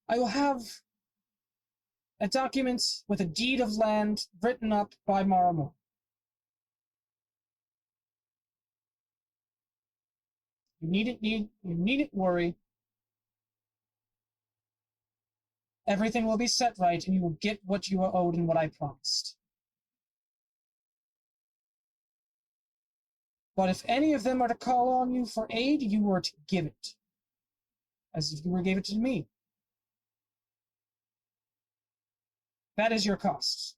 I will have a document with a deed of land written up by tomorrow morning. You needn't worry. Everything will be set right, and you will get what you are owed and what I promised. But if any of them are to call on you for aid, you are to give it, as if you gave it to me. That is your cost.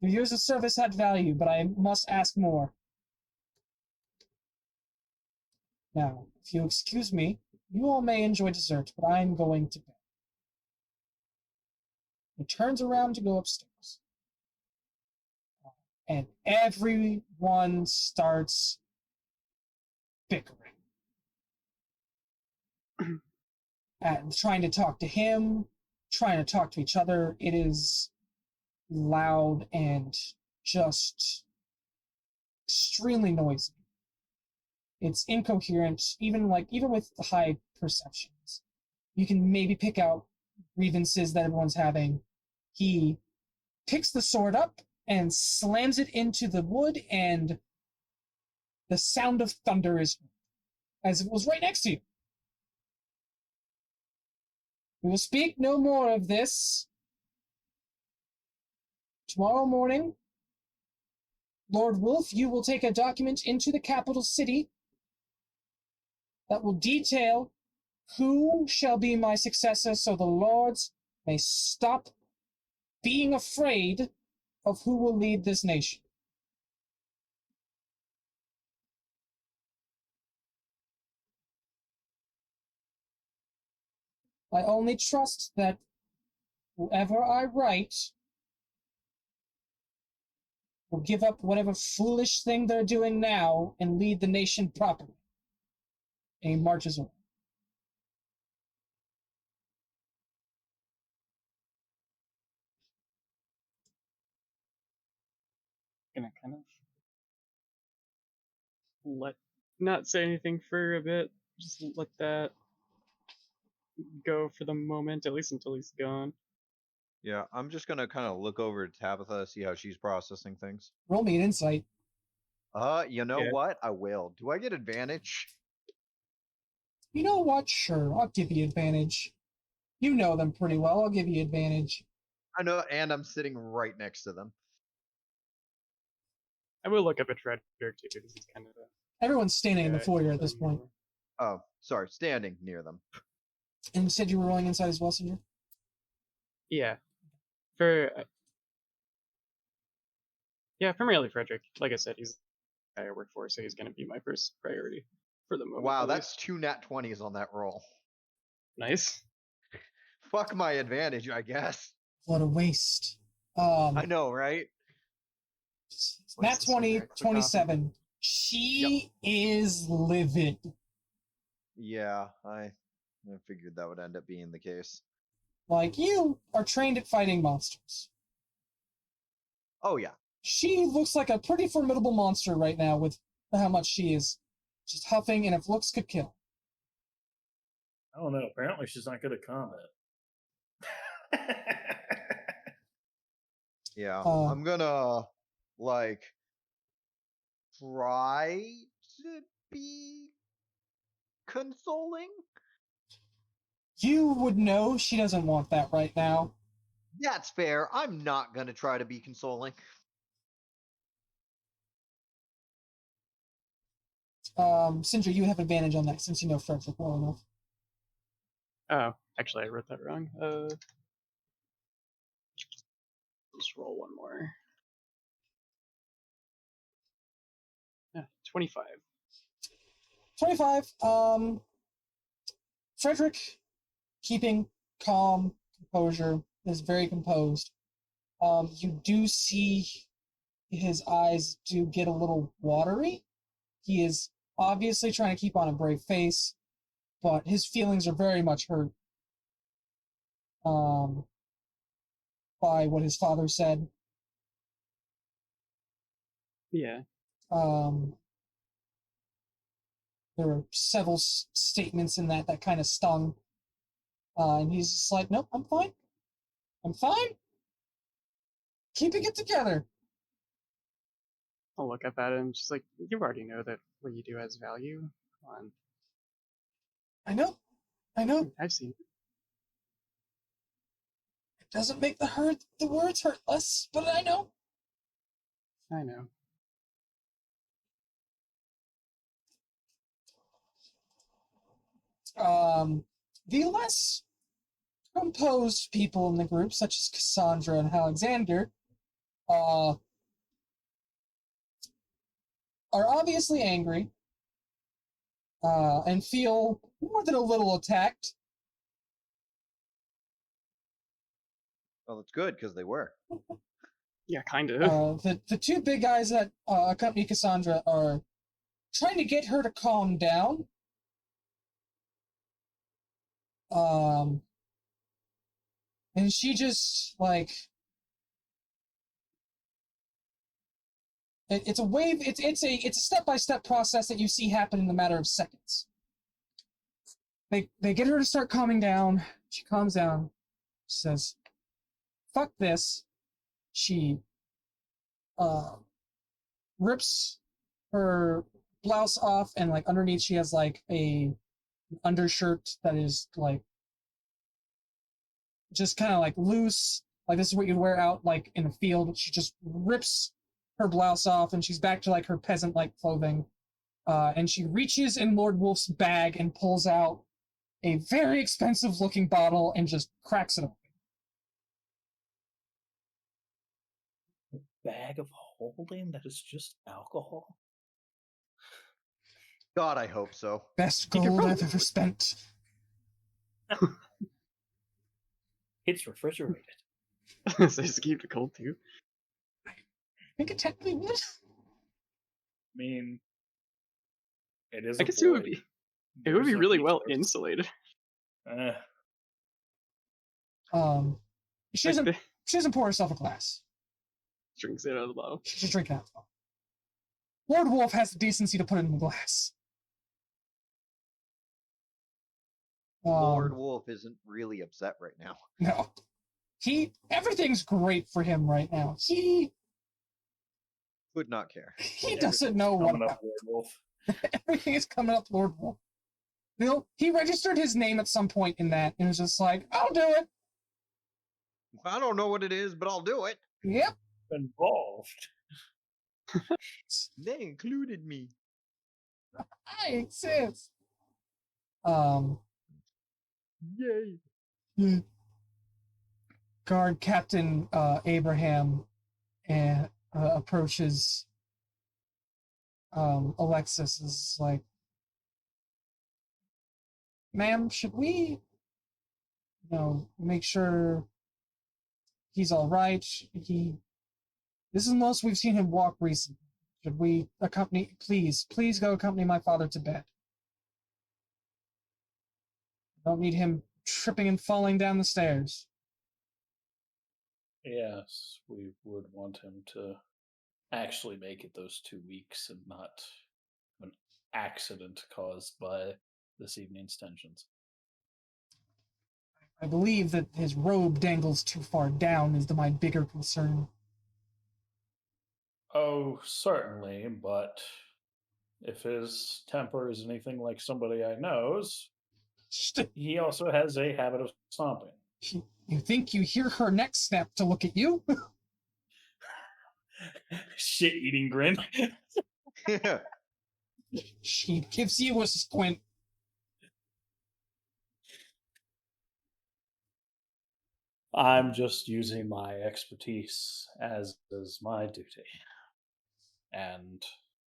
Your years of service had value, but I must ask more. Now, if you excuse me, you all may enjoy dessert, but I'm going to bed. He turns around to go upstairs. And everyone starts bickering. And trying to talk to him, trying to talk to each other. It is loud and just extremely noisy. It's incoherent, even with the high perceptions. You can maybe pick out grievances that everyone's having. He picks the sword up and slams it into the wood, and the sound of thunder is heard, as if it was right next to you. We will speak no more of this. Tomorrow morning, Lord Wolf, you will take a document into the capital city that will detail who shall be my successor, so the lords may stop being afraid of who will lead this nation. I only trust that whoever I write will give up whatever foolish thing they're doing now and lead the nation properly. And he marches on. Gonna kind of not say anything for a bit. Just let that go for the moment, at least until he's gone. Yeah, I'm just gonna kind of look over to Tabitha, see how she's processing things. Roll me an insight. You know what? I will. Do I get advantage? You know what? Sure, I'll give you advantage. You know them pretty well. I'll give you advantage. I know, and I'm sitting right next to them. I will look up at Frederick too, because he's kind of Everyone's standing in the foyer at this point. Oh, sorry, standing near them. And you said you were rolling inside as well, Cindrah? Yeah. Primarily Frederick. Like I said, he's the guy I work for, so he's going to be my first priority for the moment. Wow, that's 2 nat 20s on that roll. Nice. Fuck my advantage, I guess. What a waste. I know, right? Nat 20, 27. She is livid. Yeah, I figured that would end up being the case. Like, you are trained at fighting monsters. Oh, yeah. She looks like a pretty formidable monster right now with how much she is just huffing, and if looks could kill. I don't know. Apparently she's not good at combat. Yeah, I'm gonna, try to be consoling? You would know she doesn't want that right now. That's fair. I'm not gonna try to be consoling. Cindrah, you have advantage on that since you know Frederick well enough. Oh, actually, I wrote that wrong. Just roll one more. 25. 25. Frederick, keeping calm, composure, is very composed. You do see his eyes do get a little watery. He is obviously trying to keep on a brave face, but his feelings are very much hurt by what his father said. Yeah. There were several statements in that kind of stung. And he's just like, nope, I'm fine. I'm fine. Keeping it together. I'll look up at it and just like, you already know that what you do has value. Come on. I know. I've seen it. It doesn't make the words hurt less, but I know. I know. The less composed people in the group, such as Cassandra and Alexander, are obviously angry, and feel more than a little attacked. Well, that's good because they were. Yeah, kind of. The two big guys that accompany Cassandra are trying to get her to calm down. And she just like it's a wave. It's a step-by-step process that you see happen in a matter of seconds. They get her to start calming down. She calms down. She says, "Fuck this." She rips her blouse off, and like underneath she has like an undershirt that is like just kind of like loose, like this is what you'd wear out like in a field. She just rips her blouse off and she's back to like her peasant like clothing, and she reaches in Lord Wolf's bag and pulls out a very expensive looking bottle and just cracks it open. Bag of holding that is just alcohol? God, I hope so. Best gold I've ever spent. It's refrigerated. So just keep it cold too. I think it technically would. I mean, it is. I guess it would be. It would be really well resource. insulated. She doesn't pour herself a glass. Drinks it out of the bottle. She's just drinking out of the bottle. Lord Wolf has the decency to put it in the glass. Lord Wolf isn't really upset right now. No. Everything's great for him right now. He Would not care. He doesn't know what Coming up, Lord Wolf. everything is coming up Lord Wolf. He registered his name at some point in that and was just like, I'll do it. I don't know what it is, but I'll do it. Yep. Involved. They included me. I exist. Yay. Guard Captain Abraham approaches Alexis, is like, ma'am, should we make sure he's all right? This is the most we've seen him walk recently. Should we please go accompany my father to bed? Don't need him tripping and falling down the stairs. Yes, we would want him to actually make it those 2 weeks and not an accident caused by this evening's tensions. I believe that his robe dangles too far down is my bigger concern. Oh, certainly, but if his temper is anything like somebody I know's, he also has a habit of stomping. You think you hear her neck snap to look at you? Shit-eating grin. Yeah. She gives you a squint. I'm just using my expertise as is my duty. And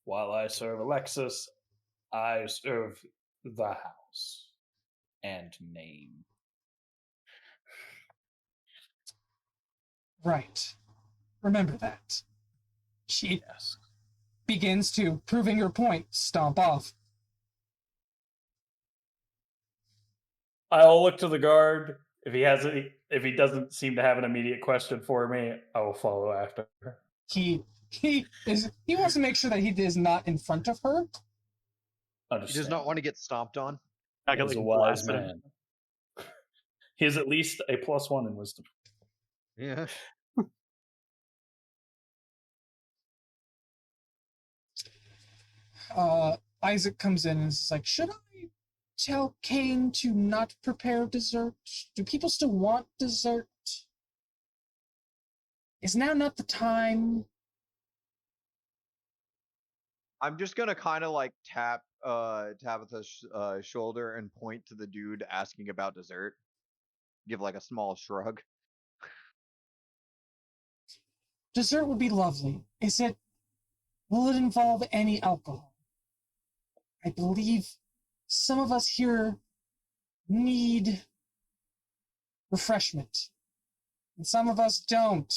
while I serve Alexis, I serve the house and name. Right. Remember that. She begins to, proving her point, stomp off. I'll look to the guard. If he doesn't seem to have an immediate question for me, I will follow after. He wants to make sure that he is not in front of her. He does not want to get stomped on. I got He's like a wise blasted him. man. He has at least a +1 in wisdom. Yeah. Isaac comes in and is like, should I tell Kane to not prepare dessert? Do people still want dessert? Is now not the time? I'm just gonna kind of like tap Tabitha's shoulder and point to the dude asking about dessert. Give like a small shrug. Dessert would be lovely. Will it involve any alcohol? I believe some of us here need refreshment, and some of us don't.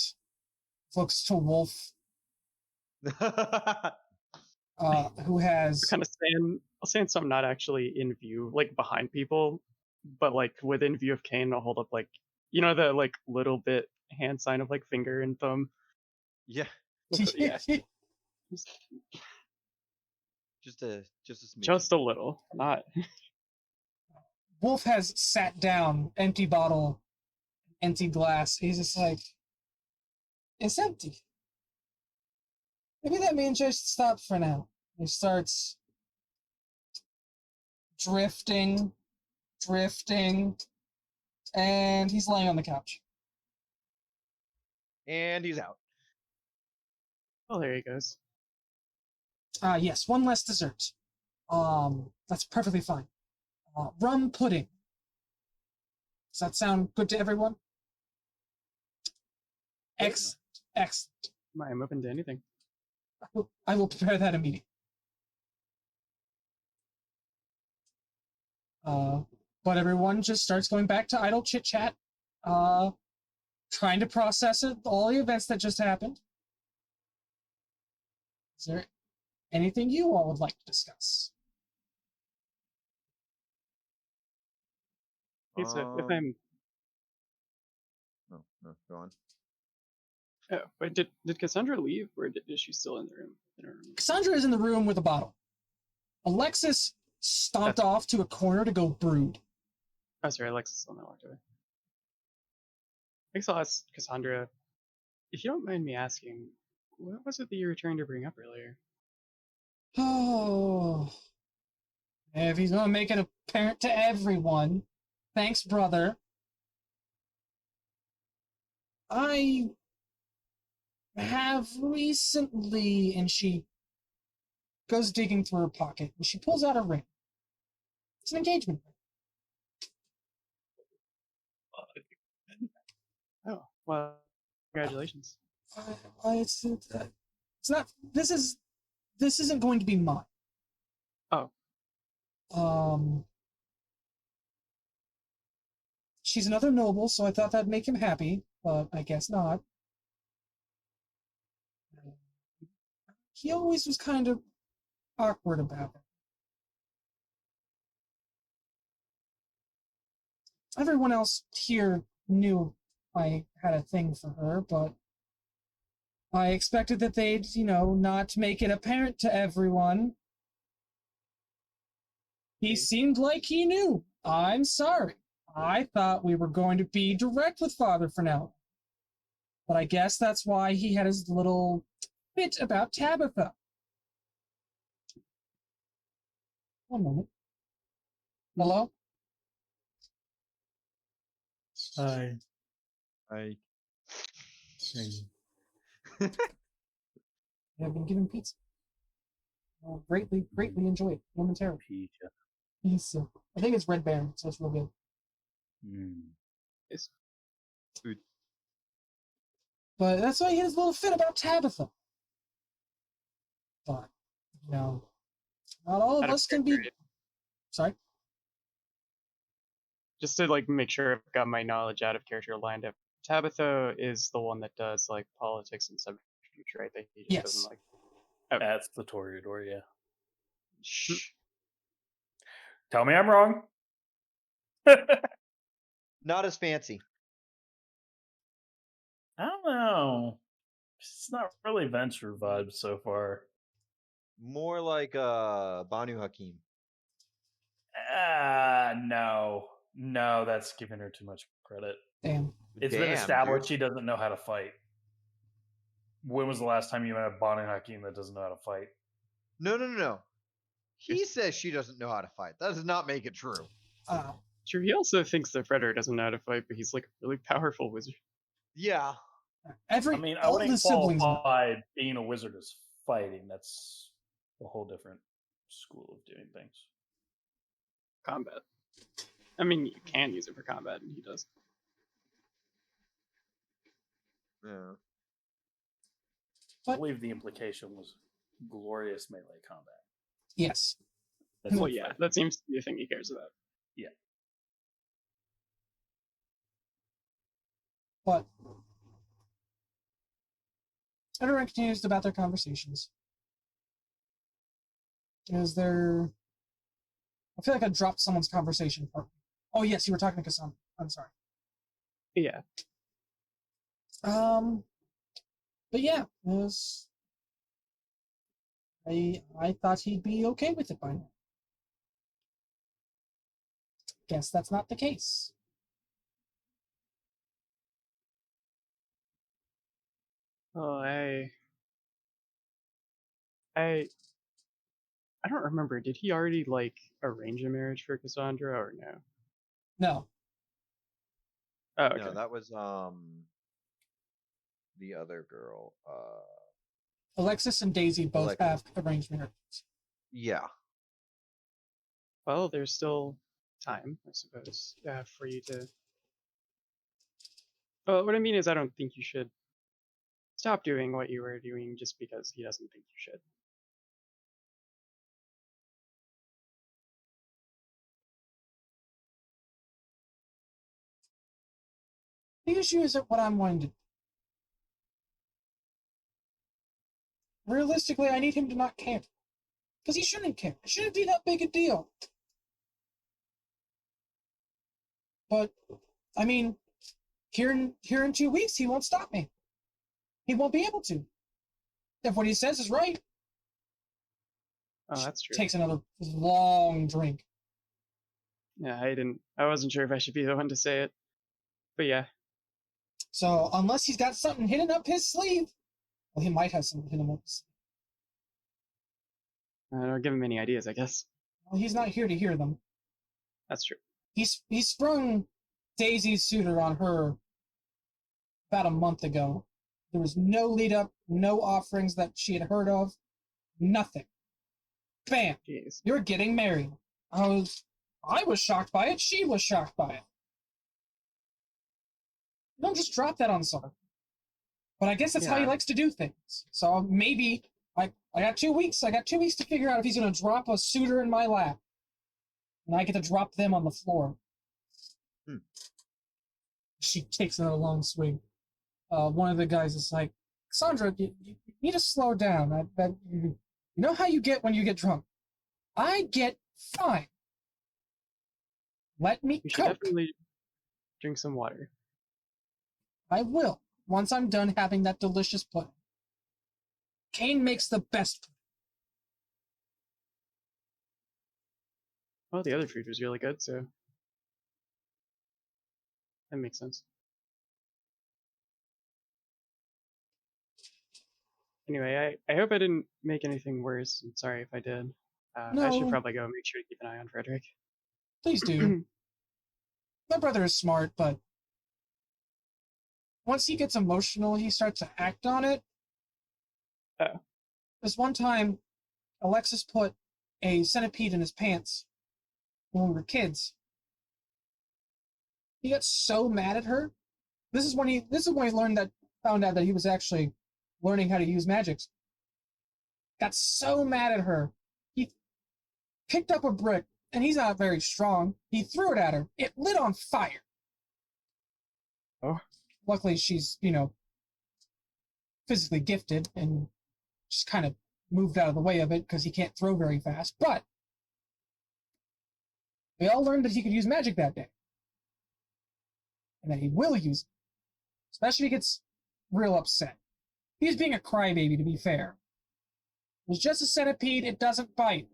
Looks to Wolf, who has kind of saying something not actually in view, like behind people, but like within view of Kane. I'll hold up like the like little bit hand sign of like finger and thumb. Yeah. Yeah. Just a smidge. Just a little, not. Wolf has sat down, empty bottle, empty glass. He's just like, it's empty. Maybe that means just stop for now. He starts drifting, and he's laying on the couch. And he's out. Oh, there he goes. Yes, one less dessert. That's perfectly fine. Rum pudding. Does that sound good to everyone? Excellent. I'm open to anything. I will prepare that immediately. But everyone just starts going back to idle chit-chat, trying to process all the events that just happened. Is there anything you all would like to discuss? If I'm... No, go on. Oh, wait, did Cassandra leave, or is she still in the room? Cassandra is in the room with a bottle. Alexis stomped off to a corner to go brood. Oh, sorry, Alexis on that walked away. I guess I'll ask Cassandra, if you don't mind me asking, what was it that you were trying to bring up earlier? Oh, if he's gonna make it apparent to everyone, thanks, brother. I have recently, and she goes digging through her pocket, and she pulls out a ring. It's an engagement ring. Oh, well, congratulations. It's not. This isn't going to be mine. Oh. She's another noble, so I thought that'd make him happy, but I guess not. He always was kind of awkward about it. Everyone else here knew I had a thing for her, but I expected that they'd, not make it apparent to everyone. He seemed like he knew. I'm sorry. I thought we were going to be direct with Father for now. But I guess that's why he had his little bit about Tabitha. One moment. Hello? Hi. I I've been given pizza. I'll greatly enjoy it momentarily. Pizza. I think it's Red Baron, so it's real good. It's food. But that's why he had his little fit about Tabitha. But, not all of us can be... Sorry? Just to make sure I've got my knowledge out of character lined up. Tabitha is the one that does politics and subterfuge, right? That he just doesn't like. Okay. That's the Toreador, yeah. Shh. Tell me I'm wrong. Not as fancy. I don't know. It's not really Venture vibes so far. More like Banu Hakim. No. No, that's giving her too much credit. Damn. It's been Damn, established dude. she doesn't know how to fight. When was the last time you met a Bonnie Hakeem that doesn't know how to fight? No. He says she doesn't know how to fight. That does not make it true. Sure, he also thinks that Frederick doesn't know how to fight, but he's like a really powerful wizard. Yeah. I wouldn't the siblings. qualify being a wizard as fighting. That's a whole different school of doing things. Combat. I mean, you can use it for combat, and he does. Yeah. I believe the implication was glorious melee combat. Yes. That's Well, what yeah, fighting that seems to be the thing he cares about. Yeah. But everyone continues about their conversations. Is there... I feel like I dropped someone's conversation part. Oh, yes, you were talking to Cassandra. I'm sorry. Yeah. But yeah, it was... I thought he'd be okay with it by now. Guess that's not the case. Oh, I don't remember. Did he already like arrange a marriage for Cassandra or no? No. Oh, okay. No, that was the other girl. Alexis and Daisy both Alexis. have arranged marriages. Yeah. Well, there's still time, I suppose, for you to. Well, what I mean is, I don't think you should stop doing what you were doing just because he doesn't think you should. The issue isn't what I'm wanting to do. Realistically, I need him to not care. Because he shouldn't care. It shouldn't be that big a deal. But, I mean, here in 2 weeks, he won't stop me. He won't be able to. If what he says is right. Oh, that's true. Takes another long drink. Yeah, I wasn't sure if I should be the one to say it. But yeah. So, unless he's got something hidden up his sleeve, well, he might have something hidden up his sleeve. I don't give him any ideas, I guess. Well, he's not here to hear them. That's true. He sprung Daisy's suitor on her about a month ago. There was no lead up, no offerings that she had heard of, nothing. Bam! Jeez. You're getting married. I was shocked by it. She was shocked by it. You don't just drop that on someone. But I guess that's how he likes to do things. So maybe I got 2 weeks. I got 2 weeks to figure out if he's going to drop a suitor in my lap. And I get to drop them on the floor. She takes another long swing. One of the guys is like, Sandra, you need to slow down. You know how you get when you get drunk? I get fine. Let me You should cook. definitely drink some water. I will, once I'm done having that delicious pudding. Kane makes the best pudding. Well, the other food was really good, so that makes sense. Anyway, I hope I didn't make anything worse. I'm sorry if I did. I should No. probably go make sure to keep an eye on Frederick. Please do. My brother is smart, but once he gets emotional, he starts to act on it. Oh. This one time, Alexis put a centipede in his pants when we were kids. He got so mad at her. This is when he found out that he was actually learning how to use magics. Got so mad at her. He picked up a brick, and he's not very strong. He threw it at her. It lit on fire. Oh. Luckily, she's, physically gifted and just kind of moved out of the way of it because he can't throw very fast. But we all learned that he could use magic that day. And that he will use it. Especially if he gets real upset. He's being a crybaby, to be fair. It was just a centipede, it doesn't bite.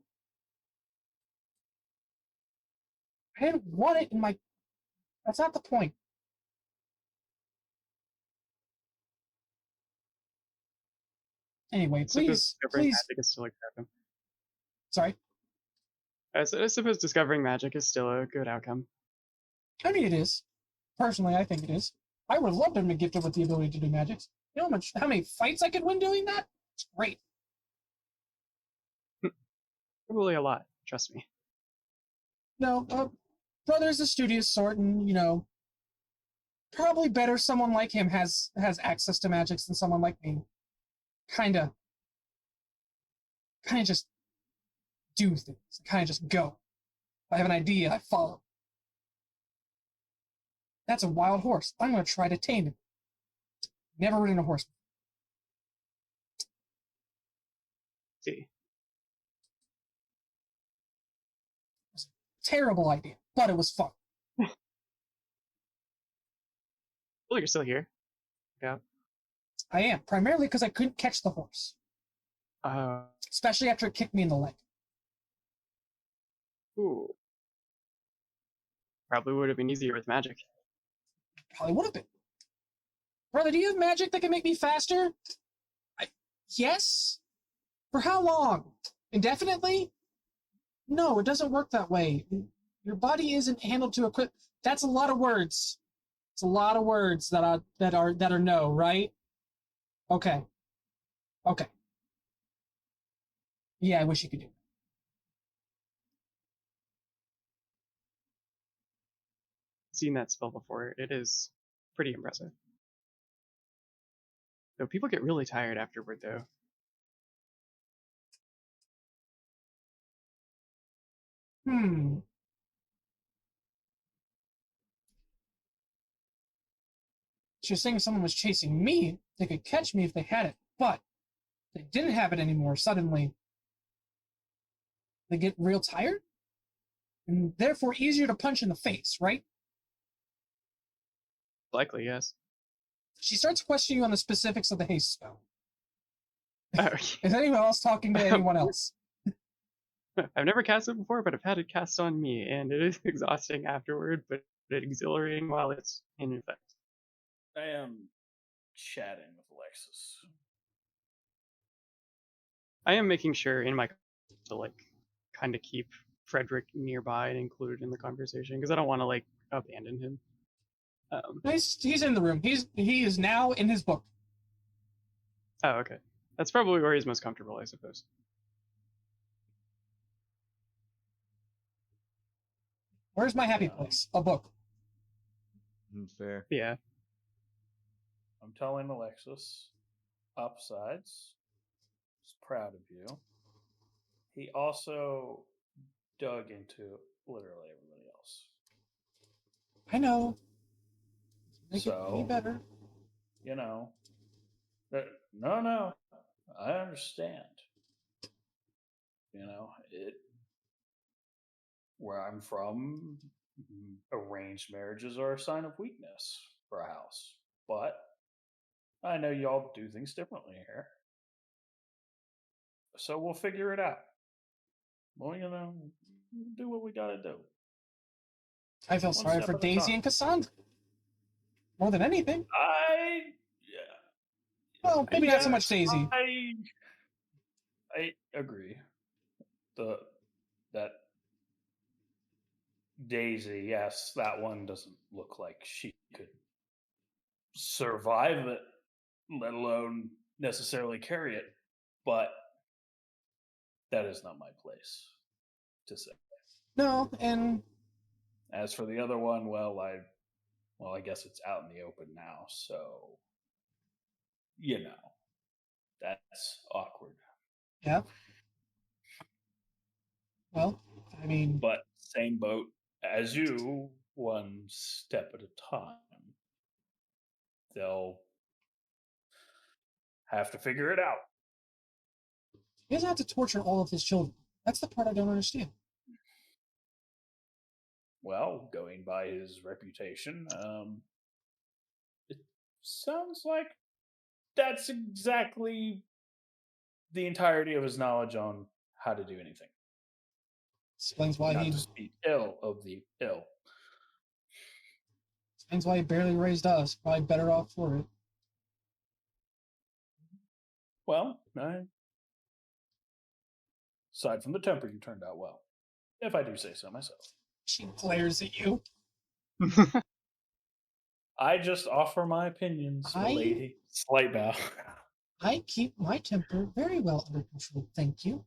I didn't want it in my That's not the point. Anyway, please. Magic is still a good outcome. Sorry? I suppose discovering magic is still a good outcome. I mean, it is. Personally, I think it is. I would love to be gifted with the ability to do magic. You know how many fights I could win doing that? It's great. Probably a lot, trust me. No, brother's a studious sort, and, probably better someone like him has access to magics than someone like me. Kinda just do things. Kinda just go. If I have an idea, I follow. That's a wild horse. I'm gonna try to tame him. Never ridden a horse. See. Terrible idea, but it was fun. Well, you're still here. Yeah. I am, primarily because I couldn't catch the horse. Especially after it kicked me in the leg. Ooh. Probably would have been easier with magic. Probably would have been. Brother, do you have magic that can make me faster? Yes? For how long? Indefinitely? No, it doesn't work that way. Your body isn't handled to equip. That's a lot of words. It's a lot of words that are no, right? Okay. Yeah, I wish you could do it. Seen that spell before. It is pretty impressive. Though people get really tired afterward, though. She was saying if someone was chasing me, they could catch me if they had it, but they didn't have it anymore. Suddenly, they get real tired, and therefore easier to punch in the face, right? Likely, yes. She starts questioning you on the specifics of the haste spell. Oh, Is anyone else talking to anyone else? I've never cast it before, but I've had it cast on me, and it is exhausting afterward, but exhilarating while it's in effect. I am chatting with Alexis. I am making sure in my to kind of keep Frederick nearby and included in the conversation because I don't want to abandon him. He's in the room. He is now in his book. Oh, okay. That's probably where he's most comfortable, I suppose. Where's my happy place? A book. Fair. Yeah. I'm telling Alexis, upsides. He's proud of you. He also dug into literally everybody else. I know. Make it any better. No, I understand. Where I'm from, arranged marriages are a sign of weakness for a house. But I know y'all do things differently here. So we'll figure it out. Well, do what we gotta do. I feel sorry for Daisy and Cassandra. More than anything. Well, maybe not so much Daisy. I agree. That Daisy, yes, that one doesn't look like she could survive it, let alone necessarily carry it. But that is not my place to say. No, and as for the other one, I guess it's out in the open now, so that's awkward. Yeah. Well, I mean, but same boat as you, one step at a time. They'll have to figure it out. He doesn't have to torture all of his children. That's the part I don't understand. Well, going by his reputation, it sounds like that's exactly the entirety of his knowledge on how to do anything. Explains why Not to speak ill of the ill. Explains why he barely raised us. Probably better off for it. Well, aside from the temper, you turned out well. If I do say so myself. She glares at you. I just offer my opinions, lady. Slight bow. I keep my temper very well under control, thank you.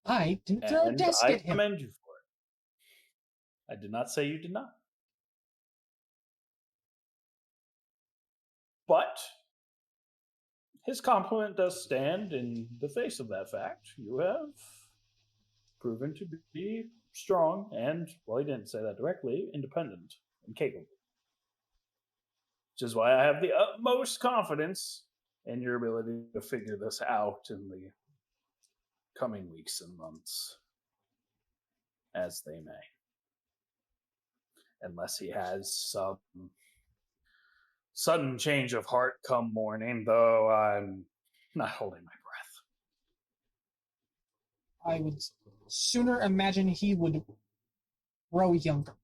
I didn't throw a desk at him. I commend you for it. I did not say you did not. But his compliment does stand in the face of that fact. You have proven to be strong and, well, he didn't say that directly, independent and capable. Which is why I have the utmost confidence in your ability to figure this out in the coming weeks and months, as they may. Unless he has some sudden change of heart come morning, though I'm not holding my breath. I would sooner imagine he would grow younger.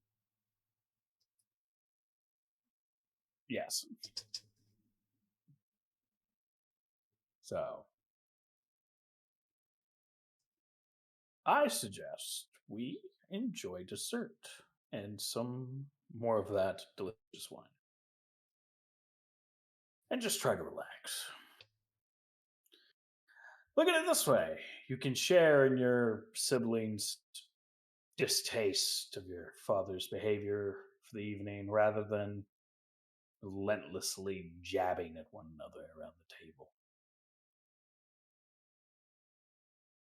Yes. So, I suggest we enjoy dessert and some more of that delicious wine. And just try to relax. Look at it this way. You can share in your siblings' distaste of your father's behavior for the evening rather than relentlessly jabbing at one another around the table.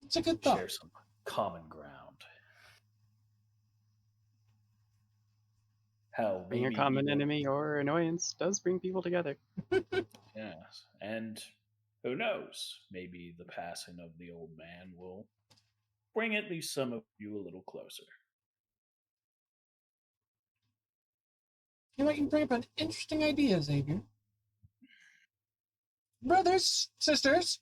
It's a good thought. Share some common ground. Hell, Being a common enemy or annoyance does bring people together. Yes, and who knows? Maybe the passing of the old man will bring at least some of you a little closer. You might bring up an interesting idea, Xavier. Brothers, sisters,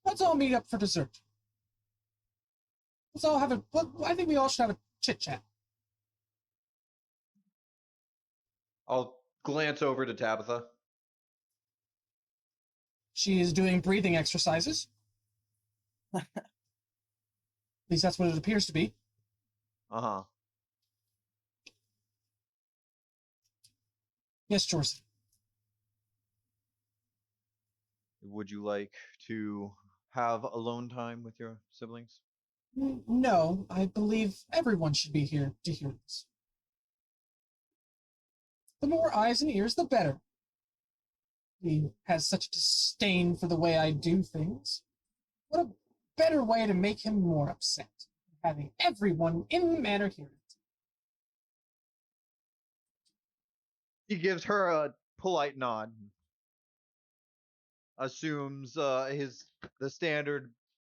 let's all meet up for dessert. Let's all have I think we all should have a chit-chat. I'll glance over to Tabitha. She is doing breathing exercises. At least that's what it appears to be. Uh-huh. Yes, Jorcy. Would you like to have alone time with your siblings? No, I believe everyone should be here to hear this. The more eyes and ears, the better. He has such a disdain for the way I do things. What a better way to make him more upset, having everyone in the manor hear it. He gives her a polite nod. Assumes the standard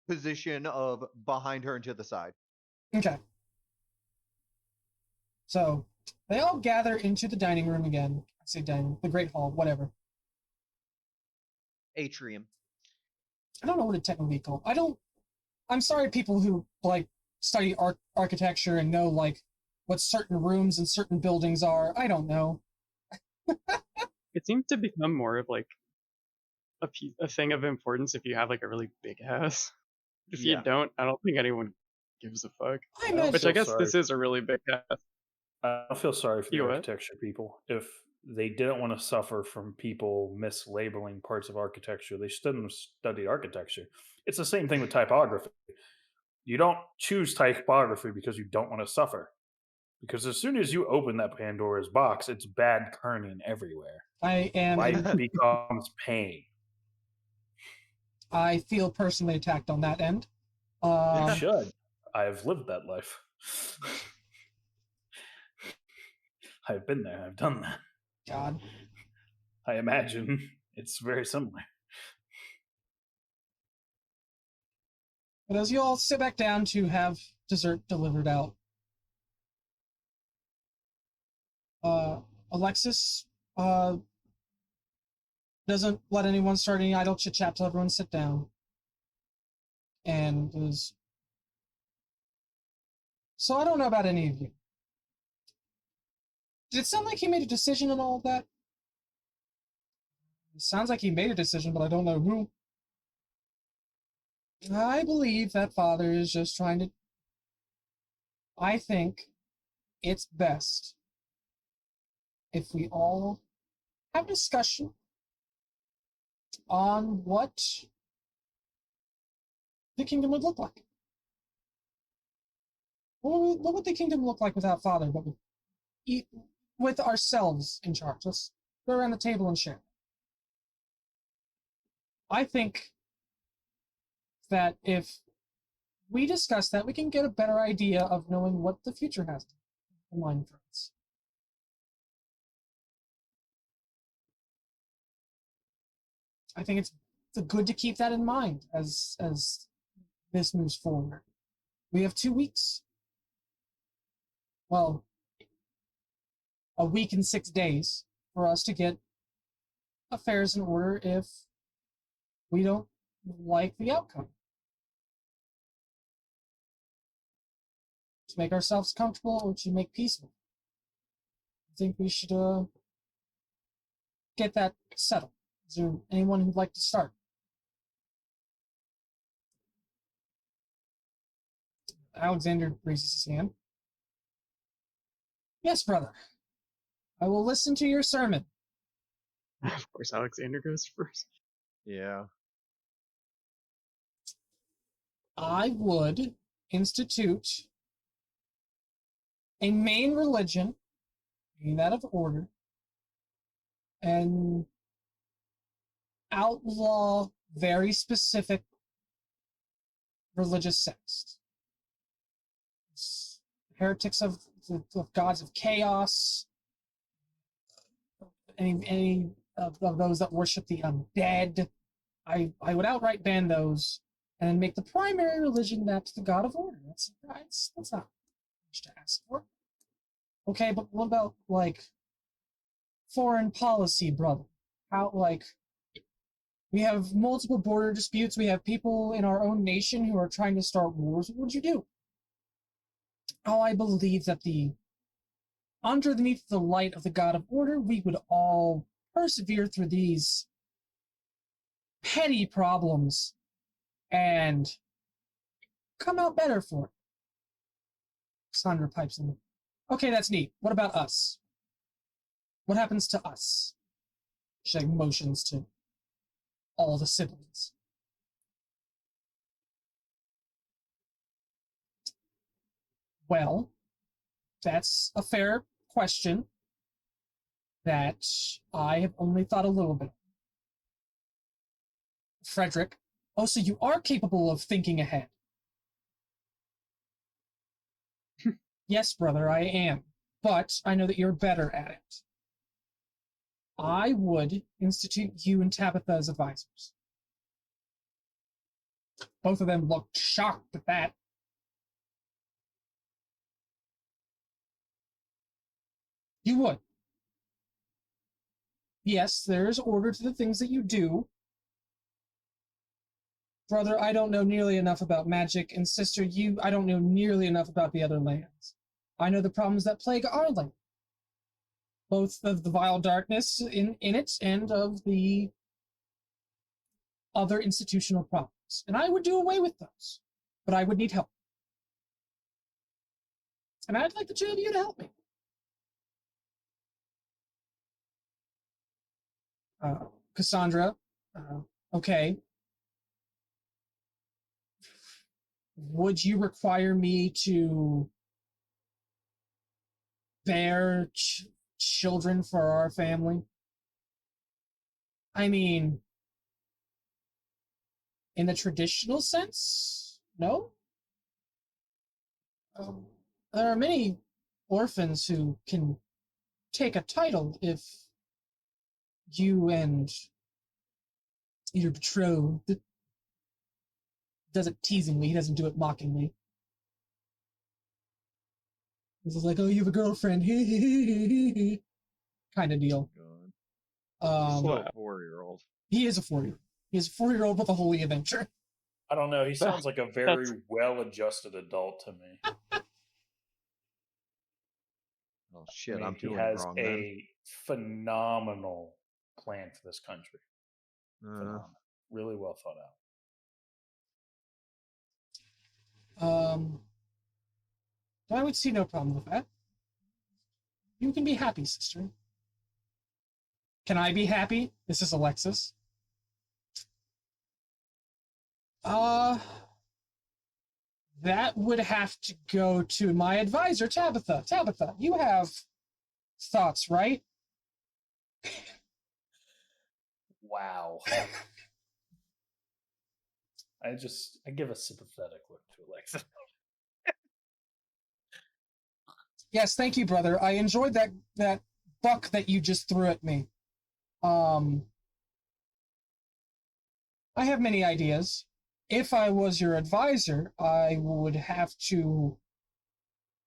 position of behind her and to the side. Okay. So, they all gather into the dining room again. I say dining, the Great Hall, whatever. Atrium. I don't know what it technically called. I'm sorry, people who, study architecture and know, what certain rooms and certain buildings are. I don't know. It seems to become more of, a thing of importance if you have, a really big house. If you don't, I don't think anyone gives a fuck. Which I guess this is a really big house. I feel sorry for the architecture people. If they didn't want to suffer from people mislabeling parts of architecture, they shouldn't have studied architecture. It's the same thing with typography. You don't choose typography because you don't want to suffer. Because as soon as you open that Pandora's box, it's bad kerning everywhere. Life becomes pain. I feel personally attacked on that end. You should. I've lived that life. I've been there. I've done that. God. I imagine it's very similar. But as you all sit back down to have dessert delivered out, Alexis doesn't let anyone start any idle chit-chat till everyone sit down. And is... So I don't know about any of you, Did it sound like he made a decision on all of that? It sounds like he made a decision, but I don't know who. I believe that father is just trying to... I think it's best if we all have a discussion on what the kingdom would look like. What would the kingdom look like without father, but with ourselves in charge? Let's go around the table and share. I think that if we discuss that, we can get a better idea of knowing what the future has in mind for us. I think it's good to keep that in mind as this moves forward. We have 2 weeks. Well, a week and 6 days for us to get affairs in order if we don't like the outcome. To make ourselves comfortable or to make peace with it. I think we should get that settled. Is there anyone who'd like to start? Alexander raises his hand. Yes, brother. I will listen to your sermon. Of course, Alexander goes first. Yeah. I would institute a main religion, being that of order, and outlaw very specific religious sects. Heretics of gods of chaos, any of those that worship the undead. I would outright ban those and make the primary religion that's the god of order. That's not much to ask for. Okay, but what about, like, foreign policy, brother? How, like, we have multiple border disputes. We have people in our own nation who are trying to start wars. What would you do? Oh, I believe that underneath the light of the God of order, we would all persevere through these petty problems and come out better for it. Cindrah pipes in. Okay, that's neat. What about us? What happens to us? She motions to all the siblings. Well, that's a fair question that I have only thought a little bit. Frederick, oh, so you are capable of thinking ahead. Yes, brother, I am. But I know that you're better at it. I would institute you and Tabitha as advisors. Both of them looked shocked at that. You would. Yes, there's order to the things that you do. Brother, I don't know nearly enough about magic, and sister, I don't know nearly enough about the other lands. I know the problems that plague our land. Both of the vile darkness in it and of the other institutional problems. And I would do away with those, but I would need help. And I'd like the two of you to help me. Cassandra, okay. Would you require me to bear children for our family? I mean, in the traditional sense, no. There are many orphans who can take a title if you and your betrothed does it teasingly, he doesn't do it mockingly. This is like, oh, you have a girlfriend, kind of deal. Still a 4-year-old. He is a 4-year-old. He is a 4-year-old with a holy adventure. I don't know. He sounds like a very well-adjusted adult to me. Oh shit! I mean, I'm he doing has it wrong a phenomenal plan for this country. then. Phenomenal. Really well thought out. I would see no problem with that. You can be happy, sister. Can I be happy? This is Alexis. That would have to go to my advisor, Tabitha. Tabitha, you have thoughts, right? Wow. I give a sympathetic look to Alexa. Yes, thank you, brother. I enjoyed that buck that you just threw at me. I have many ideas. If I was your advisor, I would have to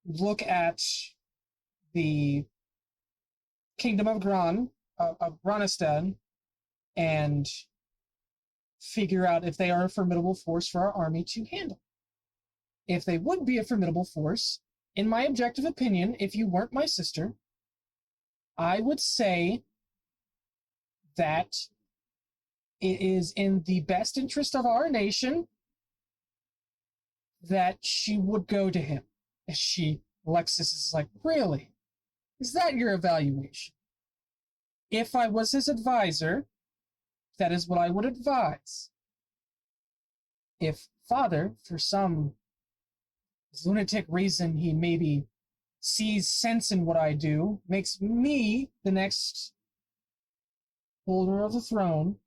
look at the Kingdom of Granistan, and figure out if they are a formidable force for our army to handle. If they would be a formidable force, in my objective opinion, if you weren't my sister, I would say that it is in the best interest of our nation that she would go to him. Alexis is like, really? Is that your evaluation? If I was his advisor, that is what I would advise. If father, for some lunatic reason, he maybe sees sense in what I do, makes me the next holder of the throne,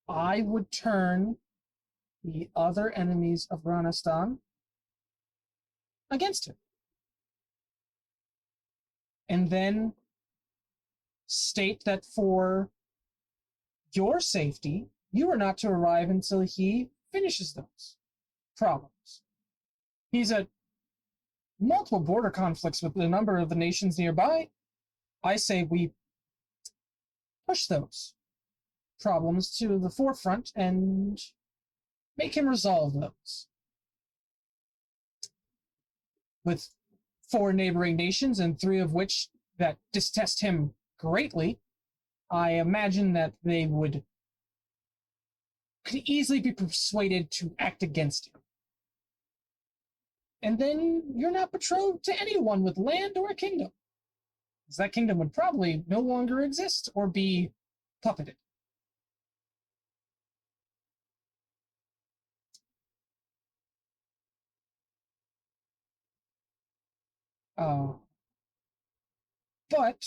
I would turn the other enemies of Granistan against him. And then state that for your safety, you are not to arrive until he finishes those problems. He's at multiple border conflicts with a number of the nations nearby. I say we push those problems to the forefront and make him resolve those. With 4 neighboring nations, and 3 of which that detest him greatly, I imagine that they could easily be persuaded to act against him. And then you're not betrothed to anyone with land or a kingdom, because that kingdom would probably no longer exist or be puppeted. But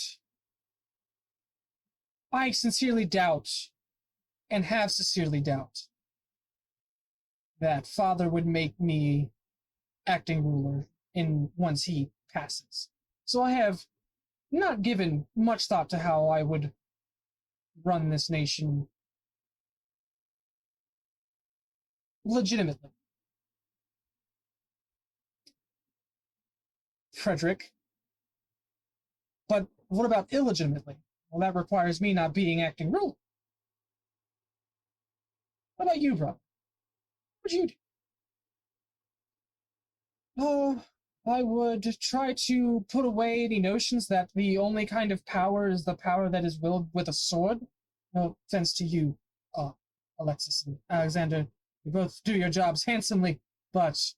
I sincerely doubt, and have sincerely doubt, that father would make me acting ruler once he passes. So I have not given much thought to how I would run this nation legitimately. Frederick. But what about illegitimately? Well, that requires me not being acting ruler. What about you, brother? What would you do? I would try to put away the notions that the only kind of power is the power that is wielded with a sword. No offense to you, Alexis and Alexander. You both do your jobs handsomely, but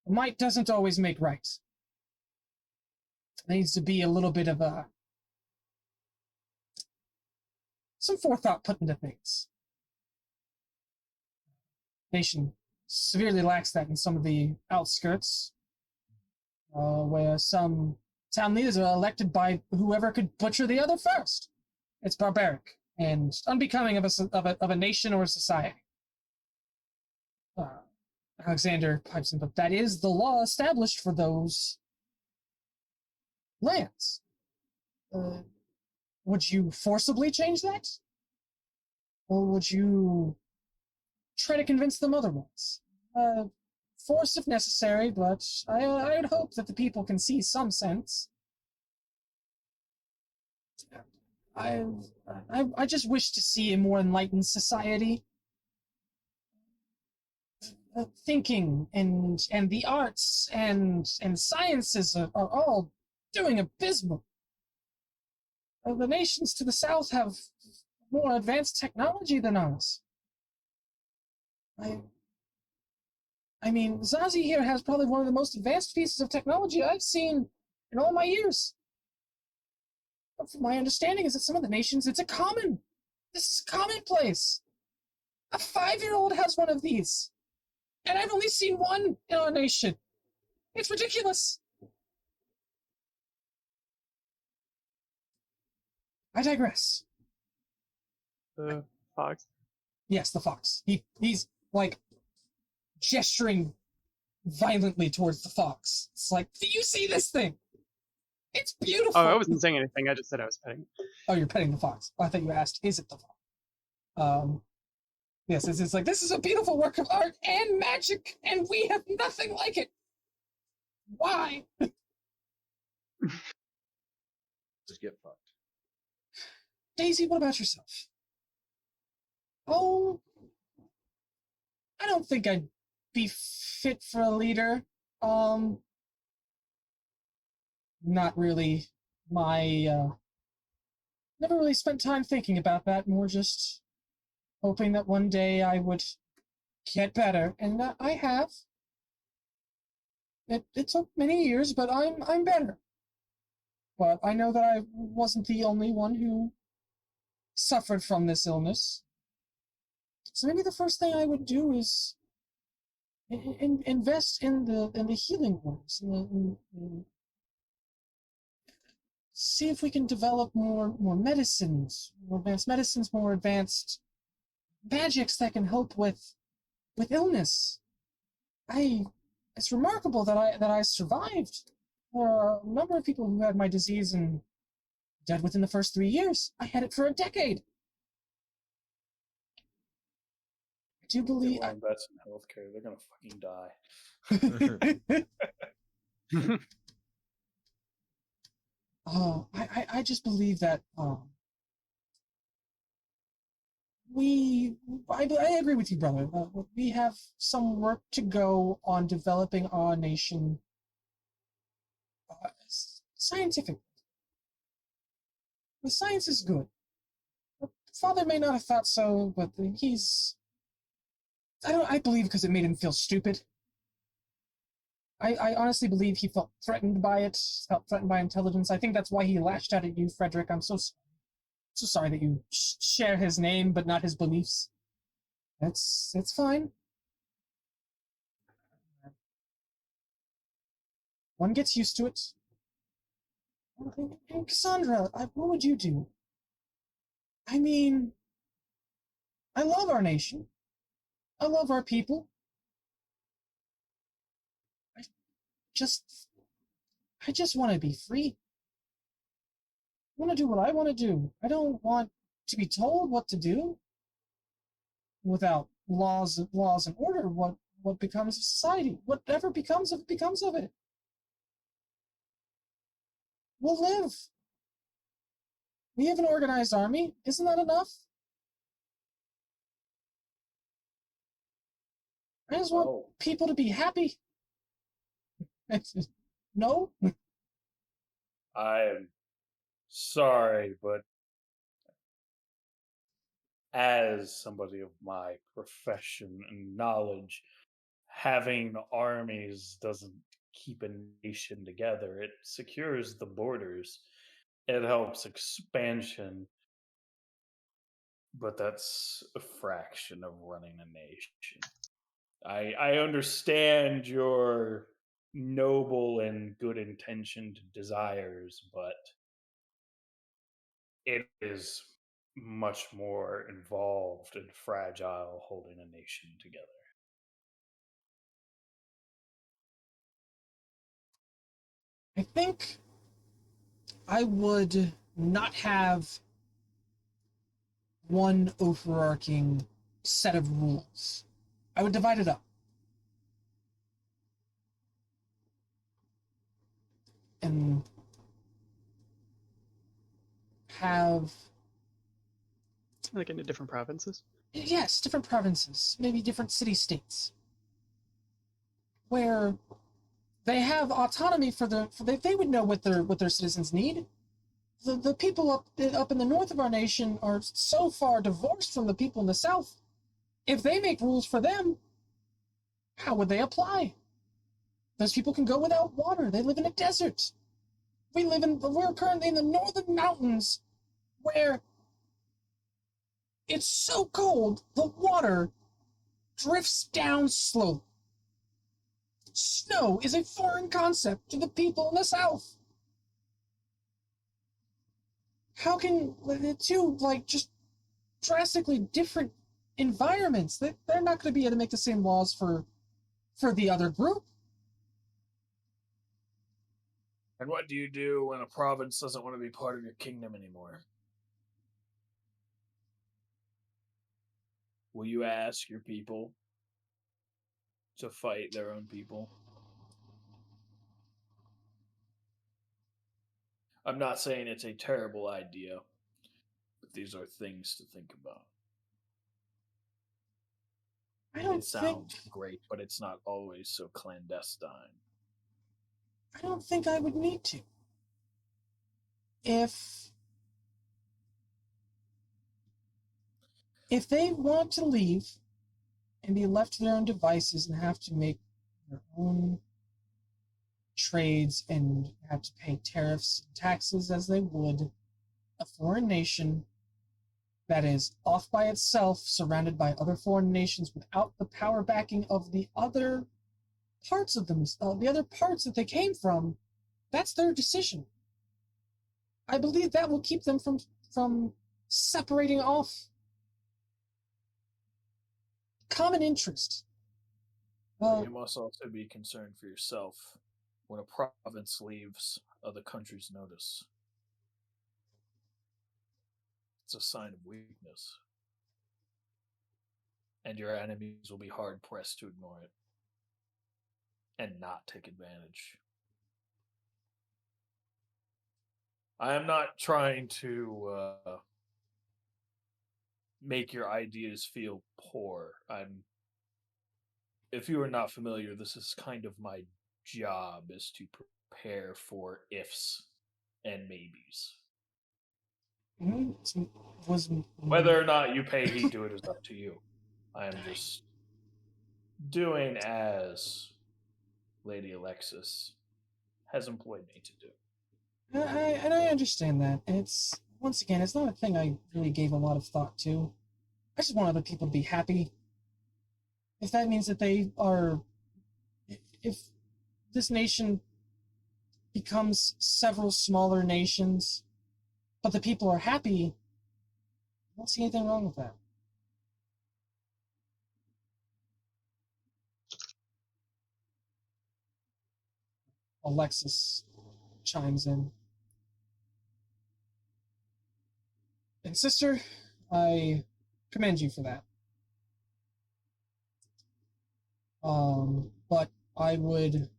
might doesn't always make right. There needs to be a little bit of some forethought put into things. Nation severely lacks that in some of the outskirts, where some town leaders are elected by whoever could butcher the other first. It's barbaric and unbecoming of a nation or a society. Alexander pipes in, but that is the law established for those lands. Would you forcibly change that? Or would you try to convince them otherwise? Force if necessary, but I would hope that the people can see some sense. I just wish to see a more enlightened society. thinking and the arts and sciences are all doing abysmal. The nations to the south have more advanced technology than ours. I mean, Zazie here has probably one of the most advanced pieces of technology I've seen in all my years. But from my understanding is that some of the nations, this is commonplace. A 5-year-old has one of these. And I've only seen one in our nation. It's ridiculous. I digress. The fox. Yes, the fox. He's like gesturing violently towards the fox. It's like, do you see this thing? It's beautiful. Oh, I wasn't saying anything. I just said I was petting. Oh, you're petting the fox. Oh, I thought you asked, is it the fox? Yes, it's like, this is a beautiful work of art and magic, and we have nothing like it. Why? Just get fucked. Daisy, what about yourself? Oh, I don't think I'd be fit for a leader. Not really. Never really spent time thinking about that, more just hoping that one day I would get better, and I have. It took many years, but I'm better. But I know that I wasn't the only one who suffered from this illness. So maybe the first thing I would do is invest in the healing works, see if we can develop more medicines, more advanced magics that can help with illness. It's remarkable that I survived. There are a number of people who had my disease and died within the first 3 years. I had it for a decade. I do believe. Everyone bets in healthcare, they're gonna fucking die. I just believe that I agree with you, brother. We have some work to go on developing our nation scientifically. The science is good. Father may not have thought so, but I believe because it made him feel stupid. I honestly believe he felt threatened by it, felt threatened by intelligence. I think that's why he lashed out at you, Frederick. I'm so sorry that you share his name but not his beliefs. It's fine. One gets used to it. And Cassandra, what would you do? I mean, I love our nation. I love our people. I just want to be free. I want to do what I want to do. I don't want to be told what to do. Without laws and order, what becomes of society? Whatever becomes of it. We'll live. We have an organized army. Isn't that enough? I just want people to be happy. No? I am sorry, but as somebody of my profession and knowledge, having armies doesn't keep a nation together. It secures the borders. It helps expansion, but that's a fraction of running a nation. I understand your noble and good intentioned desires, but it is much more involved and fragile holding a nation together. I think I would not have one overarching set of rules. I would divide it up. And have... Like into different provinces? Yes, different provinces. Maybe different city-states. where they have autonomy they would know what their citizens need. The people up in the north of our nation are so far divorced from the people in the south. If they make rules for them, how would they apply? Those people can go without water. They live in a desert. We're currently in the northern mountains where it's so cold, the water drifts down slowly. Snow is a foreign concept to the people in the south. How can the two, just drastically different environments, they're not going to be able to make the same laws for the other group? And what do you do when a province doesn't want to be part of your kingdom anymore? Will you ask your people to fight their own people? I'm not saying it's a terrible idea, but these are things to think about. It sounds great, but it's not always so clandestine. I don't think I would need to. If they want to leave and be left to their own devices and have to make their own trades and have to pay tariffs and taxes as they would a foreign nation that is off by itself, surrounded by other foreign nations without the power backing of the other parts of them, the other parts that they came from, that's their decision. I believe that will keep them from separating off. Common interest. Well, you must also be concerned for yourself when a province leaves other countries notice. It's a sign of weakness. And your enemies will be hard-pressed to ignore it and not take advantage. I am not trying to make your ideas feel poor. If you are not familiar, this is kind of my job, is to prepare for ifs and maybes. Whether or not you pay heed to it is up to you. I am just doing as Lady Alexis has employed me to do. And I understand that. And it's not a thing I really gave a lot of thought to. I just want other people to be happy. If that means that if this nation becomes several smaller nations, but the people are happy, I don't see anything wrong with that. Alexis chimes in. And sister, I commend you for that. But I would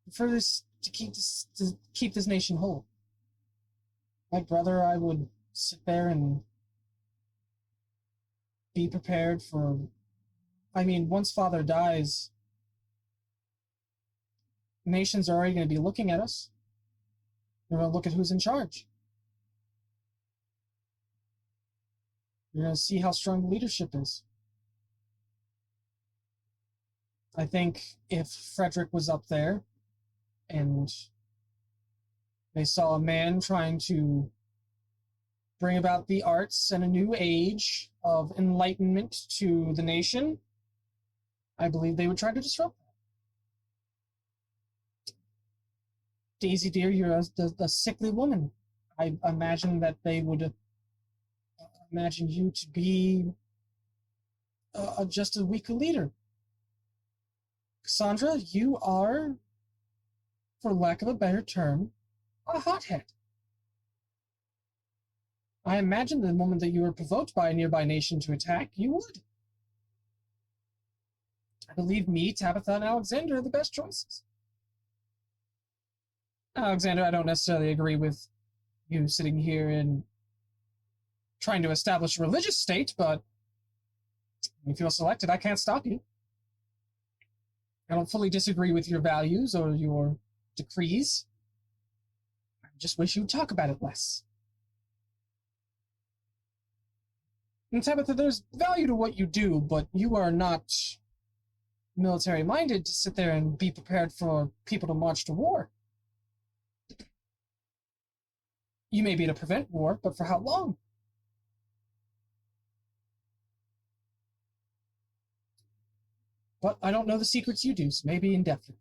prefer this to keep this nation whole. Like brother, I would sit there and be prepared for. Once father dies, nations are already going to be looking at us. They're going to look at who's in charge. You're going to see how strong the leadership is. I think if Frederick was up there and they saw a man trying to bring about the arts and a new age of enlightenment to the nation, I believe they would try to disrupt that. Daisy dear, you're a sickly woman. I imagine that they would imagine you to be just a weaker leader. Cassandra, you are, for lack of a better term, a hothead. I imagine the moment that you were provoked by a nearby nation to attack, you would. I believe me, Tabitha, and Alexander are the best choices. Alexander, I don't necessarily agree with you sitting here and trying to establish a religious state, but if you're selected, I can't stop you. I don't fully disagree with your values or your decrees. I just wish you'd talk about it less. And Tabitha, there's value to what you do, but you are not military-minded to sit there and be prepared for people to march to war. You may be to prevent war, but for how long? But I don't know the secrets you do, so maybe indefinite.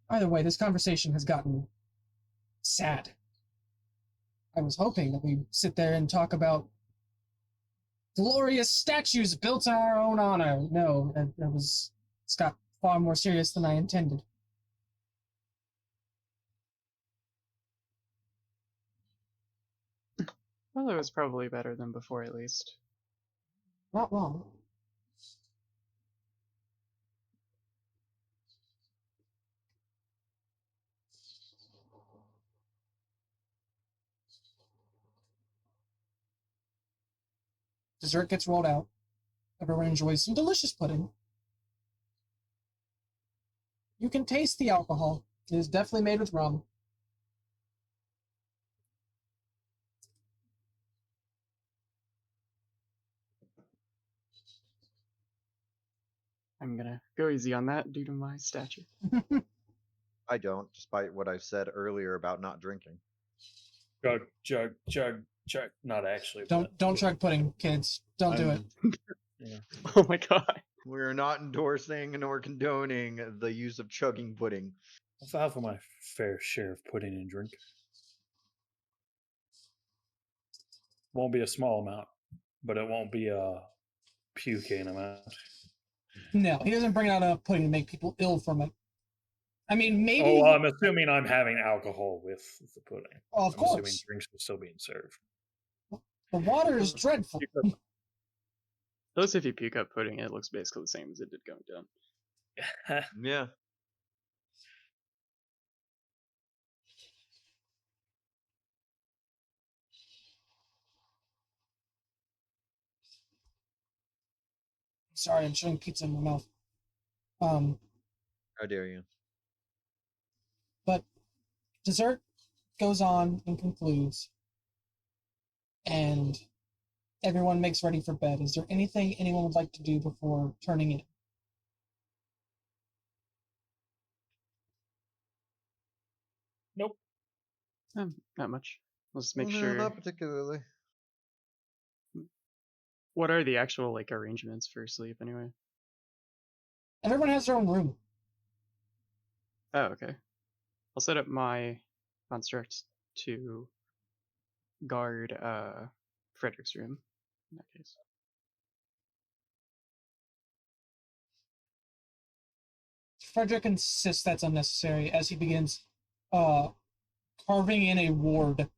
Either way, this conversation has gotten sad. I was hoping that we'd sit there and talk about glorious statues built in our own honor. No, it's got far more serious than I intended. Well, it was probably better than before, at least. Not wrong. Dessert gets rolled out. Everyone enjoys some delicious pudding. You can taste the alcohol. It is definitely made with rum. I'm gonna go easy on that due to my stature. I don't, despite what I've said earlier about not drinking. Chug, chug, chug, chug. Not actually. Don't chug pudding, kids. Don't do it. Yeah. Oh my god. We're not endorsing nor condoning the use of chugging pudding. I'll have my fair share of pudding and drink. Won't be a small amount, but it won't be a puking amount. No, he doesn't bring out enough pudding to make people ill from it. I mean, maybe. Oh, I'm assuming I'm having alcohol with the pudding. Oh, of I'm assuming course. drinks are still being served. The water is dreadful. Those if you puke up pudding, it looks basically the same as it did going down. Yeah. Sorry, I'm shoving pizza in my mouth. How dare you? But dessert goes on and concludes, and everyone makes ready for bed. Is there anything anyone would like to do before turning in? Nope. Not much. Let's make No, sure. not particularly. What are the actual arrangements for sleep anyway? Everyone has their own room. Oh, okay. I'll set up my construct to guard Frederick's room in that case. Frederick insists that's unnecessary as he begins carving in a ward.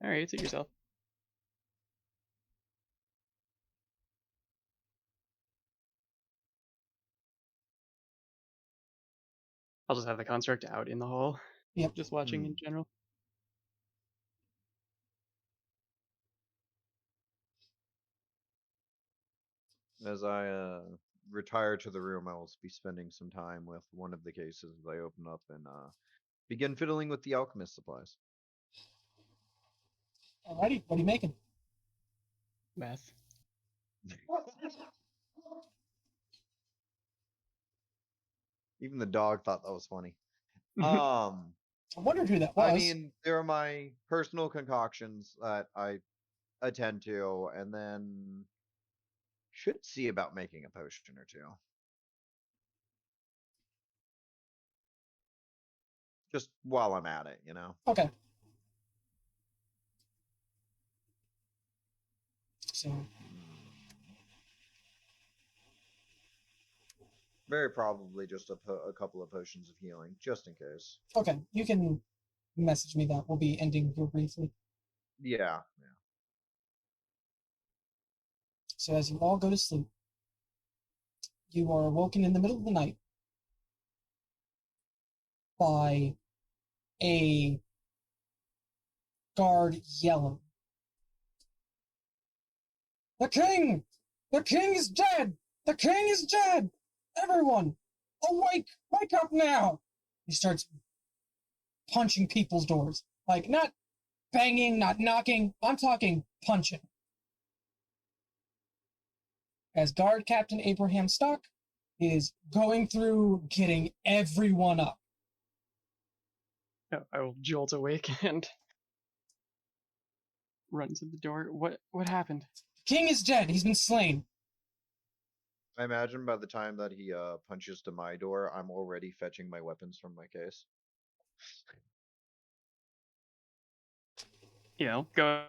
Alright, suit yourself. I'll just have the construct out in the hall. Yep. Just watching in general. As I retire to the room, I will be spending some time with one of the cases that I open up and begin fiddling with the alchemist supplies. Alrighty, what are you making? Math. Even the dog thought that was funny. I wondered who that was. I mean, there are my personal concoctions that I attend to, and then should see about making a potion or two. Just while I'm at it, you know? Okay. So, Very probably just a couple of potions of healing, just in case. okay, you can message me that. We'll be ending here briefly. Yeah. So as you all go to sleep, you are awoken in the middle of the night by a guard yelling. The king! The king is dead! The king is dead! Everyone, awake! Wake up now! He starts punching people's doors. Like, not banging, not knocking. I'm talking punching. As Guard Captain Abraham Stock is going through getting everyone up. I will jolt awake and run to the door. What happened? The king is dead. He's been slain. I imagine by the time that he punches to my door, I'm already fetching my weapons from my case. Go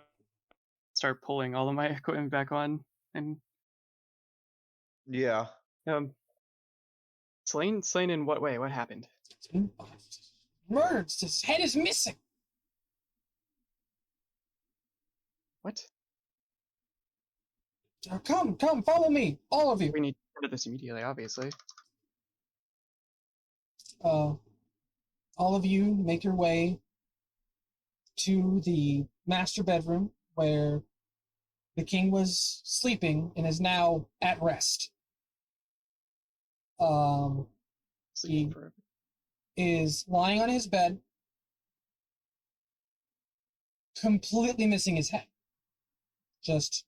start pulling all of my equipment back on and Yeah. slain in what way? What happened? Murdered. His head is missing. What? Come, follow me, all of you. We need to go to this immediately, obviously. All of you make your way to the master bedroom where the king was sleeping and is now at rest. Sleeping He forever. is lying on his bed, completely missing his head. Just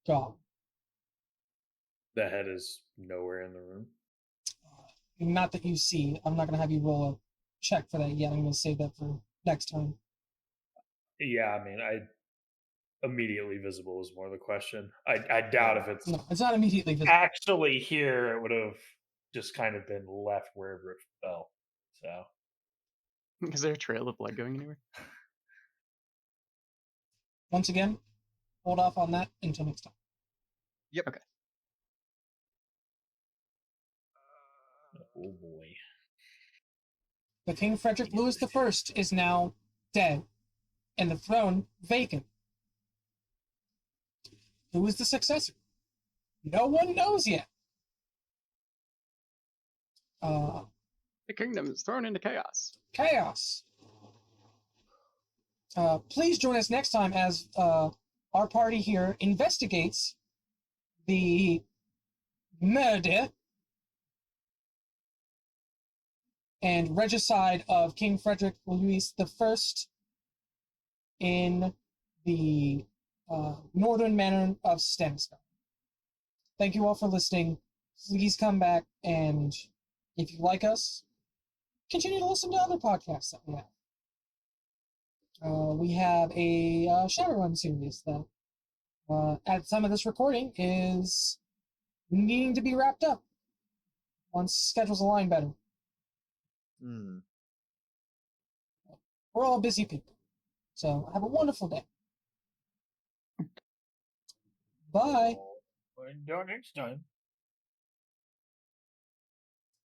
gone. The head is nowhere in the room. Not that you see. I'm not going to have you roll a check for that yet. I'm going to save that for next time. Yeah, I mean, immediately visible is more the question. I doubt if it's No, it's not immediately visible. actually here, it would have just kind of been left wherever it fell. So, Is there a trail of blood going anywhere? Once again, hold off on that until next time. Yep. Okay. oh boy. The King Frederick Louis I is now dead, and the throne vacant. Who is the successor? No one knows yet. The kingdom is thrown into chaos. Chaos. Please join us next time as our party here investigates the murder and regicide of King Frederick Louis I in the northern manor of Stanstone. Thank you all for listening. Please come back, and if you like us, continue to listen to other podcasts that we have. We have a Shadowrun series that, at the time of this recording, is needing to be wrapped up once schedules align better. We're all busy people. So have a wonderful day. Bye. Until next time.